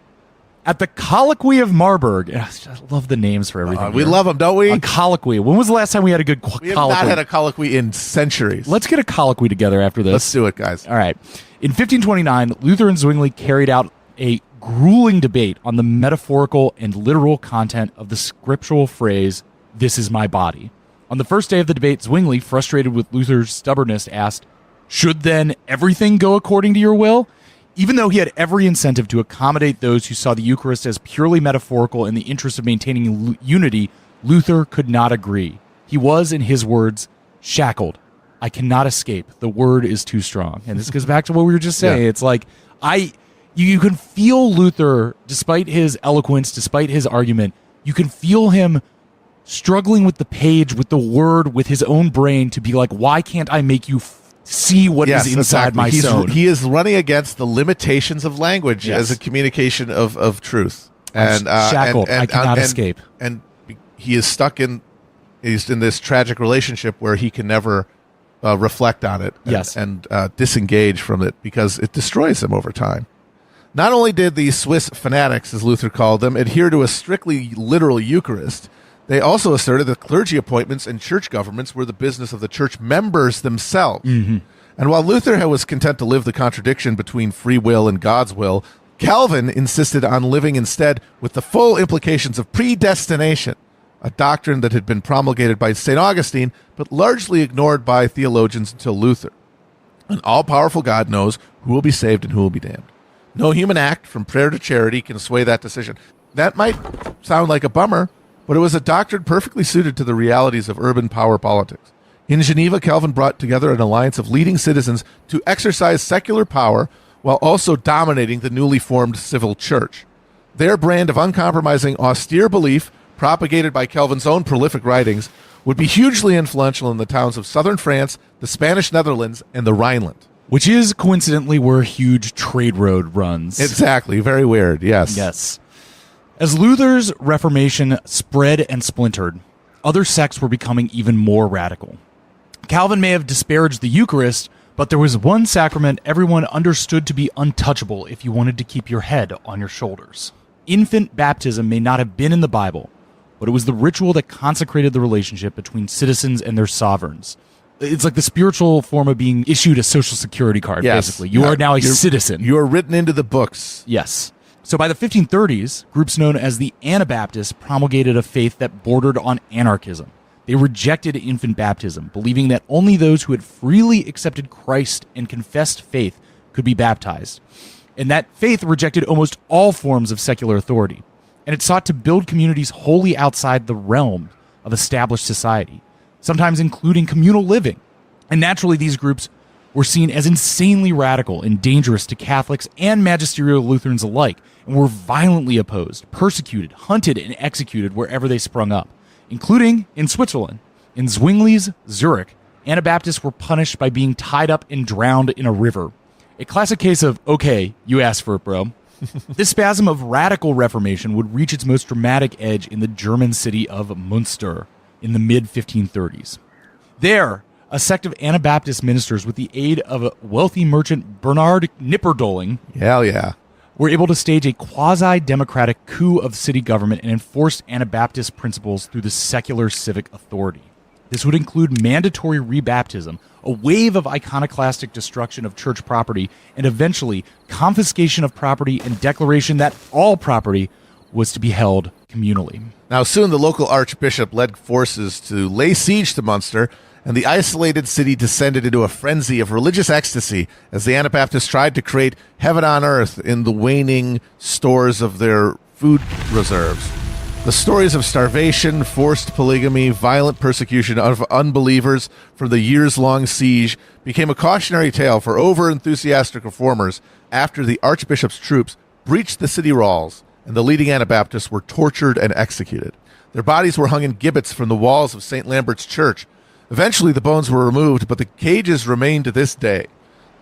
At the Colloquy of Marburg, I love the names for everything. We love them, don't we? A colloquy. When was the last time we had a good colloquy? We have not had a colloquy in centuries. Let's get a colloquy together after this. Let's do it, guys. All right. In 1529, Luther and Zwingli carried out a grueling debate on the metaphorical and literal content of the scriptural phrase, "This is my body." On the first day of the debate, Zwingli, frustrated with Luther's stubbornness, asked, "Should then everything go according to your will?" Even though he had every incentive to accommodate those who saw the Eucharist as purely metaphorical in the interest of maintaining unity, Luther could not agree. He was, in his words, shackled. "I cannot escape. The word is too strong." And this goes back to what we were just saying. Yeah. It's like, you can feel Luther, despite his eloquence, despite his argument, you can feel him struggling with the page, with the word, with his own brain to be like, why can't I make you see what is inside my soul? He is running against the limitations of language as a communication of truth. And shackled. I cannot escape. And he is stuck he's in this tragic relationship where he can never reflect on it and disengage from it because it destroys him over time. Not only did the Swiss fanatics, as Luther called them, adhere to a strictly literal Eucharist, they also asserted that clergy appointments and church governments were the business of the church members themselves. And while Luther was content to live the contradiction between free will and God's will, Calvin insisted on living instead with the full implications of predestination, a doctrine that had been promulgated by St. Augustine, but largely ignored by theologians until Luther. An all-powerful God knows who will be saved and who will be damned. No human act, from prayer to charity, can sway that decision. That might sound like a bummer, but it was a doctrine perfectly suited to the realities of urban power politics. In Geneva, Calvin brought together an alliance of leading citizens to exercise secular power while also dominating the newly formed civil church. Their brand of uncompromising, austere belief, propagated by Calvin's own prolific writings, would be hugely influential in the towns of southern France, the Spanish Netherlands, and the Rhineland. Which is, coincidentally, where a huge trade road runs. Exactly. Very weird. Yes. Yes. As Luther's Reformation spread and splintered, other sects were becoming even more radical. Calvin may have disparaged the Eucharist, but there was one sacrament everyone understood to be untouchable if you wanted to keep your head on your shoulders. Infant baptism may not have been in the Bible, but it was the ritual that consecrated the relationship between citizens and their sovereigns. It's like the spiritual form of being issued a social security card, Yes. basically. You Yeah. are now a You're- citizen. You are written into the books. Yes. So by the 1530s, groups known as the Anabaptists promulgated a faith that bordered on anarchism. They rejected infant baptism, believing that only those who had freely accepted Christ and confessed faith could be baptized. And that faith rejected almost all forms of secular authority. And it sought to build communities wholly outside the realm of established society, sometimes including communal living. And naturally, these groups were seen as insanely radical and dangerous to Catholics and magisterial Lutherans alike, and were violently opposed, persecuted, hunted, and executed wherever they sprung up, including in Switzerland. In Zwingli's Zurich, Anabaptists were punished by being tied up and drowned in a river. A classic case of, okay, you asked for it, bro. This spasm of radical reformation would reach its most dramatic edge in the German city of Münster in the mid-1530s. There, a sect of Anabaptist ministers, with the aid of a wealthy merchant Bernard Knipperdoling, Hell yeah. were able to stage a quasi-democratic coup of city government and enforced Anabaptist principles through the secular civic authority. This would include mandatory rebaptism, a wave of iconoclastic destruction of church property, and eventually confiscation of property and declaration that all property was to be held communally. Now, soon the local archbishop led forces to lay siege to Munster, and the isolated city descended into a frenzy of religious ecstasy as the Anabaptists tried to create heaven on earth in the waning stores of their food reserves. The stories of starvation, forced polygamy, violent persecution of unbelievers from the years-long siege became a cautionary tale for over-enthusiastic reformers after the archbishop's troops breached the city walls and the leading Anabaptists were tortured and executed. Their bodies were hung in gibbets from the walls of St. Lambert's Church. Eventually, the bones were removed, but the cages remain to this day.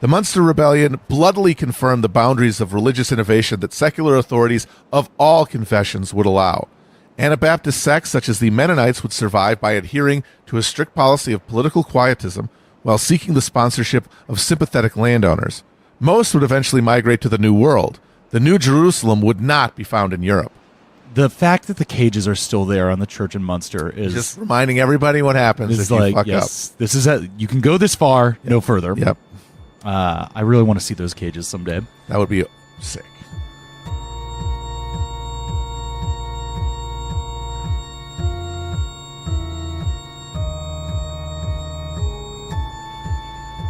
The Munster Rebellion bloodily confirmed the boundaries of religious innovation that secular authorities of all confessions would allow. Anabaptist sects such as the Mennonites would survive by adhering to a strict policy of political quietism while seeking the sponsorship of sympathetic landowners. Most would eventually migrate to the New World. The New Jerusalem would not be found in Europe. The fact that the cages are still there on the church in Munster is Just reminding everybody what happens if you fuck yes, this is you can go this far, no further. up. Yep, I really want to see those cages someday. that would be sick.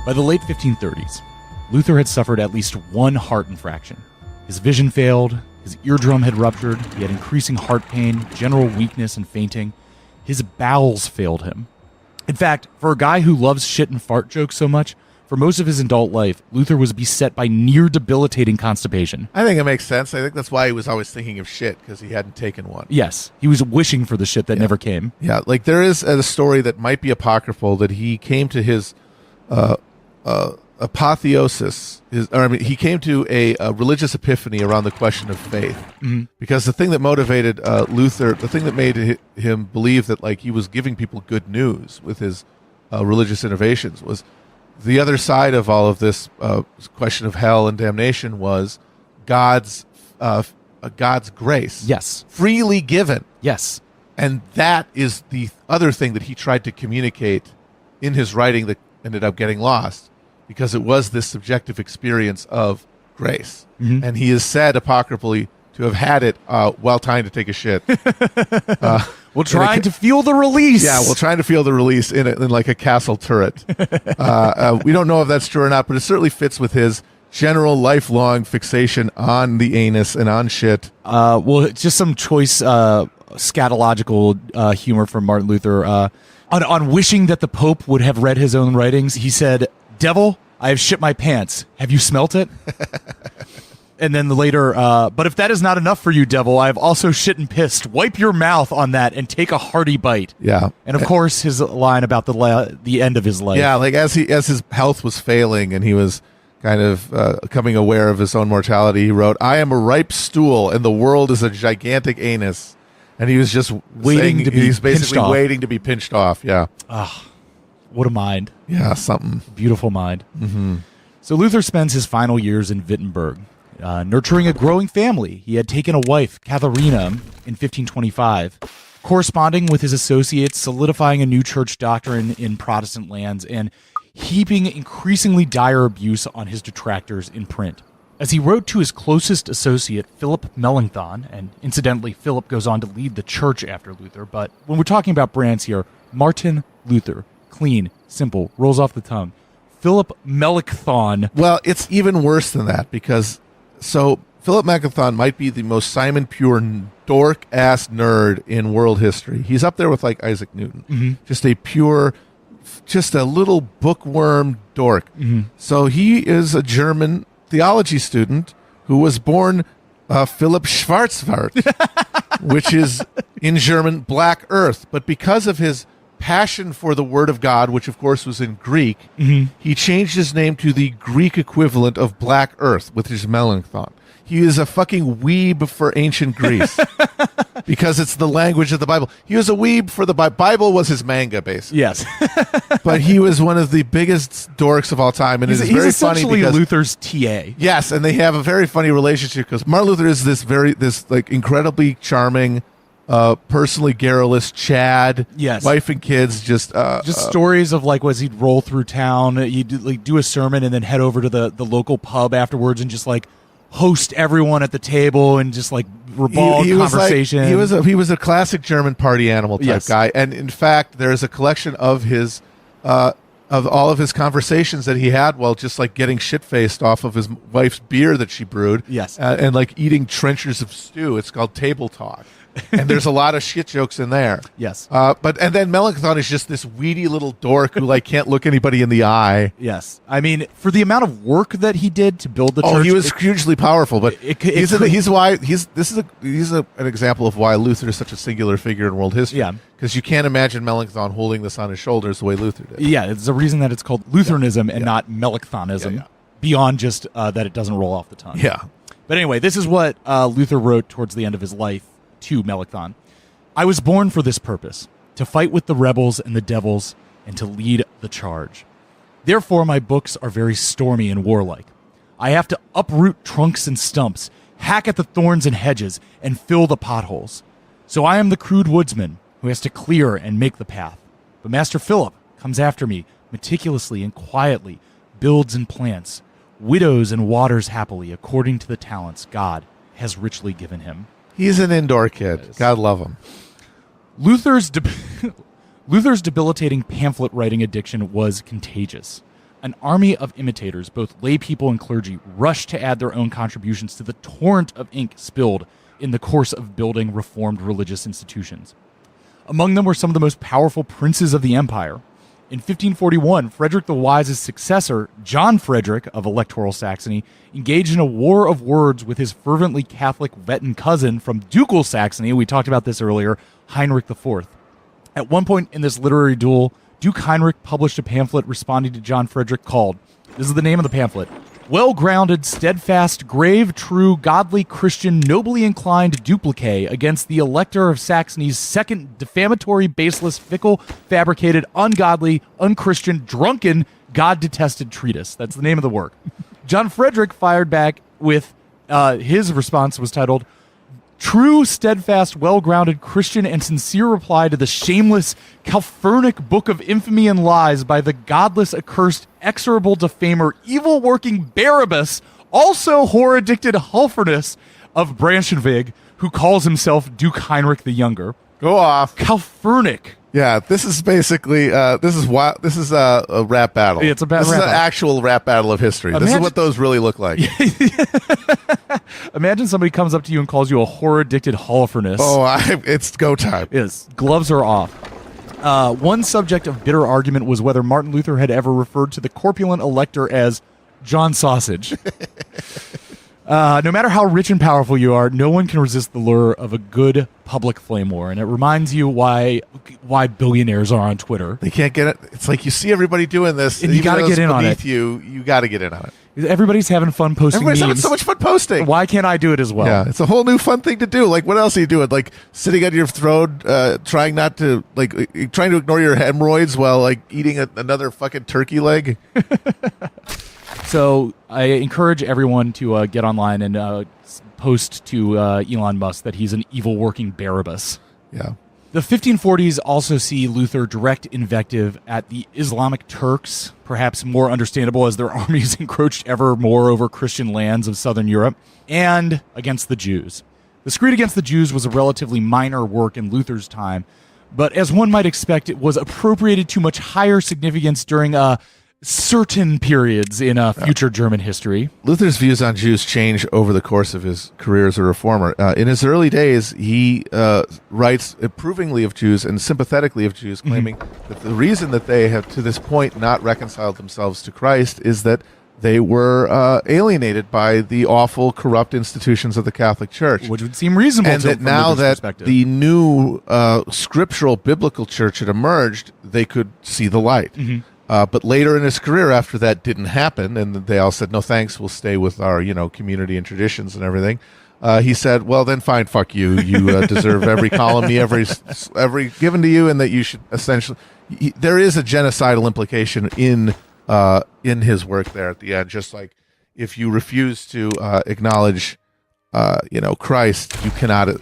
By the late 1530s, Luther had suffered at least one heart infraction. His vision failed, his eardrum had ruptured, he had increasing heart pain, general weakness, and fainting. His bowels failed him. In fact, for a guy who loves shit and fart jokes so much, for most of his adult life, Luther was beset by near debilitating constipation. I think it makes sense. I think that's why he was always thinking of shit, because he hadn't taken one. Yes, he was wishing for the shit that never came. Yeah, like there is a story that might be apocryphal that he came to his apotheosis. He came to a religious epiphany around the question of faith. Mm-hmm. Because the thing that motivated Luther, the thing that made him believe that like he was giving people good news with his religious innovations was the other side of all of this question of hell and damnation was God's grace. Yes. Freely given. Yes. And that is the other thing that he tried to communicate in his writing that ended up getting lost, because it was this subjective experience of grace. Mm-hmm. And he is said apocryphally to have had it while trying to take a shit. Well, trying to feel the release. Yeah, well, trying to feel the release in like a castle turret. We don't know if that's true or not, but it certainly fits with his general lifelong fixation on the anus and on shit. Well, it's just some choice scatological humor from Martin Luther. On wishing that the Pope would have read his own writings, he said, "Devil, I have shit my pants. Have you smelt it?" And then later, but if that is not enough for you, devil, I have also shit and pissed. Wipe your mouth on that and take a hearty bite. Yeah. And of course, his line about the end of his life. Yeah, like as his health was failing and he was kind of becoming aware of his own mortality, he wrote, "I am a ripe stool and the world is a gigantic anus." And he was just Waiting to be he's pinched basically off. waiting to be pinched off. Yeah. What a mind. Yeah, something. Beautiful mind. Mm-hmm. So Luther spends his final years in Wittenberg. nurturing a growing family. He had taken a wife, Katharina, in 1525, corresponding with his associates, solidifying a new church doctrine in Protestant lands, and heaping increasingly dire abuse on his detractors in print. As he wrote to his closest associate, Philip Melanchthon, and incidentally, Philip goes on to lead the church after Luther, but when we're talking about brands here, Martin Luther, clean, simple, rolls off the tongue. Philip Melanchthon. Well, it's even worse than that because Philip Melanchthon might be the most Simon Pure dork ass nerd in world history. He's up there with like Isaac Newton. Just a little bookworm dork. So he is a German theology student who was born Philip Schwarzwald, which is in German black earth. But because of his passion for the word of God, which of course was in Greek, he changed his name to the Greek equivalent of black earth, which is Melanchthon. He is a fucking weeb for ancient Greece because it's the language of the Bible. He was a weeb for the Bible. Bible was his manga, basically. Yes. But he was one of the biggest dorks of all time. And He's it is very funny essentially because Luther's TA. yes, and they have a very funny relationship because Martin Luther is this incredibly charming, personally garrulous Chad. Yes. Wife and kids just Stories of like, he'd roll through town, he'd do a sermon and then head over to the local pub afterwards and just like host everyone at the table and just like ribald conversation. He was a classic German party animal type guy, and in fact, there is a collection of his of all of his conversations that he had while just like getting shit faced off of his wife's beer that she brewed. Yes, and like eating trenchers of stew. It's called Table Talk. And there's a lot of shit jokes in there. Yes. And then Melanchthon is just this weedy little dork who like can't look anybody in the eye. Yes. I mean, for the amount of work that he did to build the church. Oh, he was hugely powerful, but he's an example of why Luther is such a singular figure in world history. Yeah. Because you can't imagine Melanchthon holding this on his shoulders the way Luther did. Yeah, it's a reason that it's called Lutheranism and not Melanchthonism, beyond just that it doesn't roll off the tongue. Yeah. But anyway, this is what Luther wrote towards the end of his life to Melanchthon. I was born for this purpose, to fight with the rebels and the devils, and to lead the charge. Therefore, my books are very stormy and warlike. I have to uproot trunks and stumps, hack at the thorns and hedges, and fill the potholes. So I am the crude woodsman who has to clear and make the path. But Master Philip comes after me, meticulously and quietly, builds and plants, widows and waters happily, according to the talents God has richly given him. He's an indoor kid. God love him. Luther's debilitating pamphlet writing addiction was contagious. An army of imitators, both lay people and clergy, rushed to add their own contributions to the torrent of ink spilled in the course of building reformed religious institutions. Among them were some of the most powerful princes of the empire. In 1541, Frederick the Wise's successor, John Frederick of Electoral Saxony, engaged in a war of words with his fervently Catholic Wettin cousin from Ducal Saxony, we talked about this earlier, Heinrich IV. At one point in this literary duel, Duke Heinrich published a pamphlet responding to John Frederick called, this is the name of the pamphlet, Well-grounded, steadfast, grave, true, godly, Christian, nobly inclined duplicate against the Elector of Saxony's second defamatory, baseless, fickle, fabricated, ungodly, unchristian, drunken, God-detested treatise. That's the name of the work. John Frederick fired back with, his response was titled, True, steadfast, well-grounded, Christian, and sincere reply to the shameless, Calphurnic book of infamy and lies by the godless, accursed, execrable defamer, evil-working Barabbas, also whore-addicted Hulfernus of Branchenweg, who calls himself Duke Heinrich the Younger. Go off. Calphurnic. Yeah, this is basically this is a rap battle. Yeah, it's a rap This is an battle. actual rap battle of history. This is what those really look like. Imagine somebody comes up to you and calls you a whore-addicted Hulfernus. It's go time. Yes, gloves are off. One subject of bitter argument was whether Martin Luther had ever referred to the corpulent elector as John Sausage. No matter how rich and powerful you are, no one can resist the lure of a good public flame war, and it reminds you why billionaires are on Twitter. They can't get it. It's like you see everybody doing this, And you gotta get in on it. You got to get in on it. Everybody's having fun posting Everybody's having memes. so much fun posting. Why can't I do it as well? Yeah, it's a whole new fun thing to do. Like, what else are you doing? Like, sitting on your throne, trying to ignore your hemorrhoids while, like, eating another fucking turkey leg? So I encourage everyone to get online and post to Elon Musk that he's an evil working Barabbas. Yeah. The 1540s also see Luther direct invective at the Islamic Turks, perhaps more understandable as their armies encroached ever more over Christian lands of southern Europe, and against the Jews. The Screed against the Jews was a relatively minor work in Luther's time, but as one might expect, it was appropriated to much higher significance during certain periods in future German history. Luther's views on Jews change over the course of his career as a reformer. In his early days, he writes approvingly of Jews and sympathetically of Jews, claiming that the reason that they have to this point not reconciled themselves to Christ is that they were alienated by the awful, corrupt institutions of the Catholic Church. Which would seem reasonable and to, that from now Luther's that perspective. the new scriptural biblical church had emerged, they could see the light. But later in his career, after that didn't happen, and they all said, no thanks, we'll stay with our community and traditions and everything, he said, well, then fine, fuck you. You deserve every calumny, every given to you, and that you should essentially... there is a genocidal implication in his work there at the end, just like if you refuse to acknowledge Christ,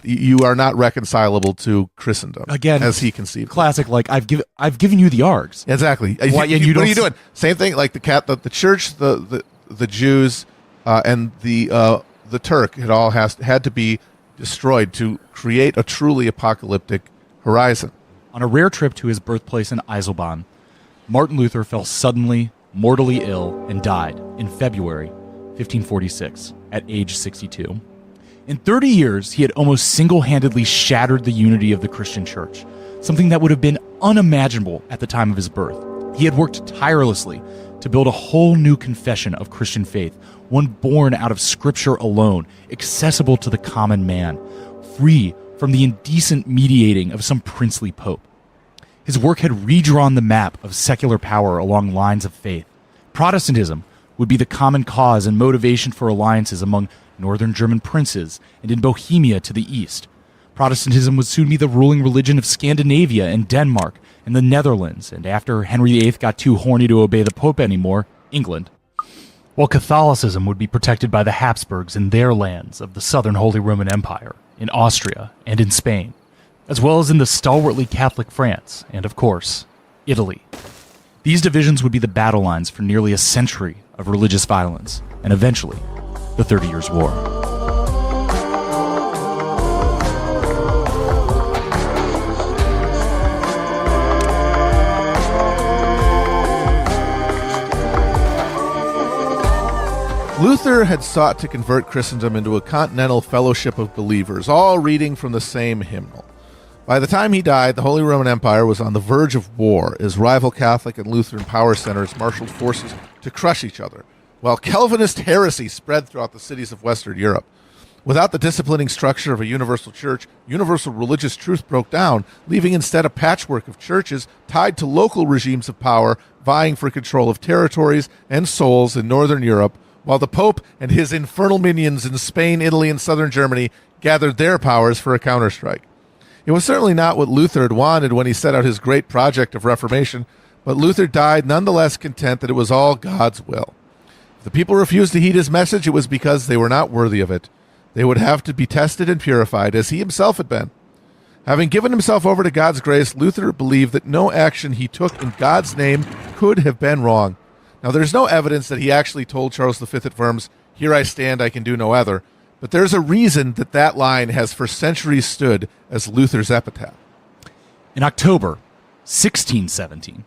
you are not reconcilable to Christendom. Again, as he conceived. Classic, like I've given you the args. Exactly. Why, what and you are don't you doing? Same thing, like the church, the Jews, and the Turk had all had to be destroyed to create a truly apocalyptic horizon. On a rare trip to his birthplace in Eiselbahn, Martin Luther fell suddenly, mortally ill, and died in February 1546 at age 62. In 30 years, he had almost single-handedly shattered the unity of the Christian church, something that would have been unimaginable at the time of his birth. He had worked tirelessly to build a whole new confession of Christian faith, one born out of Scripture alone, accessible to the common man, free from the indecent mediating of some princely pope. His work had redrawn the map of secular power along lines of faith. Protestantism would be the common cause and motivation for alliances among northern German princes and in Bohemia to the east. Protestantism would soon be the ruling religion of Scandinavia and Denmark and the Netherlands, and after Henry VIII got too horny to obey the Pope anymore, England. While Catholicism would be protected by the Habsburgs in their lands of the southern Holy Roman Empire, in Austria and in Spain, as well as in the stalwartly Catholic France and, of course, Italy. These divisions would be the battle lines for nearly a century of religious violence, and eventually, the 30 Years' War. Luther had sought to convert Christendom into a continental fellowship of believers, all reading from the same hymnal. By the time he died, the Holy Roman Empire was on the verge of war as rival Catholic and Lutheran power centers marshaled forces to crush each other, while Calvinist heresy spread throughout the cities of Western Europe. Without the disciplining structure of a universal church, universal religious truth broke down, leaving instead a patchwork of churches tied to local regimes of power vying for control of territories and souls in Northern Europe, while the Pope and his infernal minions in Spain, Italy, and southern Germany gathered their powers for a counterstrike. It was certainly not what Luther had wanted when he set out his great project of Reformation, but Luther died nonetheless content that it was all God's will. If the people refused to heed his message, it was because they were not worthy of it. They would have to be tested and purified, as he himself had been. Having given himself over to God's grace, Luther believed that no action he took in God's name could have been wrong. Now, there's no evidence that he actually told Charles V at Worms, "Here I stand, I can do no other," but there's a reason that that line has for centuries stood as Luther's epitaph. In October 1617,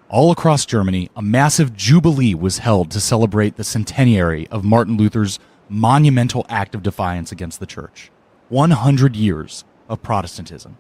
all across Germany, a massive jubilee was held to celebrate the centenary of Martin Luther's monumental act of defiance against the church. 100 years of Protestantism.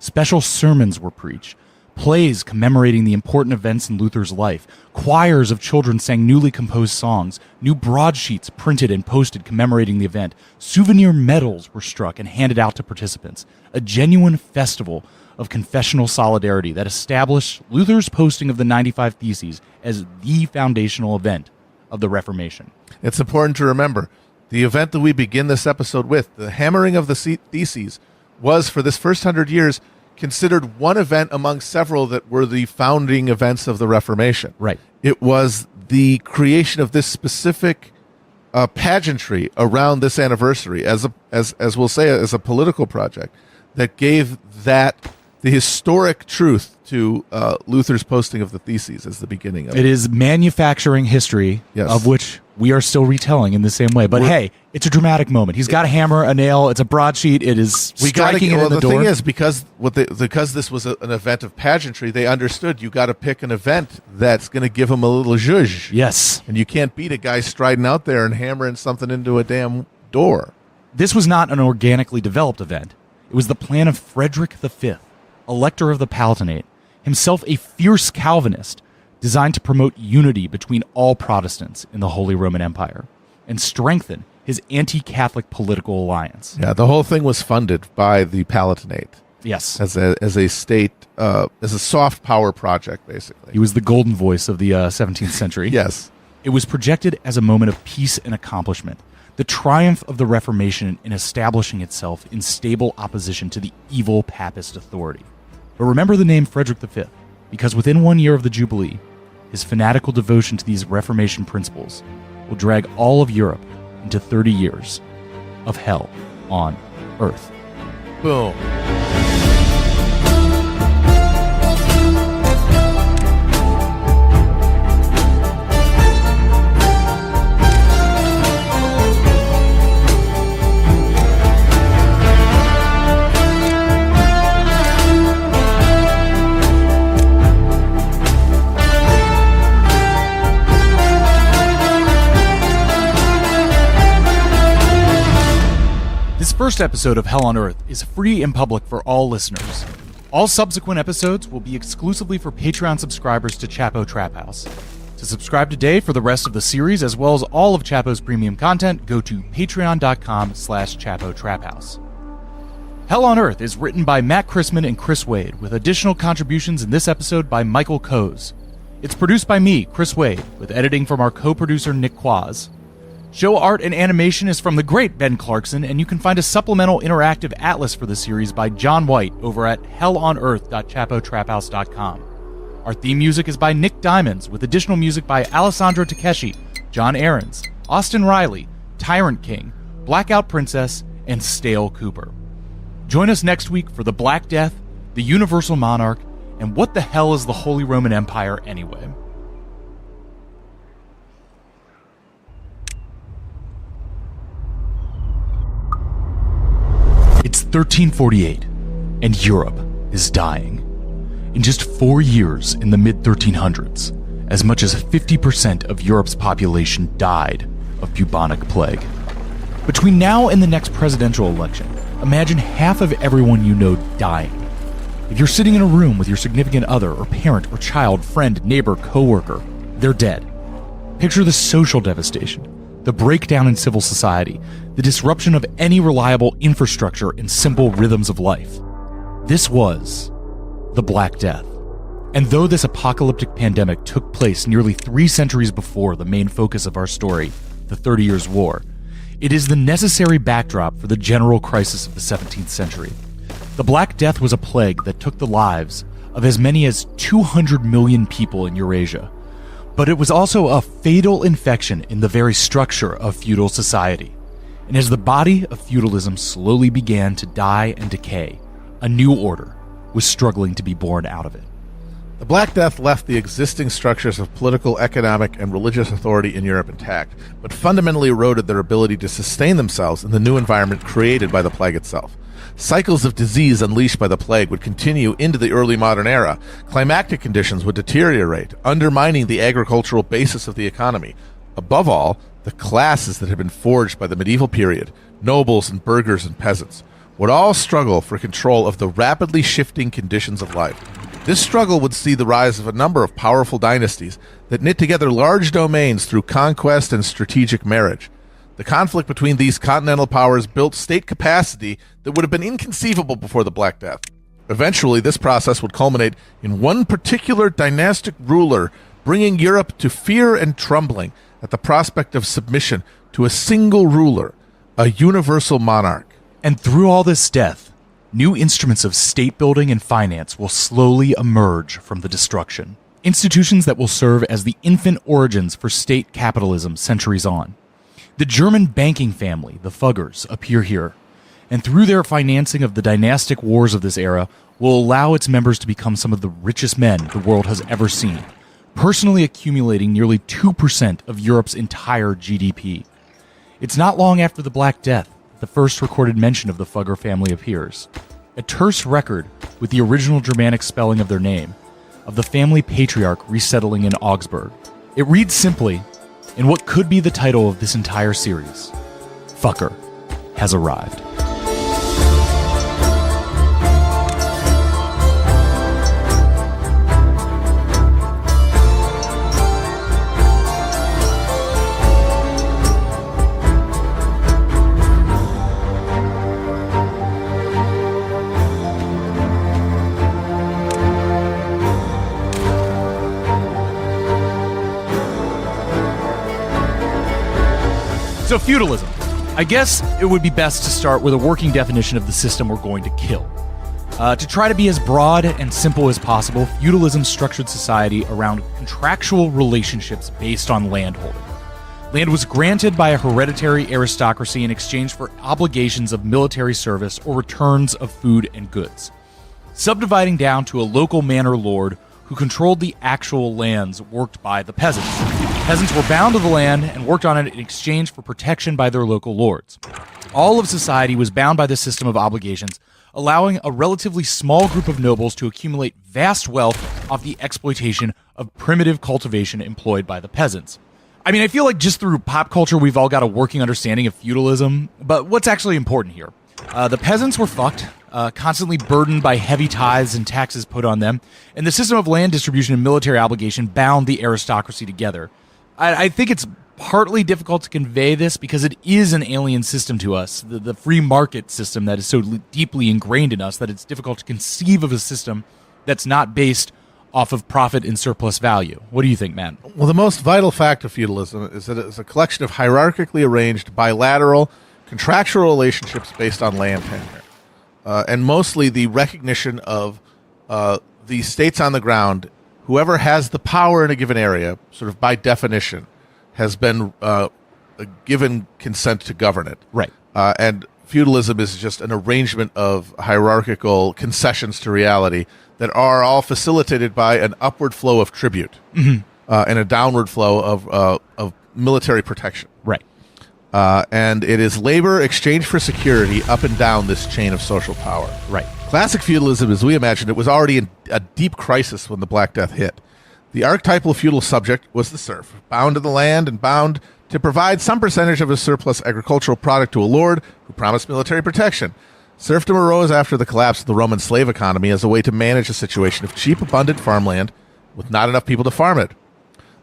Special sermons were preached, plays commemorating the important events in Luther's life, choirs of children sang newly composed songs, new broadsheets printed and posted commemorating the event, souvenir medals were struck and handed out to participants, a genuine festival of confessional solidarity that established Luther's posting of the 95 Theses as the foundational event of the Reformation. It's important to remember, the event that we begin this episode with, the hammering of the Theses, was, for this first 100 years, considered one event among several that were the founding events of the Reformation. Right. It was the creation of this specific pageantry around this anniversary, as we'll say, as a political project that gave that the historic truth to Luther's posting of the Theses as the beginning of it. It is manufacturing history, Yes. of which we are still retelling in the same way. But hey, it's a dramatic moment. He's got a hammer, a nail. It's a broadsheet. It is striking it in the door. thing is, because this was an event of pageantry, they understood you got to pick an event that's going to give him a little zhuzh. Yes. And you can't beat a guy striding out there and hammering something into a damn door. This was not an organically developed event. It was the plan of Frederick V, Elector of the Palatinate, himself a fierce Calvinist, designed to promote unity between all Protestants in the Holy Roman Empire and strengthen his anti-Catholic political alliance. Yeah, the whole thing was funded by the Palatinate Yes. as a state, as a soft power project, basically. He was the golden voice of the 17th century. Yes. It was projected as a moment of peace and accomplishment, the triumph of the Reformation in establishing itself in stable opposition to the evil papist authority. But remember the name Frederick V, because within 1 year of the Jubilee, his fanatical devotion to these Reformation principles will drag all of Europe into 30 years of hell on earth. Boom. This first episode of Hell on Earth is free and public for all listeners. All subsequent episodes will be exclusively for Patreon subscribers to Chapo Trap House. To subscribe today for the rest of the series, as well as all of Chapo's premium content, go to patreon.com/Chapo Trap House. Hell on Earth is written by Matt Chrisman and Chris Wade, with additional contributions in this episode by Michael Coase. It's produced by me, Chris Wade, with editing from our co-producer Nick Quaz. Show art and animation is from the great Ben Clarkson, and you can find a supplemental interactive atlas for the series by John White over at hellonearth.chapotraphouse.com. Our theme music is by Nick Diamonds, with additional music by Alessandro Takeshi, John Aarons, Austin Riley, Tyrant King, Blackout Princess, and Stale Cooper. Join us next week for the Black Death, the Universal Monarch, and what the hell is the Holy Roman Empire anyway? It's 1348, and Europe is dying. In just 4 years in the mid-1300s, as much as 50% of Europe's population died of bubonic plague. Between now and the next presidential election, imagine half of everyone you know dying. If you're sitting in a room with your significant other or parent or child, friend, neighbor, coworker, they're dead. Picture the social devastation, the breakdown in civil society, the disruption of any reliable infrastructure and simple rhythms of life. This was the Black Death. And though this apocalyptic pandemic took place nearly 3 centuries before the main focus of our story, the 30 Years' War, it is the necessary backdrop for the general crisis of the 17th century. The Black Death was a plague that took the lives of as many as 200 million people in Eurasia. But it was also a fatal infection in the very structure of feudal society. And as the body of feudalism slowly began to die and decay, a new order was struggling to be born out of it. The Black Death left the existing structures of political, economic, and religious authority in Europe intact, but fundamentally eroded their ability to sustain themselves in the new environment created by the plague itself. Cycles of disease unleashed by the plague would continue into the early modern era. Climactic conditions would deteriorate, undermining the agricultural basis of the economy. Above all, the classes that had been forged by the medieval period, nobles and burghers and peasants, would all struggle for control of the rapidly shifting conditions of life. This struggle would see the rise of a number of powerful dynasties that knit together large domains through conquest and strategic marriage. The conflict between these continental powers built state capacity that would have been inconceivable before the Black Death. Eventually, this process would culminate in one particular dynastic ruler bringing Europe to fear and trembling at the prospect of submission to a single ruler, a universal monarch. And through all this death, new instruments of state building and finance will slowly emerge from the destruction. institutions that will serve as the infant origins for state capitalism centuries on. The German banking family, the Fuggers, appear here, and through their financing of the dynastic wars of this era, will allow its members to become some of the richest men the world has ever seen, personally accumulating nearly 2% of Europe's entire GDP. It's not long after the Black Death the first recorded mention of the Fugger family appears, a terse record with the original Germanic spelling of their name, of the family patriarch resettling in Augsburg. It reads simply, in what could be the title of this entire series, Fucker has arrived. So feudalism. I guess it would be best to start with a working definition of the system we're going to kill. To try to be as broad and simple as possible, feudalism structured society around contractual relationships based on landholding. Land was granted by a hereditary aristocracy in exchange for obligations of military service or returns of food and goods, subdividing down to a local manor lord who controlled the actual lands worked by the peasants. Peasants were bound to the land and worked on it in exchange for protection by their local lords. All of society was bound by this system of obligations, allowing a relatively small group of nobles to accumulate vast wealth off the exploitation of primitive cultivation employed by the peasants. I mean, I feel like just through pop culture, we've all got a working understanding of feudalism, but what's actually important here? The peasants were fucked, constantly burdened by heavy tithes and taxes put on them, and the system of land distribution and military obligation bound the aristocracy together. I think it's partly difficult to convey this because it is an alien system to us, the free market system that is so deeply ingrained in us that it's difficult to conceive of a system that's not based off of profit and surplus value. What do you think, Matt? Well, the most vital fact of feudalism is that it's a collection of hierarchically arranged bilateral contractual relationships based on land tenure, and mostly the recognition of the states on the ground. Whoever has the power in a given area, sort of by definition, has been given consent to govern it. Right. And feudalism is just an arrangement of hierarchical concessions to reality that are all facilitated by an upward flow of tribute and a downward flow of military protection. Right. And it is labor exchanged for security up and down this chain of social power. Right. Classic feudalism, as we imagined it, was already in a deep crisis when the Black Death hit. The archetypal feudal subject was the serf, bound to the land and bound to provide some percentage of his surplus agricultural product to a lord who promised military protection. Serfdom arose after the collapse of the Roman slave economy as a way to manage a situation of cheap, abundant farmland with not enough people to farm it.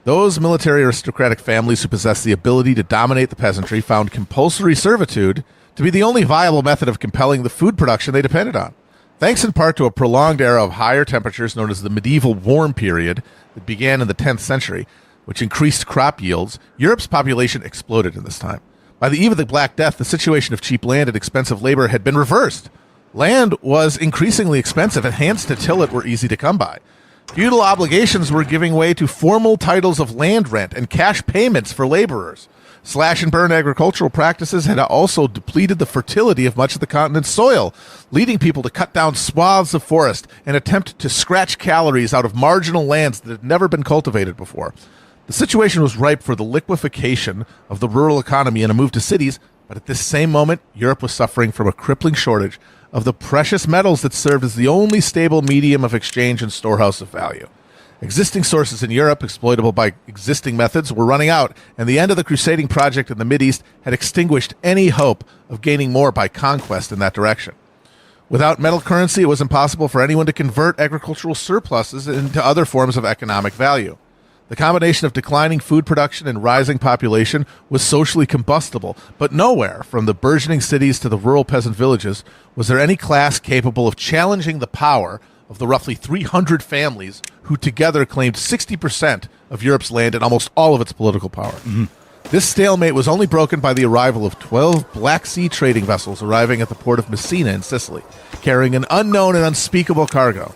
Those military aristocratic families who possessed the ability to dominate the peasantry found compulsory servitude to be the only viable method of compelling the food production they depended on. Thanks in part to a prolonged era of higher temperatures known as the medieval warm period that began in the 10th century, which increased crop yields, Europe's population exploded in this time. By the eve of the Black Death, the situation of cheap land and expensive labor had been reversed. Land was increasingly expensive, and hands to till it were easy to come by. Feudal obligations were giving way to formal titles of land rent and cash payments for laborers. Slash and burn agricultural practices had also depleted the fertility of much of the continent's soil, leading people to cut down swaths of forest and attempt to scratch calories out of marginal lands that had never been cultivated before. The situation was ripe for the liquefaction of the rural economy and a move to cities, but at this same moment, Europe was suffering from a crippling shortage of the precious metals that served as the only stable medium of exchange and storehouse of value. Existing sources in Europe, exploitable by existing methods, were running out, and the end of the crusading project in the Mideast had extinguished any hope of gaining more by conquest in that direction. Without metal currency, it was impossible for anyone to convert agricultural surpluses into other forms of economic value. The combination of declining food production and rising population was socially combustible, but nowhere, from the burgeoning cities to the rural peasant villages, was there any class capable of challenging the power of the roughly 300 families who together claimed 60% of Europe's land and almost all of its political power. This stalemate was only broken by the arrival of 12 Black Sea trading vessels arriving at the port of Messina in Sicily, carrying an unknown and unspeakable cargo.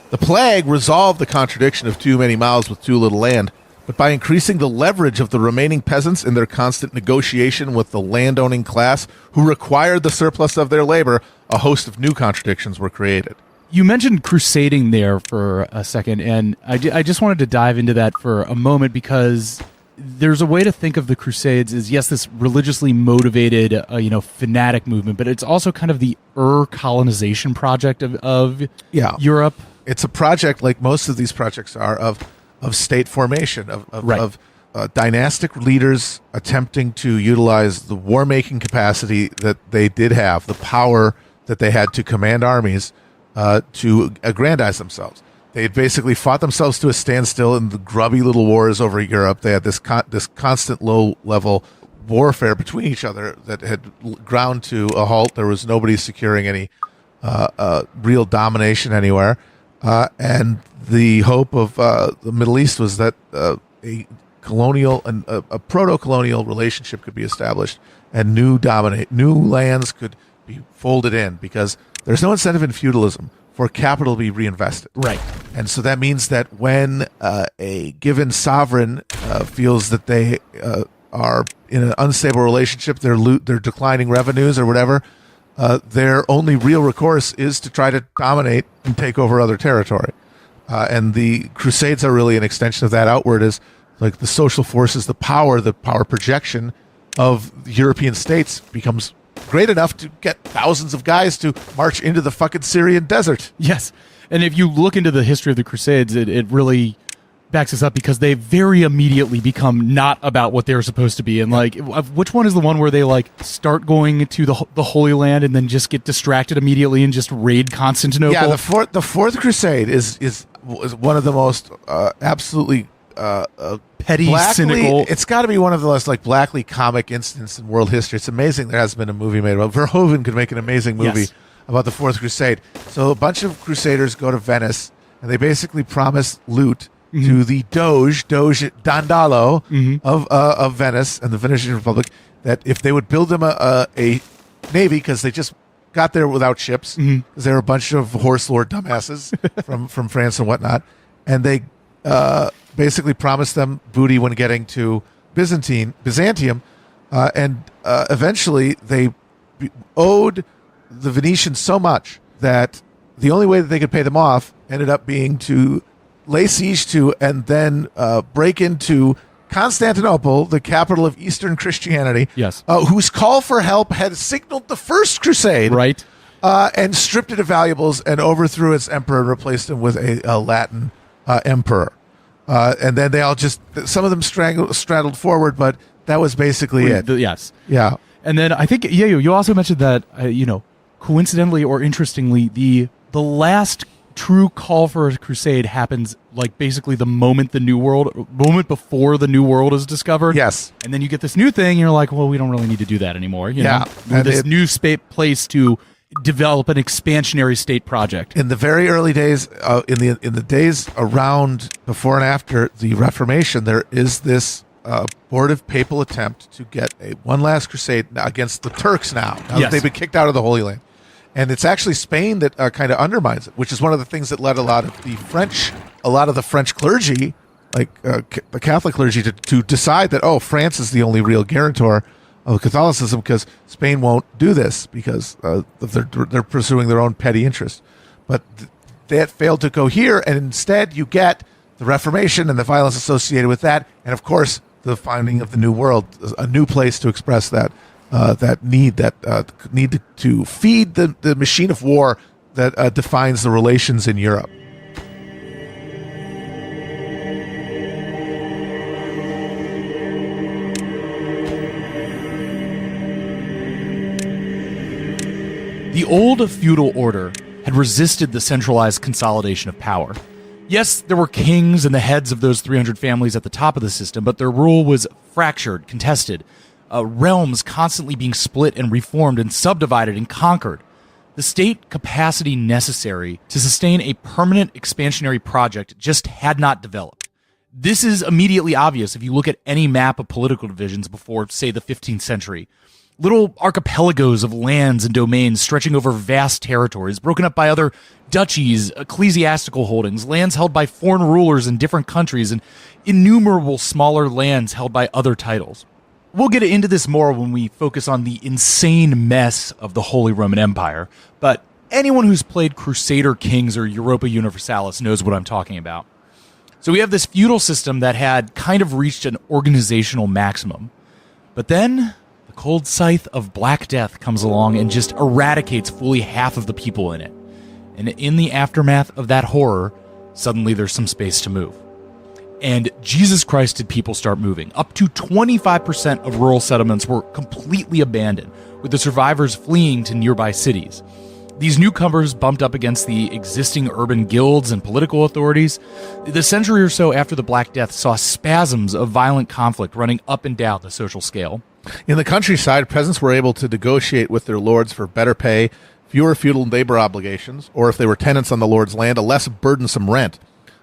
The plague resolved the contradiction of too many mouths with too little land, but by increasing the leverage of the remaining peasants in their constant negotiation with the landowning class who required the surplus of their labor, a host of new contradictions were created. You mentioned crusading there for a second, and I just wanted to dive into that for a moment because there's a way to think of the Crusades as, yes, this religiously motivated, fanatic movement, but it's also kind of the colonization project of Europe. It's a project, like most of these projects are, of state formation, of dynastic leaders attempting to utilize the war-making capacity that they did have, the power that they had to command armies, to aggrandize themselves. They had basically fought themselves to a standstill in the grubby little wars over Europe. They had this constant low-level warfare between each other that had ground to a halt. There was nobody securing any real domination anywhere. And the hope of the Middle East was that a colonial and a proto-colonial relationship could be established, and new lands could be folded in, because there's no incentive in feudalism for capital to be reinvested. Right. And so that means that when a given sovereign feels that they are in an unstable relationship, they're declining revenues or whatever, their only real recourse is to try to dominate and take over other territory. And the Crusades are really an extension of that outward, as like the social forces, the power projection of European states becomes great enough to get thousands of guys to march into the fucking Syrian desert. Yes. And if you look into the history of the Crusades, it really backs us up, because they very immediately become not about what they're supposed to be. And like, which one is the one where they like start going to the Holy Land and then just get distracted immediately and just raid Constantinople? Yeah, the fourth Crusade is one of the most absolutely petty, blackly, cynical. It's got to be one of the most like blackly comic incidents in world history. It's amazing there hasn't been a movie made about it. Verhoeven could make an amazing movie about the Fourth Crusade. So a bunch of crusaders go to Venice, and they basically promise loot to the Doge Dandalo of Venice and the Venetian Republic, that if they would build them a navy, because they just got there without ships, because they were a bunch of horse lord dumbasses from France and whatnot, and they basically promised them booty when getting to Byzantium, and eventually they owed the Venetians so much that the only way that they could pay them off ended up being to lay siege to and then break into Constantinople, the capital of Eastern Christianity, whose call for help had signaled the First Crusade, right? And stripped it of valuables and overthrew its emperor and replaced him with a Latin emperor. And then they all just, some of them straddled forward, but that was basically it. Yes. Yeah. And then I think, you also mentioned that, coincidentally or interestingly, the last true call for a crusade happens like basically the moment before the new world is discovered. Yes. And then you get this new thing, and you're like, well, we don't really need to do that anymore. You know? And this new place to develop an expansionary state project. In the very early days, in the days around before and after the Reformation, there is this abortive papal attempt to get one last crusade against the Turks now that they've been kicked out of the Holy Land. And it's actually Spain that kind of undermines it, which is one of the things that led a lot of the French clergy, like the Catholic clergy, to decide that, France is the only real guarantor of Catholicism, because Spain won't do this because they're pursuing their own petty interest. But that failed to cohere, and instead you get the Reformation and the violence associated with that, and of course the finding of the New World, a new place to express that need to feed the machine of war that defines the relations in Europe. The old feudal order had resisted the centralized consolidation of power. Yes, there were kings and the heads of those 300 families at the top of the system, but their rule was fractured, contested, realms constantly being split and reformed and subdivided and conquered. The state capacity necessary to sustain a permanent expansionary project just had not developed. This is immediately obvious if you look at any map of political divisions before, say, the 15th century. little archipelagos of lands and domains stretching over vast territories, broken up by other duchies, ecclesiastical holdings, lands held by foreign rulers in different countries, and innumerable smaller lands held by other titles. We'll get into this more when we focus on the insane mess of the Holy Roman Empire, but anyone who's played Crusader Kings or Europa Universalis knows what I'm talking about. So we have this feudal system that had kind of reached an organizational maximum. But then the cold scythe of Black Death comes along and just eradicates fully half of the people in it. And in the aftermath of that horror, suddenly there's some space to move. And Jesus Christ, did people start moving. Up to 25% of rural settlements were completely abandoned, with the survivors fleeing to nearby cities. These newcomers bumped up against the existing urban guilds and political authorities. The century or so after the Black Death saw spasms of violent conflict running up and down the social scale. In the countryside, peasants were able to negotiate with their lords for better pay, fewer feudal labor obligations, or if they were tenants on the lord's land, a less burdensome rent.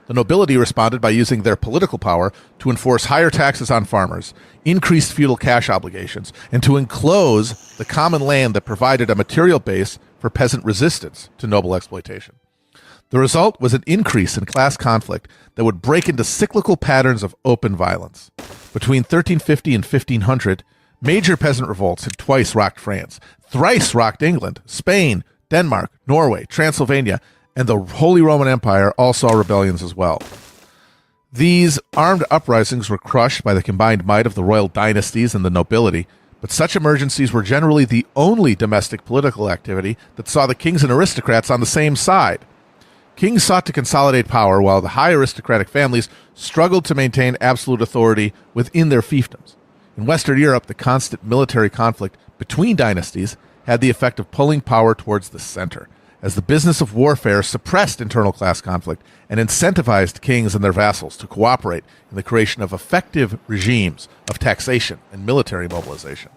The nobility responded by using their political power to enforce higher taxes on farmers, increased feudal cash obligations, and to enclose the common land that provided a material base for peasant resistance to noble exploitation. The result was an increase in class conflict that would break into cyclical patterns of open violence. Between 1350 and 1500, major peasant revolts had twice rocked France, thrice rocked England, Spain, Denmark, Norway, Transylvania, and the Holy Roman Empire all saw rebellions as well. These armed uprisings were crushed by the combined might of the royal dynasties and the nobility, but such emergencies were generally the only domestic political activity that saw the kings and aristocrats on the same side. Kings sought to consolidate power while the high aristocratic families struggled to maintain absolute authority within their fiefdoms. In Western Europe, the constant military conflict between dynasties had the effect of pulling power towards the center, as the business of warfare suppressed internal class conflict and incentivized kings and their vassals to cooperate in the creation of effective regimes of taxation and military mobilization.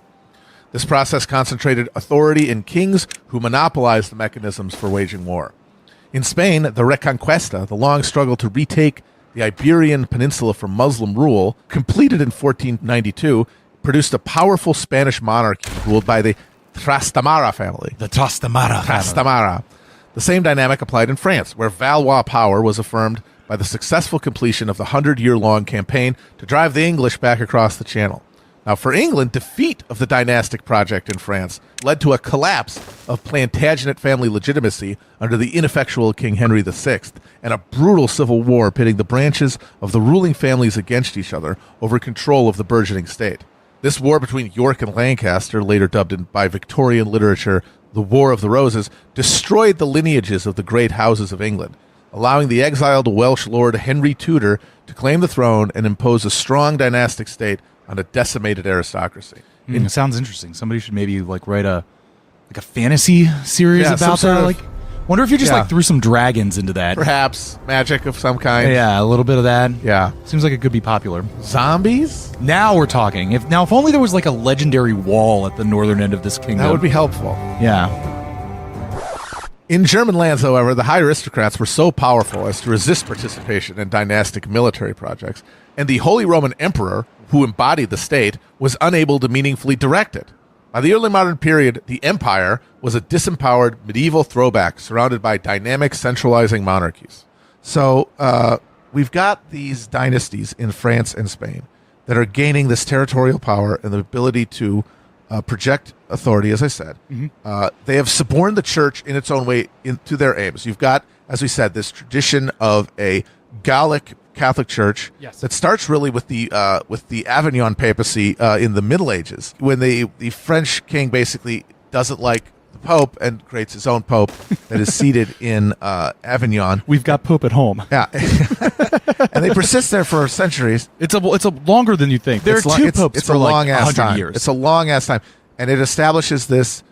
This process concentrated authority in kings who monopolized the mechanisms for waging war. In Spain, the Reconquista, the long struggle to retake the Iberian Peninsula from Muslim rule, completed in 1492, produced a powerful Spanish monarchy ruled by the Trastamara family. The Trastamara. Trastamara. The same dynamic applied in France, where Valois power was affirmed by the successful completion of the 100-year-long campaign to drive the English back across the Channel. Now, for England, defeat of the dynastic project in France led to a collapse of Plantagenet family legitimacy under the ineffectual King Henry VI and a brutal civil war pitting the branches of the ruling families against each other over control of the burgeoning state. This war between York and Lancaster, later dubbed by Victorian literature the War of the Roses, destroyed the lineages of the great houses of England, allowing the exiled Welsh lord Henry Tudor to claim the throne and impose a strong dynastic state on a decimated aristocracy. It sounds interesting. Somebody should maybe write a fantasy series about that. Wonder if you just threw some dragons into that. Perhaps magic of some kind. Yeah, a little bit of that. Yeah. Seems like it could be popular. Zombies? Now we're talking. If only there was a legendary wall at the northern end of this kingdom. That would be helpful. Yeah. In German lands, however, the high aristocrats were so powerful as to resist participation in dynastic military projects, and the Holy Roman Emperor, who embodied the state, was unable to meaningfully direct it. By the early modern period, the empire was a disempowered medieval throwback surrounded by dynamic centralizing monarchies. So we've got these dynasties in France and Spain that are gaining this territorial power and the ability to project authority, as I said. Mm-hmm. They have suborned the church in its own way into their aims. You've got, as we said, this tradition of a Gallic Catholic Church that starts really with the Avignon papacy in the Middle Ages, when the French king basically doesn't like the Pope and creates his own Pope that is seated in Avignon. We've got Pope at home. Yeah, and they persist there for centuries. It's a longer than you think. There are two popes it's for a long ass 100 time. years. It's a long ass time, and it establishes this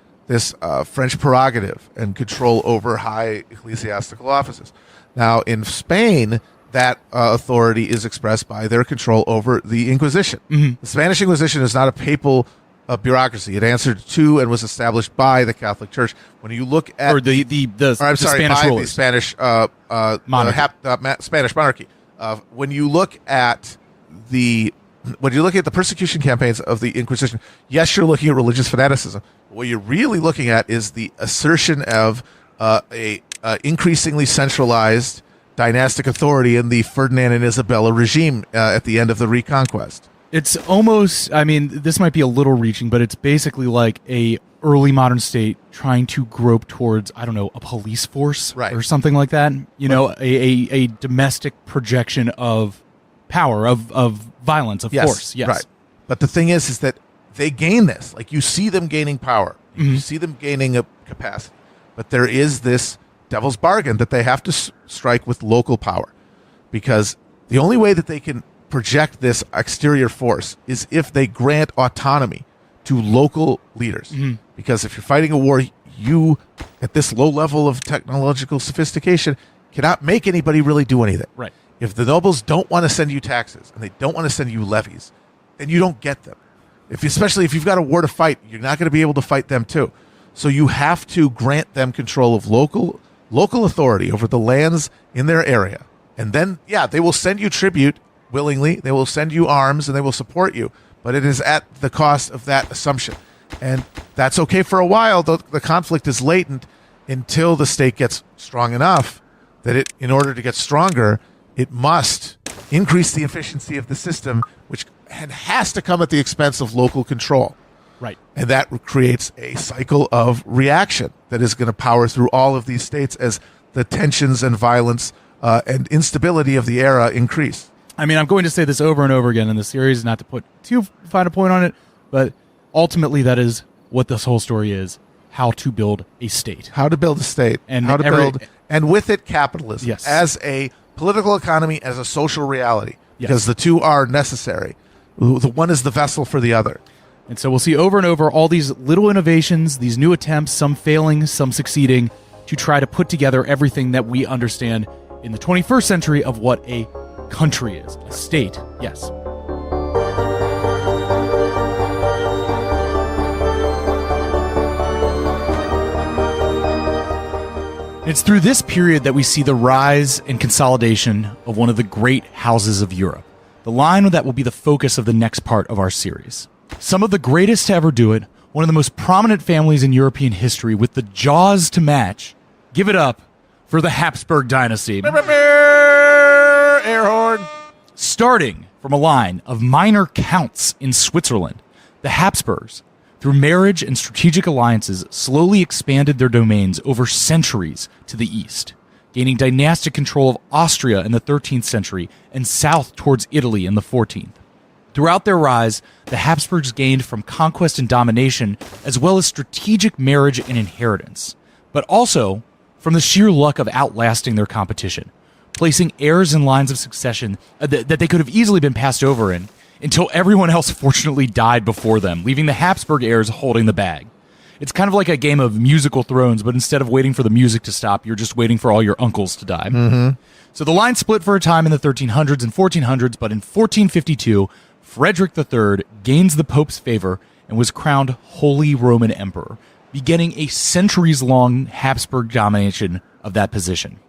French prerogative and control over high ecclesiastical offices. Now, in Spain, that authority is expressed by their control over the Inquisition. Mm-hmm. The Spanish Inquisition is not a papal bureaucracy. It answered to and was established by the Catholic Church. When you look at Spanish rulers. The Spanish monarchy. Spanish monarchy. When you look at the when you look at the persecution campaigns of the Inquisition, yes, you're looking at religious fanaticism. What you're really looking at is the assertion of a increasingly centralized dynastic authority in the Ferdinand and Isabella regime at the end of the Reconquest. It's almost, I mean, this might be a little reaching, but it's basically like a early modern state trying to grope towards, I don't know, a police force or something like that. You know, a domestic projection of power, of violence, of force. Yes. Right. But the thing is that they gain this. Like, you see them gaining power. You see them gaining a capacity. But there is this devil's bargain that they have to strike with local power, because the only way that they can project this exterior force is if they grant autonomy to local leaders. Because if you're fighting a war, you, at this low level of technological sophistication, cannot make anybody really do anything. Right. If the nobles don't want to send you taxes and they don't want to send you levies, then you don't get them. Especially if you've got a war to fight, you're not going to be able to fight them too. So you have to grant them control of local authority over the lands in their area. And then, they will send you tribute willingly. They will send you arms and they will support you. But it is at the cost of that assumption. And that's okay for a while. The conflict is latent until the state gets strong enough that in order to get stronger, it must increase the efficiency of the system, which has to come at the expense of local control. Right. And that creates a cycle of reaction that is going to power through all of these states as the tensions and violence and instability of the era increase. I mean, I'm going to say this over and over again in the series, not to put too fine a point on it, but ultimately that is what this whole story is: how to build a state. How to build a state. And how to build, and with it, capitalism. Yes. As a political economy, as a social reality. Yes. Because the two are necessary. The one is the vessel for the other. And so we'll see over and over all these little innovations, these new attempts, some failing, some succeeding, to try to put together everything that we understand in the 21st century of what a country is. A state, yes. It's through this period that we see the rise and consolidation of one of the great houses of Europe, the line that will be the focus of the next part of our series. Some of the greatest to ever do it, one of the most prominent families in European history with the jaws to match. Give it up for the Habsburg dynasty. Air horn. Starting from a line of minor counts in Switzerland, the Habsburgs, through marriage and strategic alliances, slowly expanded their domains over centuries to the east, gaining dynastic control of Austria in the 13th century and south towards Italy in the 14th. Throughout their rise, the Habsburgs gained from conquest and domination, as well as strategic marriage and inheritance, but also from the sheer luck of outlasting their competition, placing heirs in lines of succession that they could have easily been passed over in, until everyone else fortunately died before them, leaving the Habsburg heirs holding the bag. It's kind of like a game of musical thrones, but instead of waiting for the music to stop, you're just waiting for all your uncles to die. So the line split for a time in the 1300s and 1400s, but in 1452, Frederick III gains the Pope's favor and was crowned Holy Roman Emperor, beginning a centuries-long Habsburg domination of that position.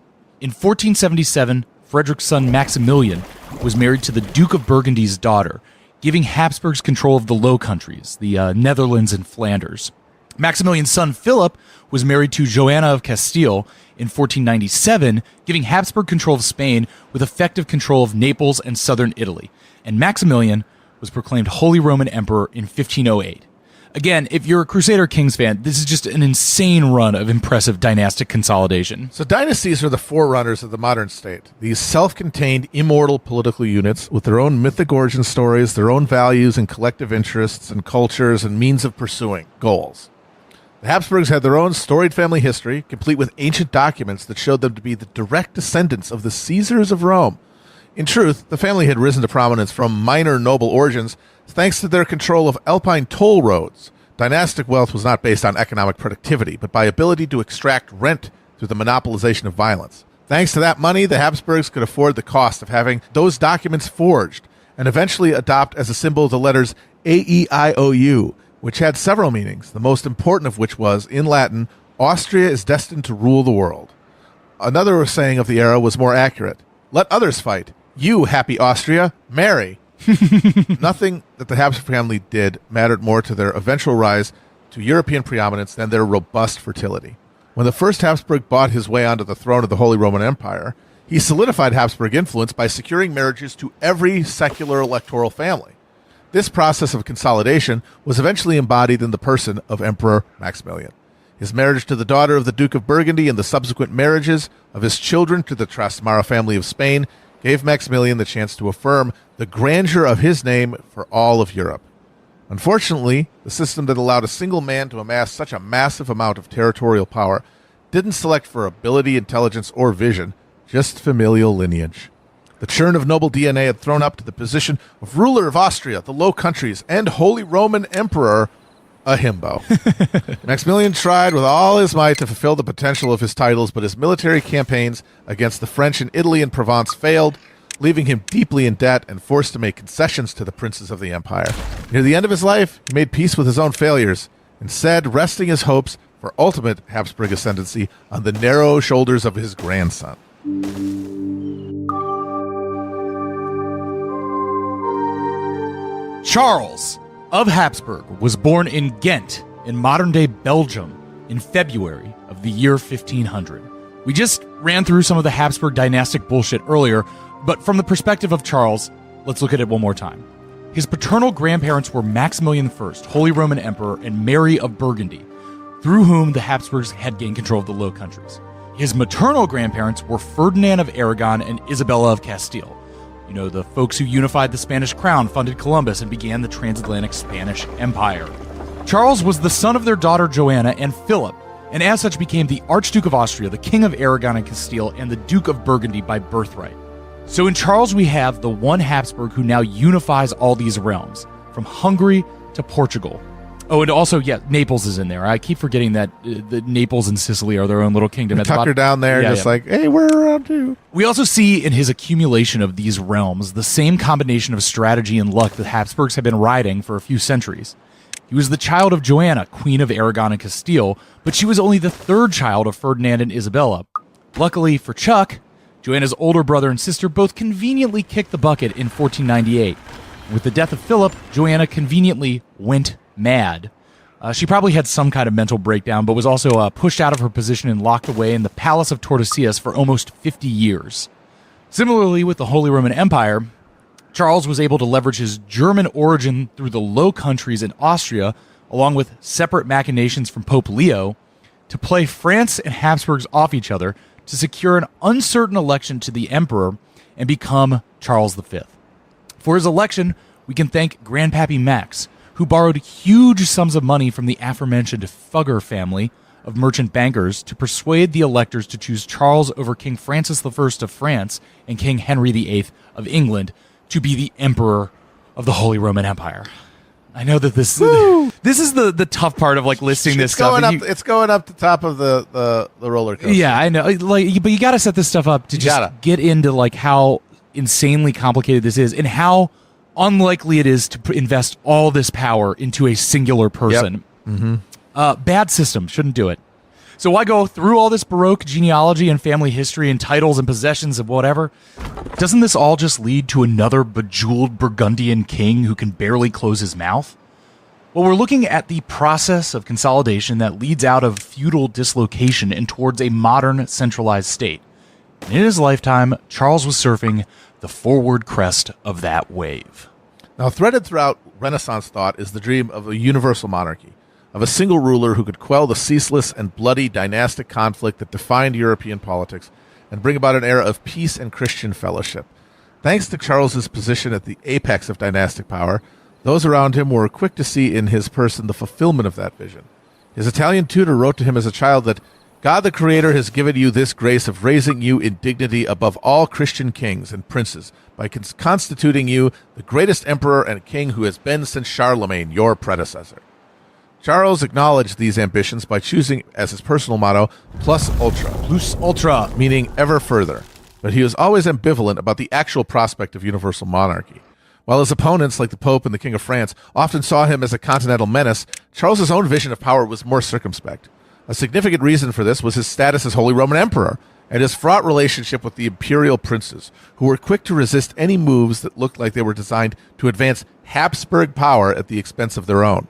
In 1477, Frederick's son Maximilian was married to the Duke of Burgundy's daughter, giving Habsburgs control of the Low Countries, the Netherlands and Flanders. Maximilian's son Philip was married to Joanna of Castile in 1497, giving Habsburg control of Spain with effective control of Naples and southern Italy. And Maximilian was proclaimed Holy Roman Emperor in 1508. Again, if you're a Crusader Kings fan, this is just an insane run of impressive dynastic consolidation. So dynasties are the forerunners of the modern state. These self-contained, immortal political units with their own mythic origin stories, their own values and collective interests and cultures and means of pursuing goals. The Habsburgs had their own storied family history, complete with ancient documents that showed them to be the direct descendants of the Caesars of Rome. In truth, the family had risen to prominence from minor noble origins thanks to their control of Alpine toll roads. Dynastic wealth was not based on economic productivity, but by ability to extract rent through the monopolization of violence. Thanks to that money, the Habsburgs could afford the cost of having those documents forged and eventually adopt as a symbol the letters AEIOU, which had several meanings, the most important of which was, in Latin, Austria is destined to rule the world. Another saying of the era was more accurate. Let others fight. You, happy Austria, marry. Nothing that the Habsburg family did mattered more to their eventual rise to European preeminence than their robust fertility. When the first Habsburg bought his way onto the throne of the Holy Roman Empire, he solidified Habsburg influence by securing marriages to every secular electoral family. This process of consolidation was eventually embodied in the person of Emperor Maximilian. His marriage to the daughter of the Duke of Burgundy and the subsequent marriages of his children to the Trastamara family of Spain gave Maximilian the chance to affirm the grandeur of his name for all of Europe. Unfortunately, the system that allowed a single man to amass such a massive amount of territorial power didn't select for ability, intelligence, or vision, just familial lineage. The churn of noble DNA had thrown up to the position of ruler of Austria, the Low Countries, and Holy Roman Emperor a himbo. Maximilian tried with all his might to fulfill the potential of his titles, but his military campaigns against the French in Italy and Provence failed, leaving him deeply in debt and forced to make concessions to the princes of the empire. Near the end of his life, he made peace with his own failures, instead resting his hopes for ultimate Habsburg ascendancy on the narrow shoulders of his grandson. Charles of Habsburg was born in Ghent, in modern-day Belgium, in February of the year 1500. We just ran through some of the Habsburg dynastic bullshit earlier, but from the perspective of Charles, let's look at it one more time. His paternal grandparents were Maximilian I, Holy Roman Emperor, and Mary of Burgundy, through whom the Habsburgs had gained control of the Low Countries. His maternal grandparents were Ferdinand of Aragon and Isabella of Castile. You know, the folks who unified the Spanish crown, funded Columbus, and began the transatlantic Spanish Empire. Charles was the son of their daughter Joanna and Philip, and as such became the Archduke of Austria, the King of Aragon and Castile, and the Duke of Burgundy by birthright. So in Charles we have the one Habsburg who now unifies all these realms, from Hungary to Portugal. Oh, and also, yeah, Naples is in there. I keep forgetting that the Naples and Sicily are their own little kingdom. Tucker down there, yeah, like, hey, we're around too. We also see in his accumulation of these realms the same combination of strategy and luck the Habsburgs have been riding for a few centuries. He was the child of Joanna, Queen of Aragon and Castile, but she was only the third child of Ferdinand and Isabella. Luckily for Chuck, Joanna's older brother and sister both conveniently kicked the bucket in 1498. With the death of Philip, Joanna conveniently went mad. She probably had some kind of mental breakdown, but was also pushed out of her position and locked away in the Palace of Tordesillas for almost 50 years. Similarly, with the Holy Roman Empire, Charles was able to leverage his German origin through the Low Countries in Austria, along with separate machinations from Pope Leo, to play France and Habsburgs off each other to secure an uncertain election to the emperor and become Charles V. For his election, we can thank Grandpappy Max, who borrowed huge sums of money from the aforementioned Fugger family of merchant bankers to persuade the electors to choose Charles over King Francis I of France and King Henry VIII of England to be the emperor of the Holy Roman Empire. I know that this is the tough part of like listing this stuff. It's going up the top of the roller coaster. Yeah, I know. Like, but you got to set this stuff up to just get into like how insanely complicated this is and how unlikely it is to invest all this power into a singular person. Yep. Mm-hmm. Bad system. Shouldn't do it. So why go through all this Baroque genealogy and family history and titles and possessions and whatever? Doesn't this all just lead to another bejeweled Burgundian king who can barely close his mouth? Well, we're looking at the process of consolidation that leads out of feudal dislocation and towards a modern centralized state. And in his lifetime, Charles was surfing the forward crest of that wave. Now, threaded throughout Renaissance thought is the dream of a universal monarchy, of a single ruler who could quell the ceaseless and bloody dynastic conflict that defined European politics and bring about an era of peace and Christian fellowship. Thanks to Charles's position at the apex of dynastic power, those around him were quick to see in his person the fulfillment of that vision. His Italian tutor wrote to him as a child that God the Creator has given you this grace of raising you in dignity above all Christian kings and princes by constituting you the greatest emperor and king who has been since Charlemagne, your predecessor. Charles acknowledged these ambitions by choosing as his personal motto, plus ultra, meaning ever further. But he was always ambivalent about the actual prospect of universal monarchy. While his opponents, like the Pope and the King of France, often saw him as a continental menace, Charles's own vision of power was more circumspect. A significant reason for this was his status as Holy Roman Emperor. and his fraught relationship with the imperial princes, who were quick to resist any moves that looked like they were designed to advance Habsburg power at the expense of their own.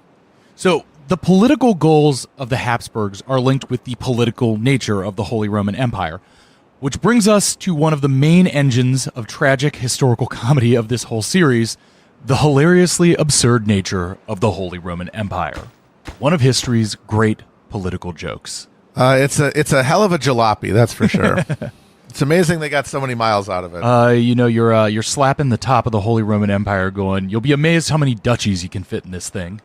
So the political goals of the Habsburgs are linked with the political nature of the Holy Roman Empire, which brings us to one of the main engines of tragic historical comedy of this whole series, the hilariously absurd nature of the Holy Roman Empire. One of history's great political jokes. It's a hell of a jalopy, that's for sure. It's amazing they got so many miles out of it. You're slapping the top of the Holy Roman Empire going, you'll be amazed how many duchies you can fit in this thing.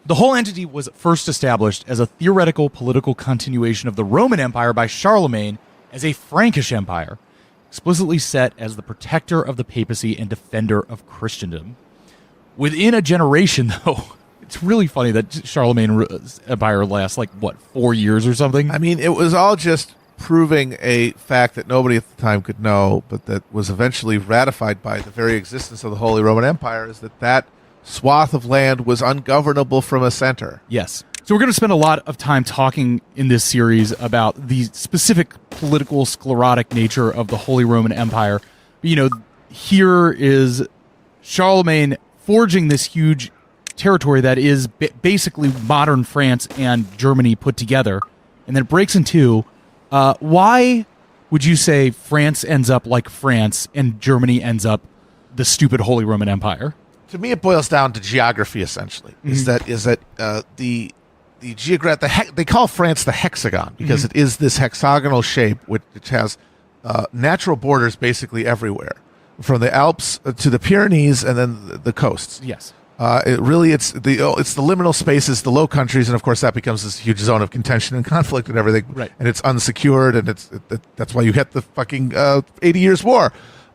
The whole entity was first established as a theoretical political continuation of the Roman Empire by Charlemagne as a Frankish empire, explicitly set as the protector of the papacy and defender of Christendom. Within a generation, though, it's really funny that Charlemagne's empire lasts, 4 years or something? I mean, it was all just proving a fact that nobody at the time could know, but that was eventually ratified by the very existence of the Holy Roman Empire, is that swath of land was ungovernable from a center. Yes. So we're going to spend a lot of time talking in this series about the specific political sclerotic nature of the Holy Roman Empire. Here is Charlemagne forging this huge territory that is basically modern France and Germany put together, and then it breaks in two. Why would you say France ends up like France and Germany ends up the stupid Holy Roman Empire? To me, it boils down to geography. Essentially, is that the they call France the hexagon because it is this hexagonal shape which has natural borders basically everywhere, from the Alps to the Pyrenees and then the coasts. Yes. It's the liminal spaces, the Low Countries, and of course that becomes this huge zone of contention and conflict and everything. Right. And it's unsecured, and that's why you get the fucking 80 Years' War.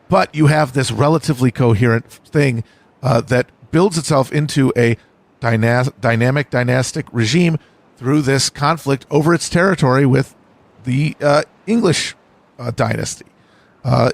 But you have this relatively coherent thing that builds itself into a dynamic dynastic regime through this conflict over its territory with the English dynasty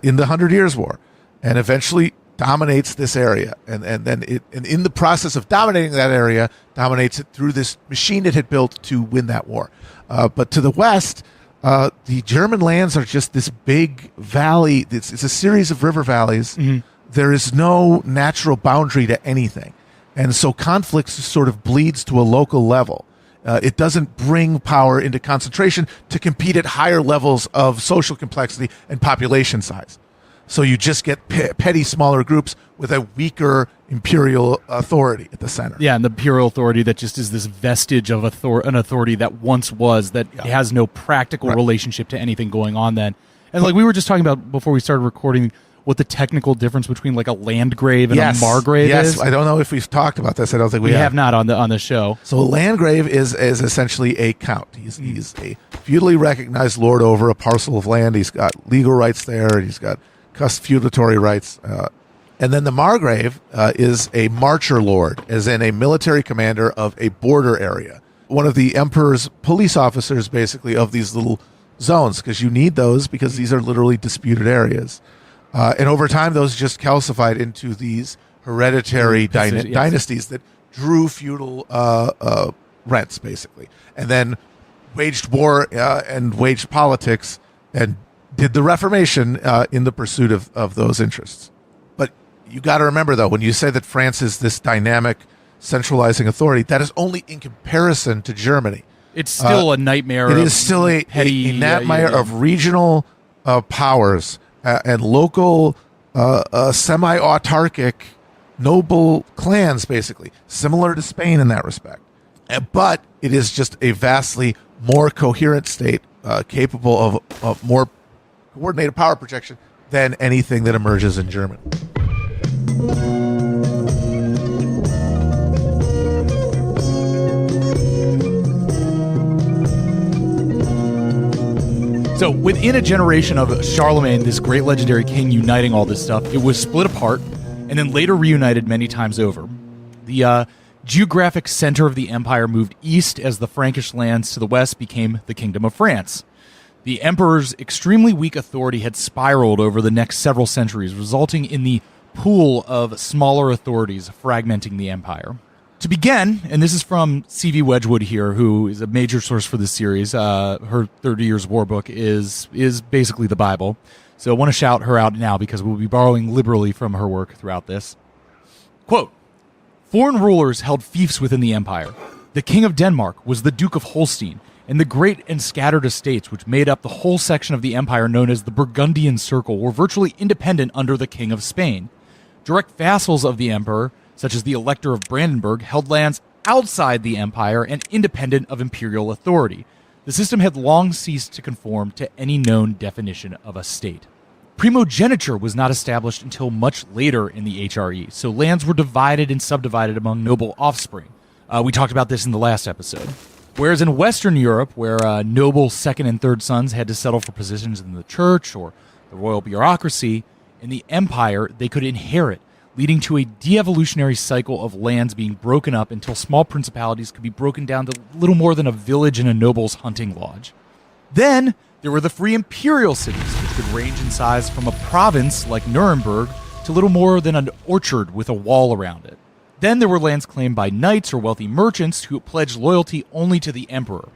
in the 100 Years' War, and eventually dominates this area, and then in the process of dominating that area, dominates it through this machine it had built to win that war. But to the west, the German lands are just this big valley. It's a series of river valleys. Mm-hmm. There is no natural boundary to anything, and so conflict sort of bleeds to a local level. It doesn't bring power into concentration to compete at higher levels of social complexity and population size. So you just get petty, smaller groups with a weaker imperial authority at the center. Yeah, and the imperial authority that just is this vestige of an authority that once was, that has no practical relationship to anything going on then. And we were just talking about before we started recording what the technical difference between a landgrave and a margrave is. Yes, I don't know if we've talked about this. I don't think we have not on the show. So a landgrave is essentially a count. He's a feudally recognized lord over a parcel of land. He's got legal rights there. He's got feudatory rights. And then the margrave is a marcher lord, as in a military commander of a border area. One of the emperor's police officers, basically, of these little zones, because you need those because these are literally disputed areas. And over time, those just calcified into these hereditary dynasties that drew feudal rents, basically, and then waged war and waged politics and did the Reformation in the pursuit of those interests. But you got to remember, though, when you say that France is this dynamic, centralizing authority, that is only in comparison to Germany. It's still a nightmare. It is still a nightmare of regional powers and local semi-autarkic noble clans, basically, similar to Spain in that respect. But it is just a vastly more coherent state, capable of more coordinated power projection than anything that emerges in Germany. So within a generation of Charlemagne, this great legendary king uniting all this stuff, it was split apart and then later reunited many times over. The geographic center of the empire moved east as the Frankish lands to the west became the Kingdom of France. The emperor's extremely weak authority had spiraled over the next several centuries, resulting in the pool of smaller authorities fragmenting the empire. To begin, and this is from C.V. Wedgwood here, who is a major source for this series. Her 30 Years War book is basically the Bible. So I want to shout her out now because we'll be borrowing liberally from her work throughout this. Quote, foreign rulers held fiefs within the empire. The king of Denmark was the Duke of Holstein, and the great and scattered estates which made up the whole section of the empire known as the Burgundian Circle were virtually independent under the king of Spain. Direct vassals of the emperor, such as the Elector of Brandenburg, held lands outside the empire and independent of imperial authority. The system had long ceased to conform to any known definition of a state. Primogeniture was not established until much later in the HRE, so lands were divided and subdivided among noble offspring. We talked about this in the last episode. Whereas in Western Europe, where noble second and third sons had to settle for positions in the church or the royal bureaucracy, in the empire they could inherit, leading to a de-evolutionary cycle of lands being broken up until small principalities could be broken down to little more than a village and a noble's hunting lodge. Then there were the free imperial cities, which could range in size from a province like Nuremberg to little more than an orchard with a wall around it. Then there were lands claimed by knights or wealthy merchants who pledged loyalty only to the emperor.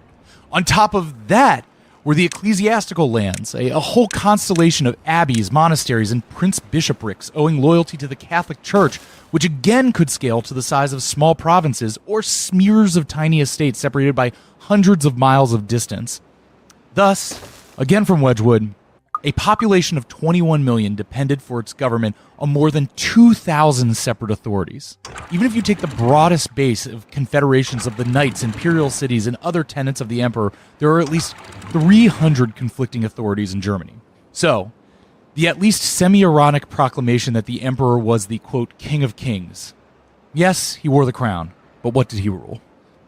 On top of that were the ecclesiastical lands, a whole constellation of abbeys, monasteries, and prince-bishoprics owing loyalty to the Catholic Church, which again could scale to the size of small provinces or smears of tiny estates separated by hundreds of miles of distance. Thus, again from Wedgwood, a population of 21 million depended for its government on more than 2,000 separate authorities. Even if you take the broadest base of confederations of the knights, imperial cities, and other tenants of the emperor, there are at least 300 conflicting authorities in Germany. So, the at least semi-ironic proclamation that the emperor was the, quote, king of kings. Yes, he wore the crown, but what did he rule?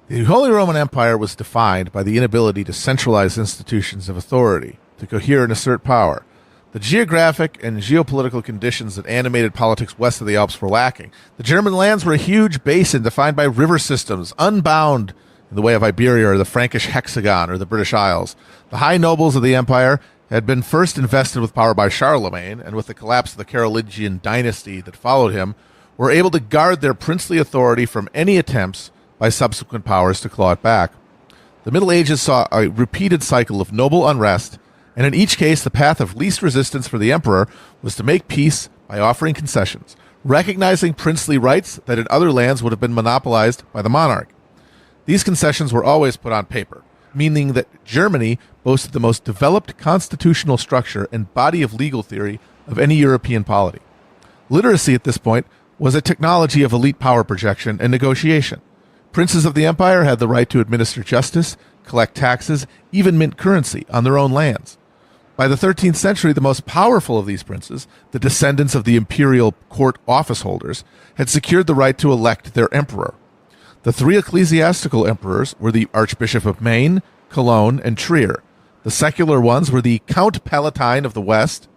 The Holy Roman Empire was defined by the inability to centralize institutions of authority, to cohere and assert power. The geographic and geopolitical conditions that animated politics west of the Alps were lacking. The German lands were a huge basin defined by river systems, unbound in the way of Iberia or the Frankish hexagon or the British Isles. The high nobles of the empire had been first invested with power by Charlemagne, and with the collapse of the Carolingian dynasty that followed him, were able to guard their princely authority from any attempts by subsequent powers to claw it back. The Middle Ages saw a repeated cycle of noble unrest, and in each case, the path of least resistance for the emperor was to make peace by offering concessions, recognizing princely rights that in other lands would have been monopolized by the monarch. These concessions were always put on paper, meaning that Germany boasted the most developed constitutional structure and body of legal theory of any European polity. Literacy at this point was a technology of elite power projection and negotiation. Princes of the empire had the right to administer justice, collect taxes, even mint currency on their own lands. By the 13th century, the most powerful of these princes, the descendants of the imperial court office holders, had secured the right to elect their emperor. The three ecclesiastical emperors were the Archbishop of Maine, Cologne, and Trier. The secular ones were the Count Palatine of the west,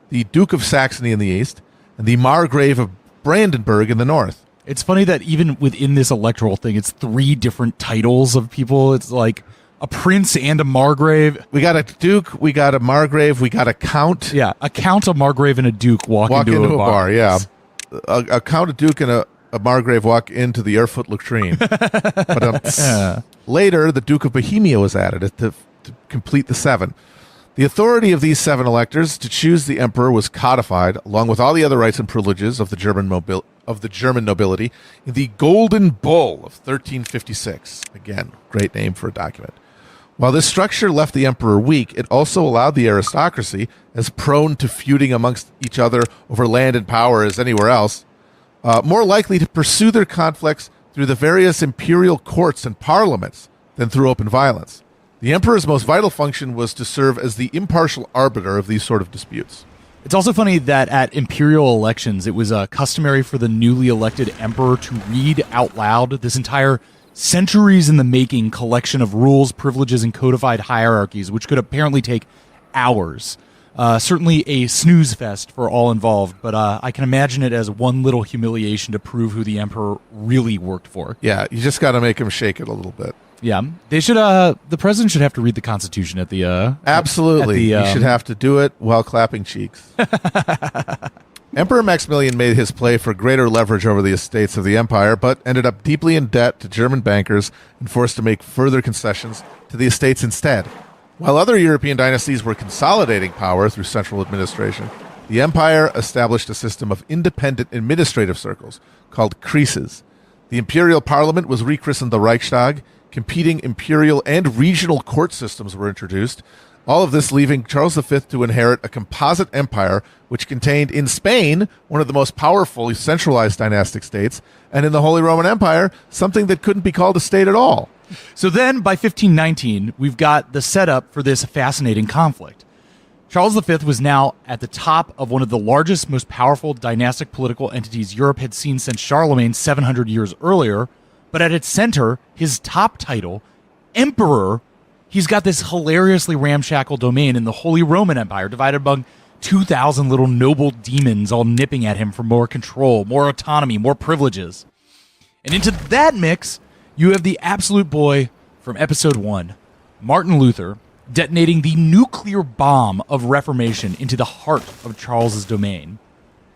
the Duke of Saxony in the east, and the Margrave of Brandenburg in the north. It's funny that even within this electoral thing, it's three different titles of people. It's like a prince and a margrave. We got a duke, we got a margrave, we got a count. Yeah, a count, a margrave, and a duke walk into a bar. Yeah. A count, a duke, and a margrave walk into the Erfurt latrine. But later, the Duke of Bohemia was added to complete the seven. The authority of these seven electors to choose the emperor was codified, along with all the other rights and privileges of the German nobility, in the Golden Bull of 1356. Again, great name for a document. While this structure left the emperor weak, it also allowed the aristocracy, as prone to feuding amongst each other over land and power as anywhere else, more likely to pursue their conflicts through the various imperial courts and parliaments than through open violence. The emperor's most vital function was to serve as the impartial arbiter of these sort of disputes. It's also funny that at imperial elections, it was customary for the newly elected emperor to read out loud this entire centuries in the making collection of rules, privileges, and codified hierarchies, which could apparently take hours. Certainly a snooze fest for all involved, but I can imagine it as one little humiliation to prove who the emperor really worked for. Yeah, you just got to make him shake it a little bit. Yeah, they should. The president should have to read the Constitution at the. Absolutely, you should have to do it while clapping cheeks. Emperor Maximilian made his play for greater leverage over the estates of the empire, but ended up deeply in debt to German bankers and forced to make further concessions to the estates instead. While other European dynasties were consolidating power through central administration, the empire established a system of independent administrative circles called creases. The imperial parliament was rechristened the Reichstag, competing imperial and regional court systems were introduced, all of this leaving Charles V to inherit a composite empire which contained in Spain one of the most powerful centralized dynastic states, and in the Holy Roman Empire something that couldn't be called a state at all. So then by 1519, we've got the setup for this fascinating conflict. Charles V was now at the top of one of the largest, most powerful dynastic political entities Europe had seen since Charlemagne 700 years earlier, but at its center, his top title, Emperor, he's got this hilariously ramshackle domain in the Holy Roman Empire, divided among 2,000 little noble demons all nipping at him for more control, more autonomy, more privileges. And into that mix, you have the absolute boy from episode 1, Martin Luther, detonating the nuclear bomb of Reformation into the heart of Charles's domain.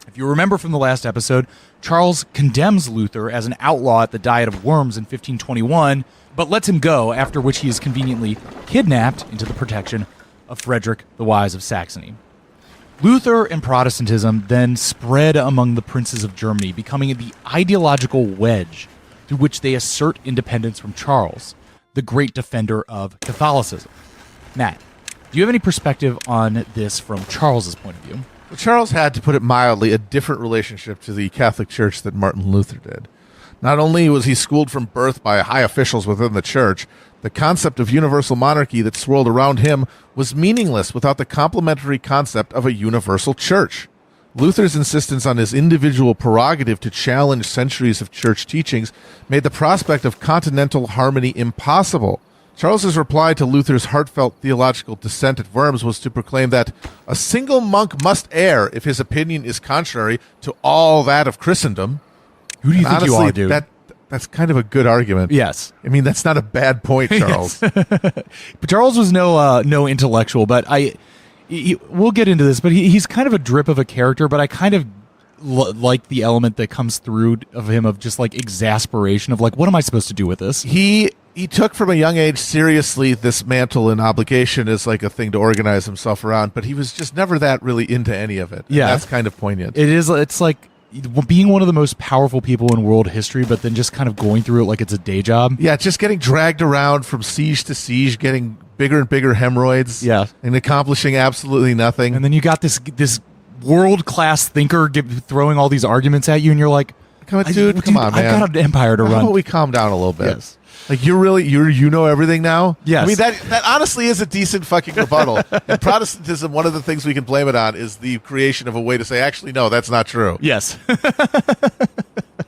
If you remember from the last episode, Charles condemns Luther as an outlaw at the Diet of Worms in 1521, but lets him go, after which he is conveniently kidnapped into the protection of Frederick the Wise of Saxony. Luther and Protestantism then spread among the princes of Germany, becoming the ideological wedge through which they assert independence from Charles, the great defender of Catholicism. Matt, do you have any perspective on this from Charles's point of view? Well, Charles had, to put it mildly, a different relationship to the Catholic Church than Martin Luther did. Not only was he schooled from birth by high officials within the church, the concept of universal monarchy that swirled around him was meaningless without the complementary concept of a universal church. Luther's insistence on his individual prerogative to challenge centuries of church teachings made the prospect of continental harmony impossible. Charles's reply to Luther's heartfelt theological dissent at Worms was to proclaim that a single monk must err if his opinion is contrary to all that of Christendom. Who do you think honestly, you are, dude? That's kind of a good argument. Yes. I mean, that's not a bad point, Charles. But Charles was no intellectual, but we'll get into this, but he's kind of a drip of a character, but I kind of like the element that comes through of him of just like exasperation of like, what am I supposed to do with this? He took from a young age seriously this mantle and obligation as like a thing to organize himself around, but he was just never that really into any of it. Yeah. And that's kind of poignant. It's like being one of the most powerful people in world history, but then just kind of going through it like it's a day job. Yeah, just getting dragged around from siege to siege, getting bigger and bigger hemorrhoids. Yeah. And accomplishing absolutely nothing. And then you got this world-class thinker throwing all these arguments at you, and you're like, come on, man. I've got an empire to How run. about we calm down a little bit? Yes. Like you know everything now? Yes. I mean, that honestly is a decent fucking rebuttal. And Protestantism, one of the things we can blame it on is the creation of a way to say, actually, no, that's not true. Yes.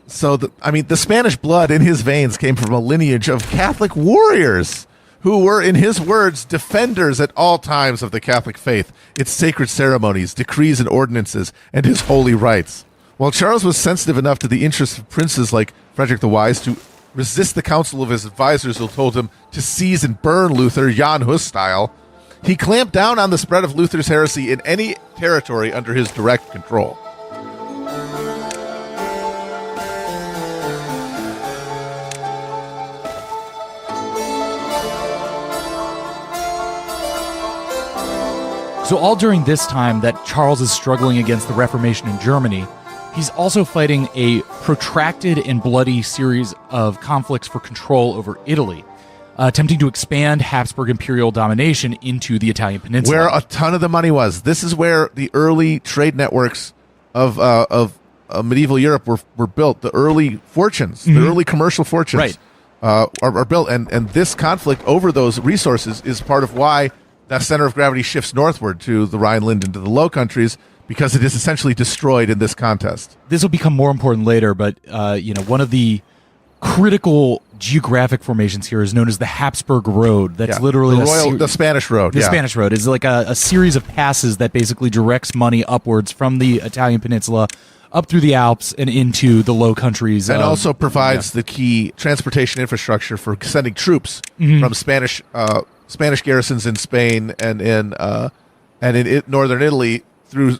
So, the Spanish blood in his veins came from a lineage of Catholic warriors who were, in his words, defenders at all times of the Catholic faith, its sacred ceremonies, decrees and ordinances, and his holy rites. While Charles was sensitive enough to the interests of princes like Frederick the Wise to resist the counsel of his advisors who told him to seize and burn Luther, Jan Hus style, he clamped down on the spread of Luther's heresy in any territory under his direct control. So all during this time that Charles is struggling against the Reformation in Germany, he's also fighting a protracted and bloody series of conflicts for control over Italy, attempting to expand Habsburg imperial domination into the Italian peninsula. Where a ton of the money was. This is where the early trade networks of medieval Europe were built. The early fortunes, the early commercial fortunes are built. And this conflict over those resources is part of why that center of gravity shifts northward to the Rhineland and to the Low Countries, because it is essentially destroyed in this contest. This will become more important later, but one of the critical geographic formations here is known as the Habsburg Road. That's literally the Spanish Road. The Spanish Road is like a series of passes that basically directs money upwards from the Italian peninsula up through the Alps and into the Low Countries. And also provides the key transportation infrastructure for sending troops from Spanish garrisons in Spain and in northern Italy through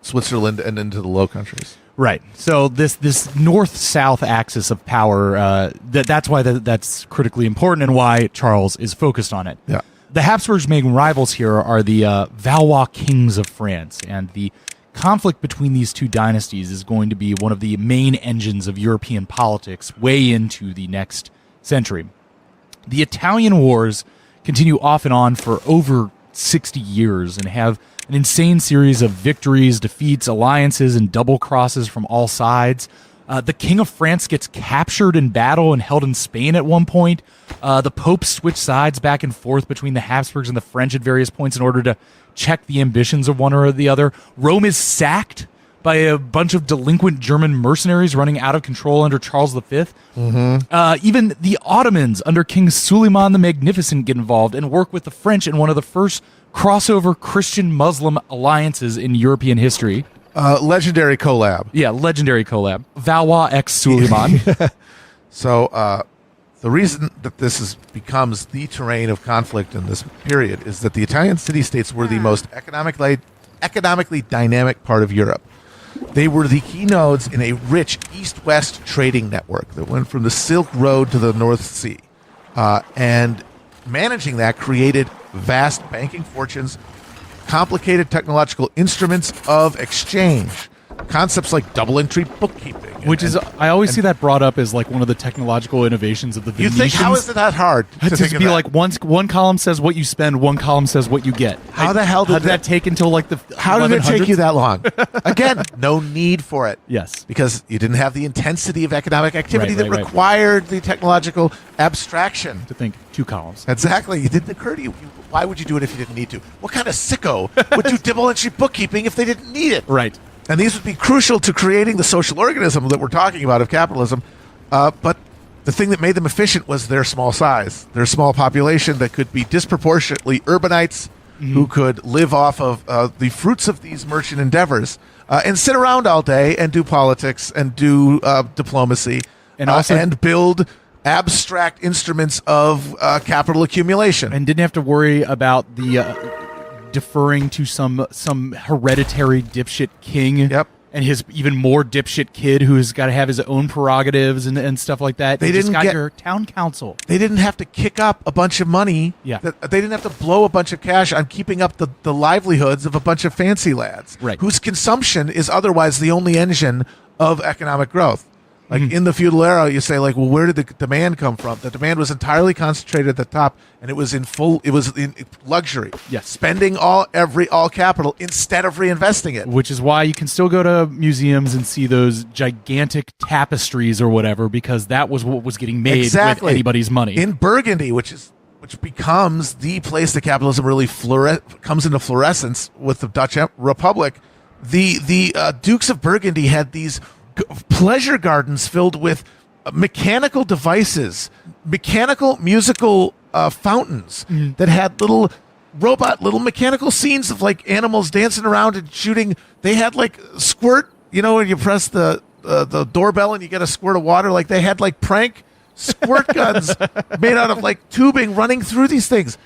Switzerland and into the Low Countries. Right. So this north-south axis of power, that's why that's critically important and why Charles is focused on it. Yeah. The Habsburgs' main rivals here are the Valois kings of France, and the conflict between these two dynasties is going to be one of the main engines of European politics way into the next century. The Italian wars continue off and on for over 60 years and have an insane series of victories, defeats, alliances, and double crosses from all sides. The King of France gets captured in battle and held in Spain at one point. The popes switch sides back and forth between the Habsburgs and the French at various points in order to check the ambitions of one or the other. Rome is sacked by a bunch of delinquent German mercenaries running out of control under Charles V. Even the Ottomans under King Suleiman the Magnificent get involved and work with the French in one of the first crossover Christian-Muslim alliances in European history. Legendary collab. Yeah, legendary collab. Valois x Suleiman. So the reason that becomes the terrain of conflict in this period is that the Italian city-states were the most economically dynamic part of Europe. They were the key nodes in a rich east-west trading network that went from the Silk Road to the North Sea. And managing that created vast banking fortunes, complicated technological instruments of exchange, concepts like double entry bookkeeping. Which is, I always see that brought up as like one of the technological innovations of the Venetians. You think, how is it that hard to to think of be that? like one column says what you spend, one column says what you get. How the hell did that take until like the How did it take you 1100s? that long? Again, no need for it. Yes. Because you didn't have the intensity of economic activity Right, that right, right. required the technological abstraction. To think two columns. Exactly. It didn't occur to you. Why would you do it if you didn't need to? What kind of sicko would do double entry bookkeeping if they didn't need it? Right. And these would be crucial to creating the social organism that we're talking about of capitalism. But the thing that made them efficient was their small size, their small population that could be disproportionately urbanites who could live off of the fruits of these merchant endeavors and sit around all day and do politics and do diplomacy And also- and build abstract instruments of capital accumulation. And didn't have to worry about the deferring to some hereditary dipshit king. Yep. And his even more dipshit kid who's got to have his own prerogatives and stuff like that. They You just didn't got get- your town council. They didn't have to kick up a bunch of money. Yeah. They didn't have to blow a bunch of cash on keeping up the livelihoods of a bunch of fancy lads. Right. Whose consumption is otherwise the only engine of economic growth. Like in the feudal era, you say like, well, where did the demand come from? The demand was entirely concentrated at the top, and it was in luxury. Yes. Spending all capital instead of reinvesting it. Which is why you can still go to museums and see those gigantic tapestries or whatever, because that was what was getting made Exactly. with anybody's money. In Burgundy, which becomes the place that capitalism really comes into fluorescence with the Dutch Republic. The Dukes of Burgundy had these pleasure gardens filled with mechanical devices, mechanical musical fountains that had little mechanical scenes of like animals dancing around and shooting. They had like squirt, when you press the doorbell and you get a squirt of water. Like they had like prank squirt guns made out of like tubing running through these things.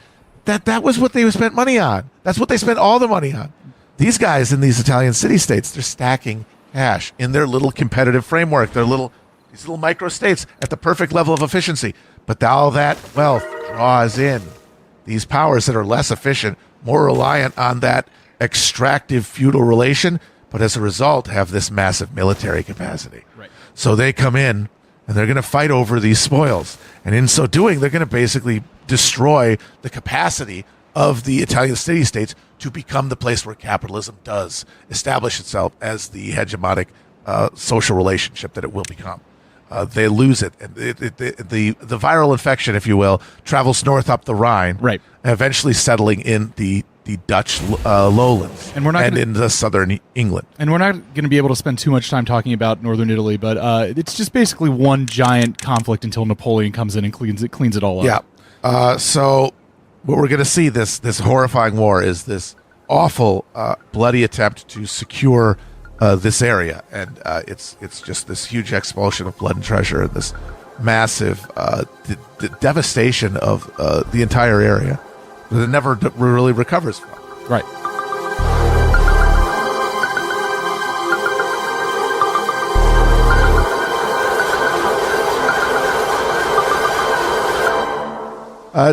That was what they spent money on. That's what they spent all the money on. These guys in these Italian city-states, they're stacking cash in their little competitive framework, these little micro-states at the perfect level of efficiency. But all that wealth draws in these powers that are less efficient, more reliant on that extractive feudal relation, but as a result have this massive military capacity. Right. So they come in and they're going to fight over these spoils. And in so doing, they're going to basically destroy the capacity of the Italian city-states to become the place where capitalism does establish itself as the hegemonic social relationship that it will become. They lose it. And the viral infection, if you will, travels north up the Rhine, Right. eventually settling in the Dutch lowlands And we're not gonna- in the southern England. And we're not going to be able to spend too much time talking about northern Italy, but it's just basically one giant conflict until Napoleon comes in and cleans it all up. Yeah. So what we're going to see this horrifying war is this awful, bloody attempt to secure this area, and it's just this huge expulsion of blood and treasure, and this massive devastation of the entire area that it never really recovers from. Right.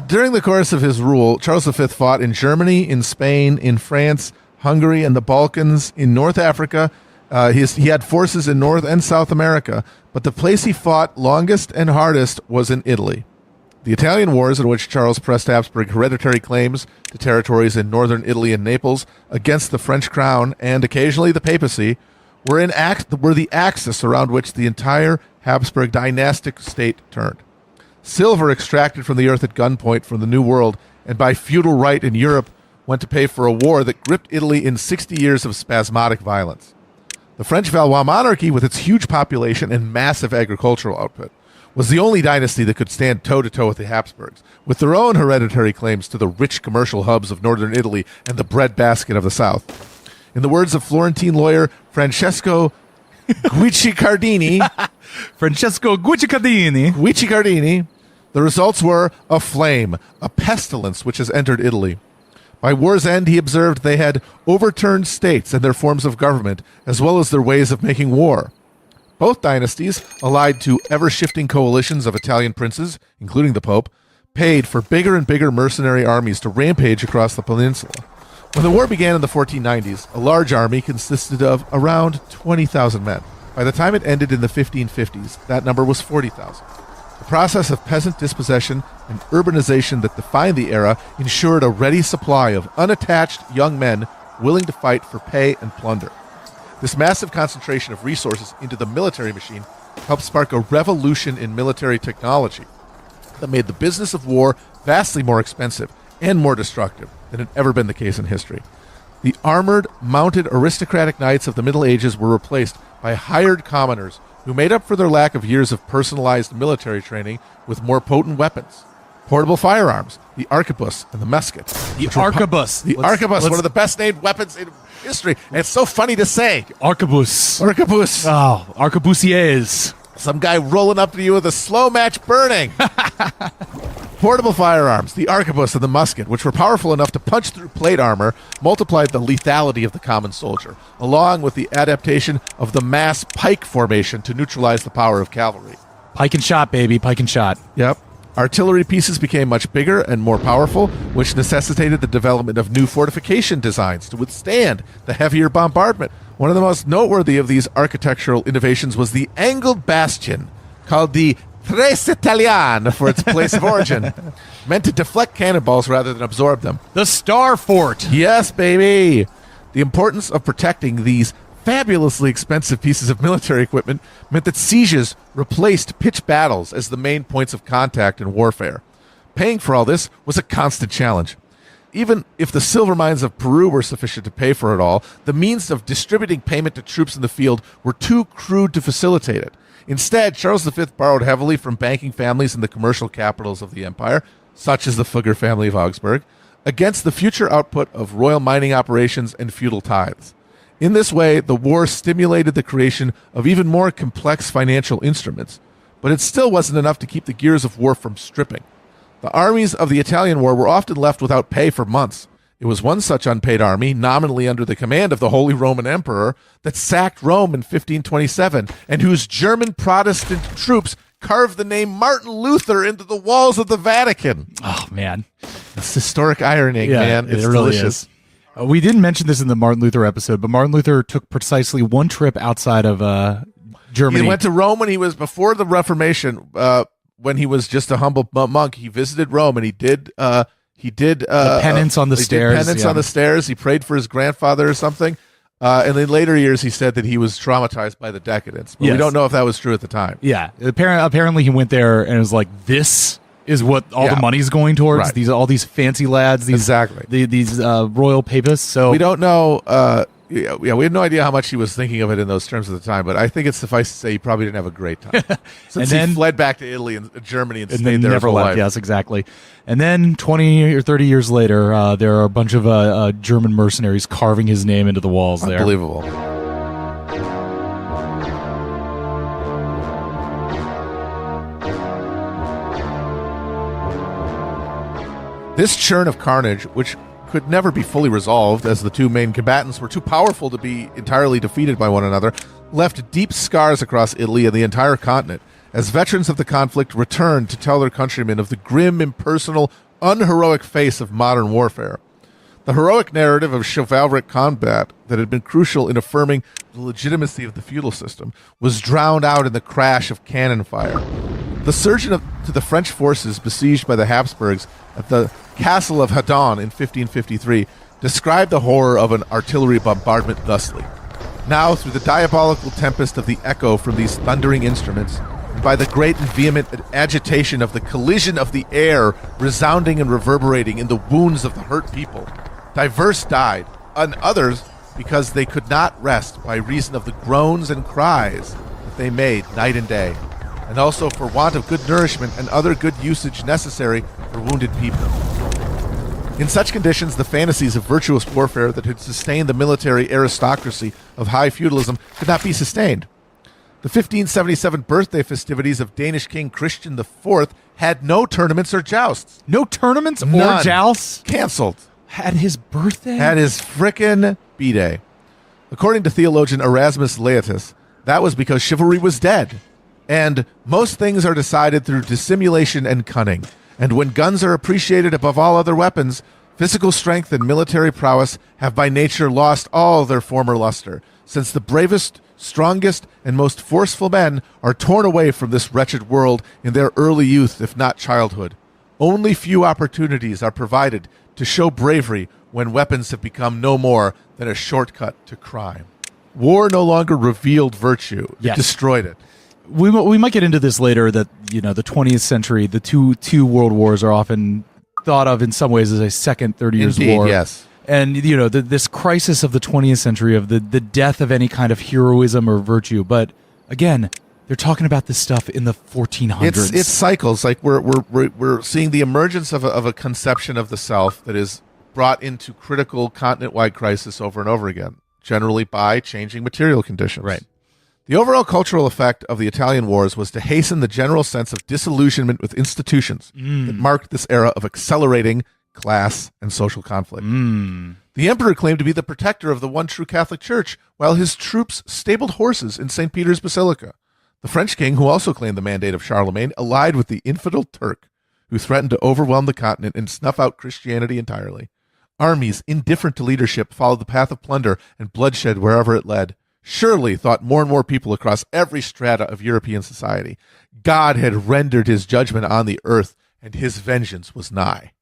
During the course of his rule, Charles V fought in Germany, in Spain, in France, Hungary, and the Balkans, in North Africa. He had forces in North and South America, but the place he fought longest and hardest was in Italy. The Italian Wars, in which Charles pressed Habsburg hereditary claims to territories in northern Italy and Naples against the French crown and occasionally the papacy, were the axis around which the entire Habsburg dynastic state turned. Silver extracted from the earth at gunpoint from the New World and by feudal right in Europe went to pay for a war that gripped Italy in 60 years of spasmodic violence. The French Valois monarchy, with its huge population and massive agricultural output, was the only dynasty that could stand toe-to-toe with the Habsburgs, with their own hereditary claims to the rich commercial hubs of northern Italy and the breadbasket of the south. In the words of Florentine lawyer Francesco Guicciardini, the results were a flame, a pestilence which has entered Italy. By war's end, he observed they had overturned states and their forms of government, as well as their ways of making war. Both dynasties, allied to ever-shifting coalitions of Italian princes, including the Pope, paid for bigger and bigger mercenary armies to rampage across the peninsula. When the war began in the 1490s, a large army consisted of around 20,000 men. By the time it ended in the 1550s, that number was 40,000. The process of peasant dispossession and urbanization that defined the era ensured a ready supply of unattached young men willing to fight for pay and plunder. This massive concentration of resources into the military machine helped spark a revolution in military technology that made the business of war vastly more expensive and more destructive than had ever been the case in history. The armored, mounted aristocratic knights of the Middle Ages were replaced by hired commoners who made up for their lack of years of personalized military training with more potent weapons. Portable firearms, the arquebus and the musket. The arquebus. One of the best named weapons in history. And it's so funny to say. Arquebus. Arquebus. Oh, arquebusiers. Some guy rolling up to you with a slow match burning. Portable firearms, the arquebus and the musket, which were powerful enough to punch through plate armor, multiplied the lethality of the common soldier, along with the adaptation of the mass pike formation to neutralize the power of cavalry. Pike and shot, baby. Pike and shot. Yep. Artillery pieces became much bigger and more powerful, which necessitated the development of new fortification designs to withstand the heavier bombardment. One of the most noteworthy of these architectural innovations was the angled bastion, called the Tres Italiane for its place of origin, meant to deflect cannonballs rather than absorb them. The Star Fort. Yes, baby! The importance of protecting these fabulously expensive pieces of military equipment meant that sieges replaced pitched battles as the main points of contact in warfare. Paying for all this was a constant challenge. Even if the silver mines of Peru were sufficient to pay for it all, the means of distributing payment to troops in the field were too crude to facilitate it. Instead, Charles V borrowed heavily from banking families in the commercial capitals of the empire, such as the Fugger family of Augsburg, against the future output of royal mining operations and feudal tithes. In this way, the war stimulated the creation of even more complex financial instruments, but it still wasn't enough to keep the gears of war from stripping. The armies of the Italian war were often left without pay for months. It was one such unpaid army, nominally under the command of the Holy Roman Emperor, that sacked Rome in 1527, and whose German Protestant troops carved the name Martin Luther into the walls of the Vatican. Oh, man. It's historic irony, Yeah, man. It's it really delicious. is. We didn't mention this in the Martin Luther episode, but Martin Luther took precisely one trip outside of Germany. He went to Rome when he was before the Reformation. When he was just a humble monk, he visited Rome and he did the penance on the stairs. Penance yeah. on the stairs. He prayed for his grandfather or something. And in later years, he said that he was traumatized by the decadence. But we Yes. don't know if that was true at the time. Yeah, apparently he went there and was like, "This is what all Yeah. the money's going towards." Right. All these fancy lads, Exactly. these royal papists. So We don't know. We have no idea how much he was thinking of it in those terms at the time. But I think it's suffice to say he probably didn't have a great time. Since then- he fled back to Italy and Germany and and stayed then there never his whole left. life. Yes, exactly. And then 20 or 30 years later, there are a bunch of German mercenaries carving his name into the walls there. Unbelievable. This churn of carnage, which could never be fully resolved as the two main combatants were too powerful to be entirely defeated by one another, left deep scars across Italy and the entire continent as veterans of the conflict returned to tell their countrymen of the grim, impersonal, unheroic face of modern warfare. The heroic narrative of chivalric combat that had been crucial in affirming the legitimacy of the feudal system was drowned out in the crash of cannon fire. The surgeon to the French forces besieged by the Habsburgs at the castle of Hedon in 1553 described the horror of an artillery bombardment thusly. Now, through the diabolical tempest of the echo from these thundering instruments, and by the great and vehement agitation of the collision of the air resounding and reverberating in the wounds of the hurt people, diverse died, and others because they could not rest by reason of the groans and cries that they made night and day, and also for want of good nourishment and other good usage necessary for wounded people. In such conditions, the fantasies of virtuous warfare that had sustained the military aristocracy of high feudalism could not be sustained. The 1577 birthday festivities of Danish King Christian IV had no tournaments or jousts. No tournaments None. or jousts? Canceled. At his birthday? At his frickin' B-Day. According to theologian Erasmus Laetus, that was because chivalry was dead. And most things are decided through dissimulation and cunning. And when guns are appreciated above all other weapons, physical strength and military prowess have by nature lost all their former luster, since the bravest, strongest, and most forceful men are torn away from this wretched world in their early youth, if not childhood. Only few opportunities are provided to show bravery when weapons have become no more than a shortcut to crime. War no longer revealed virtue. It destroyed it. We might get into this later, that, you know, the 20th century, the two world wars are often thought of in some ways as a second 30 years Indeed, war. yes. And, you know, this crisis of the 20th century, of the death of any kind of heroism or virtue. But again, they're talking about this stuff in the 1400s. It's cycles. Like we're seeing the emergence of a conception of the self that is brought into critical continent-wide crisis over and over again, generally by changing material conditions. Right. The overall cultural effect of the Italian wars was to hasten the general sense of disillusionment with institutions that marked this era of accelerating class and social conflict. The emperor claimed to be the protector of the one true Catholic Church, while his troops stabled horses in St. Peter's Basilica. The French king, who also claimed the mandate of Charlemagne, allied with the infidel Turk, who threatened to overwhelm the continent and snuff out Christianity entirely. Armies, indifferent to leadership, followed the path of plunder and bloodshed wherever it led. Surely, thought more and more people across every strata of European society, God had rendered his judgment on the earth, and his vengeance was nigh.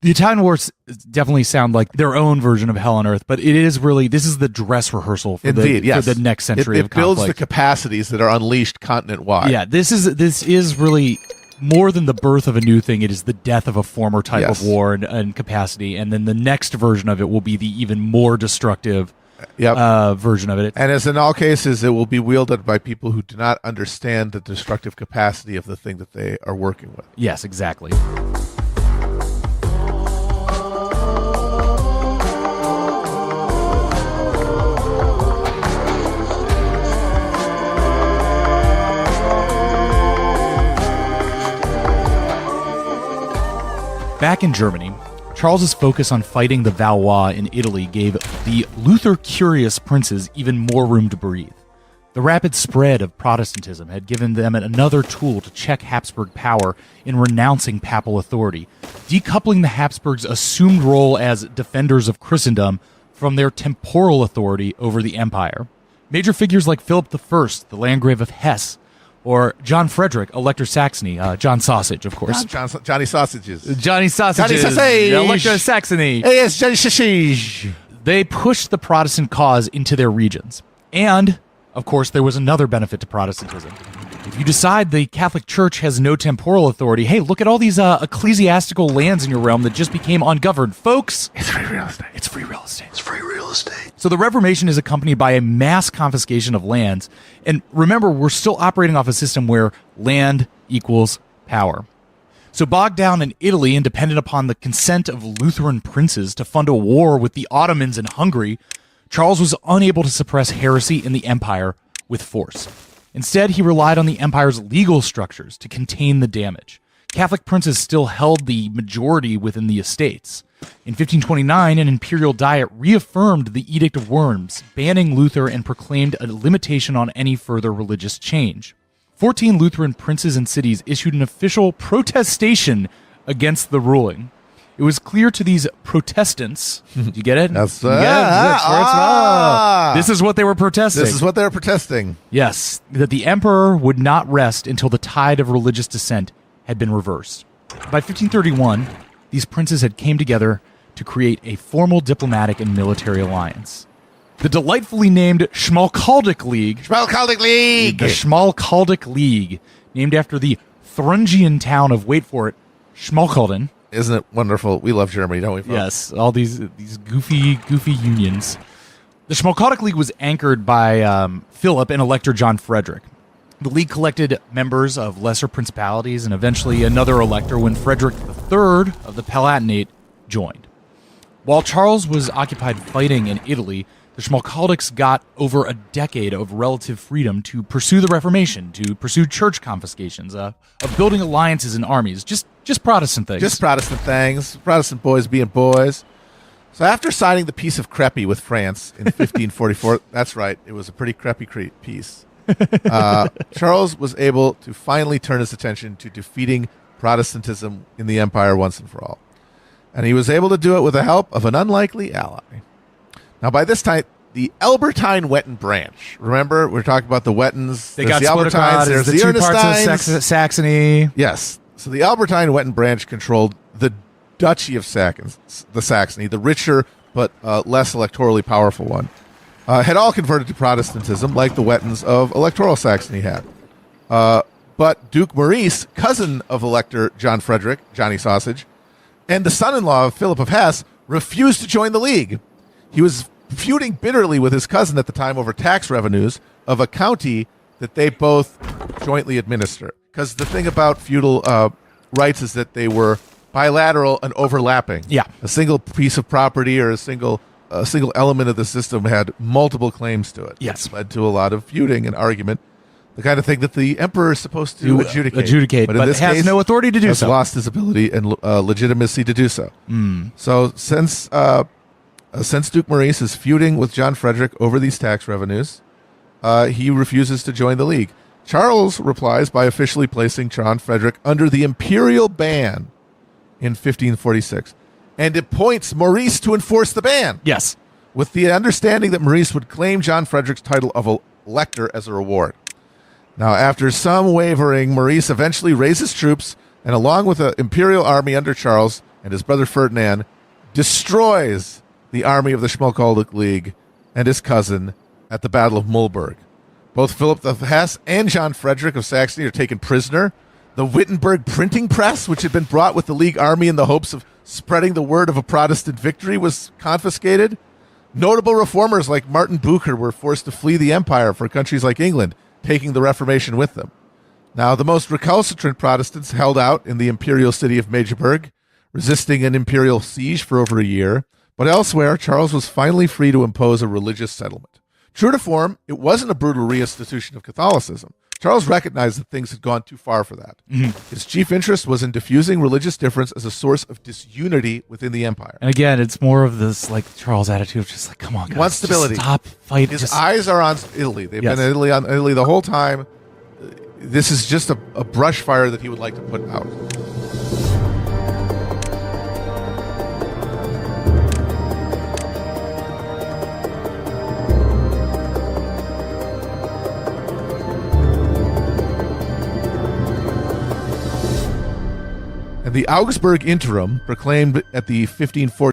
The Italian wars definitely sound like their own version of hell on earth, but it is really, this is the dress rehearsal for, Indeed, for the next century of conflict. It builds the conflict. capacities that are unleashed continent-wide. Yeah, this is really more than the birth of a new thing. It is the death of a former type of war and capacity, and then the next version of it will be the even more destructive version of it. And as in all cases, it will be wielded by people who do not understand the destructive capacity of the thing that they are working with. Yes, exactly. Back in Germany, Charles's focus on fighting the Valois in Italy gave the Luther-curious princes even more room to breathe. The rapid spread of Protestantism had given them another tool to check Habsburg power in renouncing papal authority, decoupling the Habsburgs' assumed role as defenders of Christendom from their temporal authority over the empire. Major figures like Philip I, the Landgrave of Hesse, or John Frederick, Elector Saxony, John Sausage, of course. Johnny Sausages. Johnny Sausages. Johnny Sausage. Elector Saxony. Hey, yes, Johnny Sausage. They pushed the Protestant cause into their regions. And, of course, there was another benefit to Protestantism. If you decide the Catholic Church has no temporal authority, hey, look at all these ecclesiastical lands in your realm that just became ungoverned. Folks, It's free real estate. it's free real estate. It's free real estate. So the Reformation is accompanied by a mass confiscation of lands. And remember, we're still operating off a system where land equals power. So bogged down in Italy and dependent upon the consent of Lutheran princes to fund a war with the Ottomans in Hungary, Charles was unable to suppress heresy in the empire with force. Instead, he relied on the empire's legal structures to contain the damage. Catholic princes still held the majority within the estates. In 1529, an imperial diet reaffirmed the Edict of Worms, banning Luther and proclaimed a limitation on any further religious change. 14 Lutheran princes and cities issued an official protestation against the ruling. It was clear to these Protestants. Do you get it? That's This is what they were protesting. This is what they were protesting. Yes, that the emperor would not rest until the tide of religious dissent had been reversed. By 1531, these princes had came together to create a formal diplomatic and military alliance. The delightfully named Schmalkaldic League. The Schmalkaldic League, named after the Thuringian town of, wait for it, Schmalkalden. Isn't it wonderful? We love Germany, don't we, folks? Yes, all these goofy unions. The Schmalkaldic League was anchored by Philip and Elector John Frederick. The league collected members of lesser principalities and eventually another elector when Frederick III of the Palatinate joined. While Charles was occupied fighting in Italy, the Schmalkaldics got over a decade of relative freedom to pursue the Reformation, to pursue church confiscations, of building alliances and armies, just Protestant things. Just Protestant things. Protestant boys being boys. So after signing the Peace of Crepy with France in 1544, that's right, it was a pretty crappy peace, Charles was able to finally turn his attention to defeating Protestantism in the empire once and for all. And he was able to do it with the help of an unlikely ally. Now, by this time, the Albertine Wettin branch. Remember, we're talking about the Wettins. They there's got the split Albertines, across. there's The the two parts Ernestines. of Saxony. Yes. So the Albertine Wettin branch controlled the Duchy of Saxony, the richer but less electorally powerful one. Had all converted to Protestantism, like the Wettins of electoral Saxony had. But Duke Maurice, cousin of Elector John Frederick, Johnny Sausage, and the son-in-law of Philip of Hesse, refused to join the League. He was feuding bitterly with his cousin at the time over tax revenues of a county that they both jointly administer. Because the thing about feudal rights is that they were bilateral and overlapping. Yeah. A single piece of property or a single element of the system had multiple claims to it. Yes. It led to a lot of feuding and argument. The kind of thing that the emperor is supposed to adjudicate. But in this has case, no authority to do has so. lost his ability and legitimacy to do so. So since Duke Maurice is feuding with John Frederick over these tax revenues, he refuses to join the League. Charles replies by officially placing John Frederick under the imperial ban in 1546 and appoints Maurice to enforce the ban. Yes. With the understanding that Maurice would claim John Frederick's title of elector as a reward. Now, after some wavering, Maurice eventually raises troops and, along with an imperial army under Charles and his brother Ferdinand, destroys the army of the Schmalkaldic League and his cousin at the Battle of Mulberg. Both Philip of Hesse and John Frederick of Saxony are taken prisoner. The Wittenberg printing press, which had been brought with the League army in the hopes of spreading the word of a Protestant victory, was confiscated. Notable reformers like Martin Bucer were forced to flee the empire for countries like England, taking the Reformation with them. Now, the most recalcitrant Protestants held out in the imperial city of Magdeburg, resisting an imperial siege for over a year, but elsewhere, Charles was finally free to impose a religious settlement. True to form, it wasn't a brutal reinstitution of Catholicism. Charles recognized that things had gone too far for that. His chief interest was in diffusing religious difference as a source of disunity within the empire. And again, it's more of this like Charles attitude of just like, come on, guys, He wants stability. just stop fighting. His eyes are on Italy. They've been in Italy the whole time. This is just a brush fire that he would like to put out. And the Augsburg Interim, proclaimed at the 1540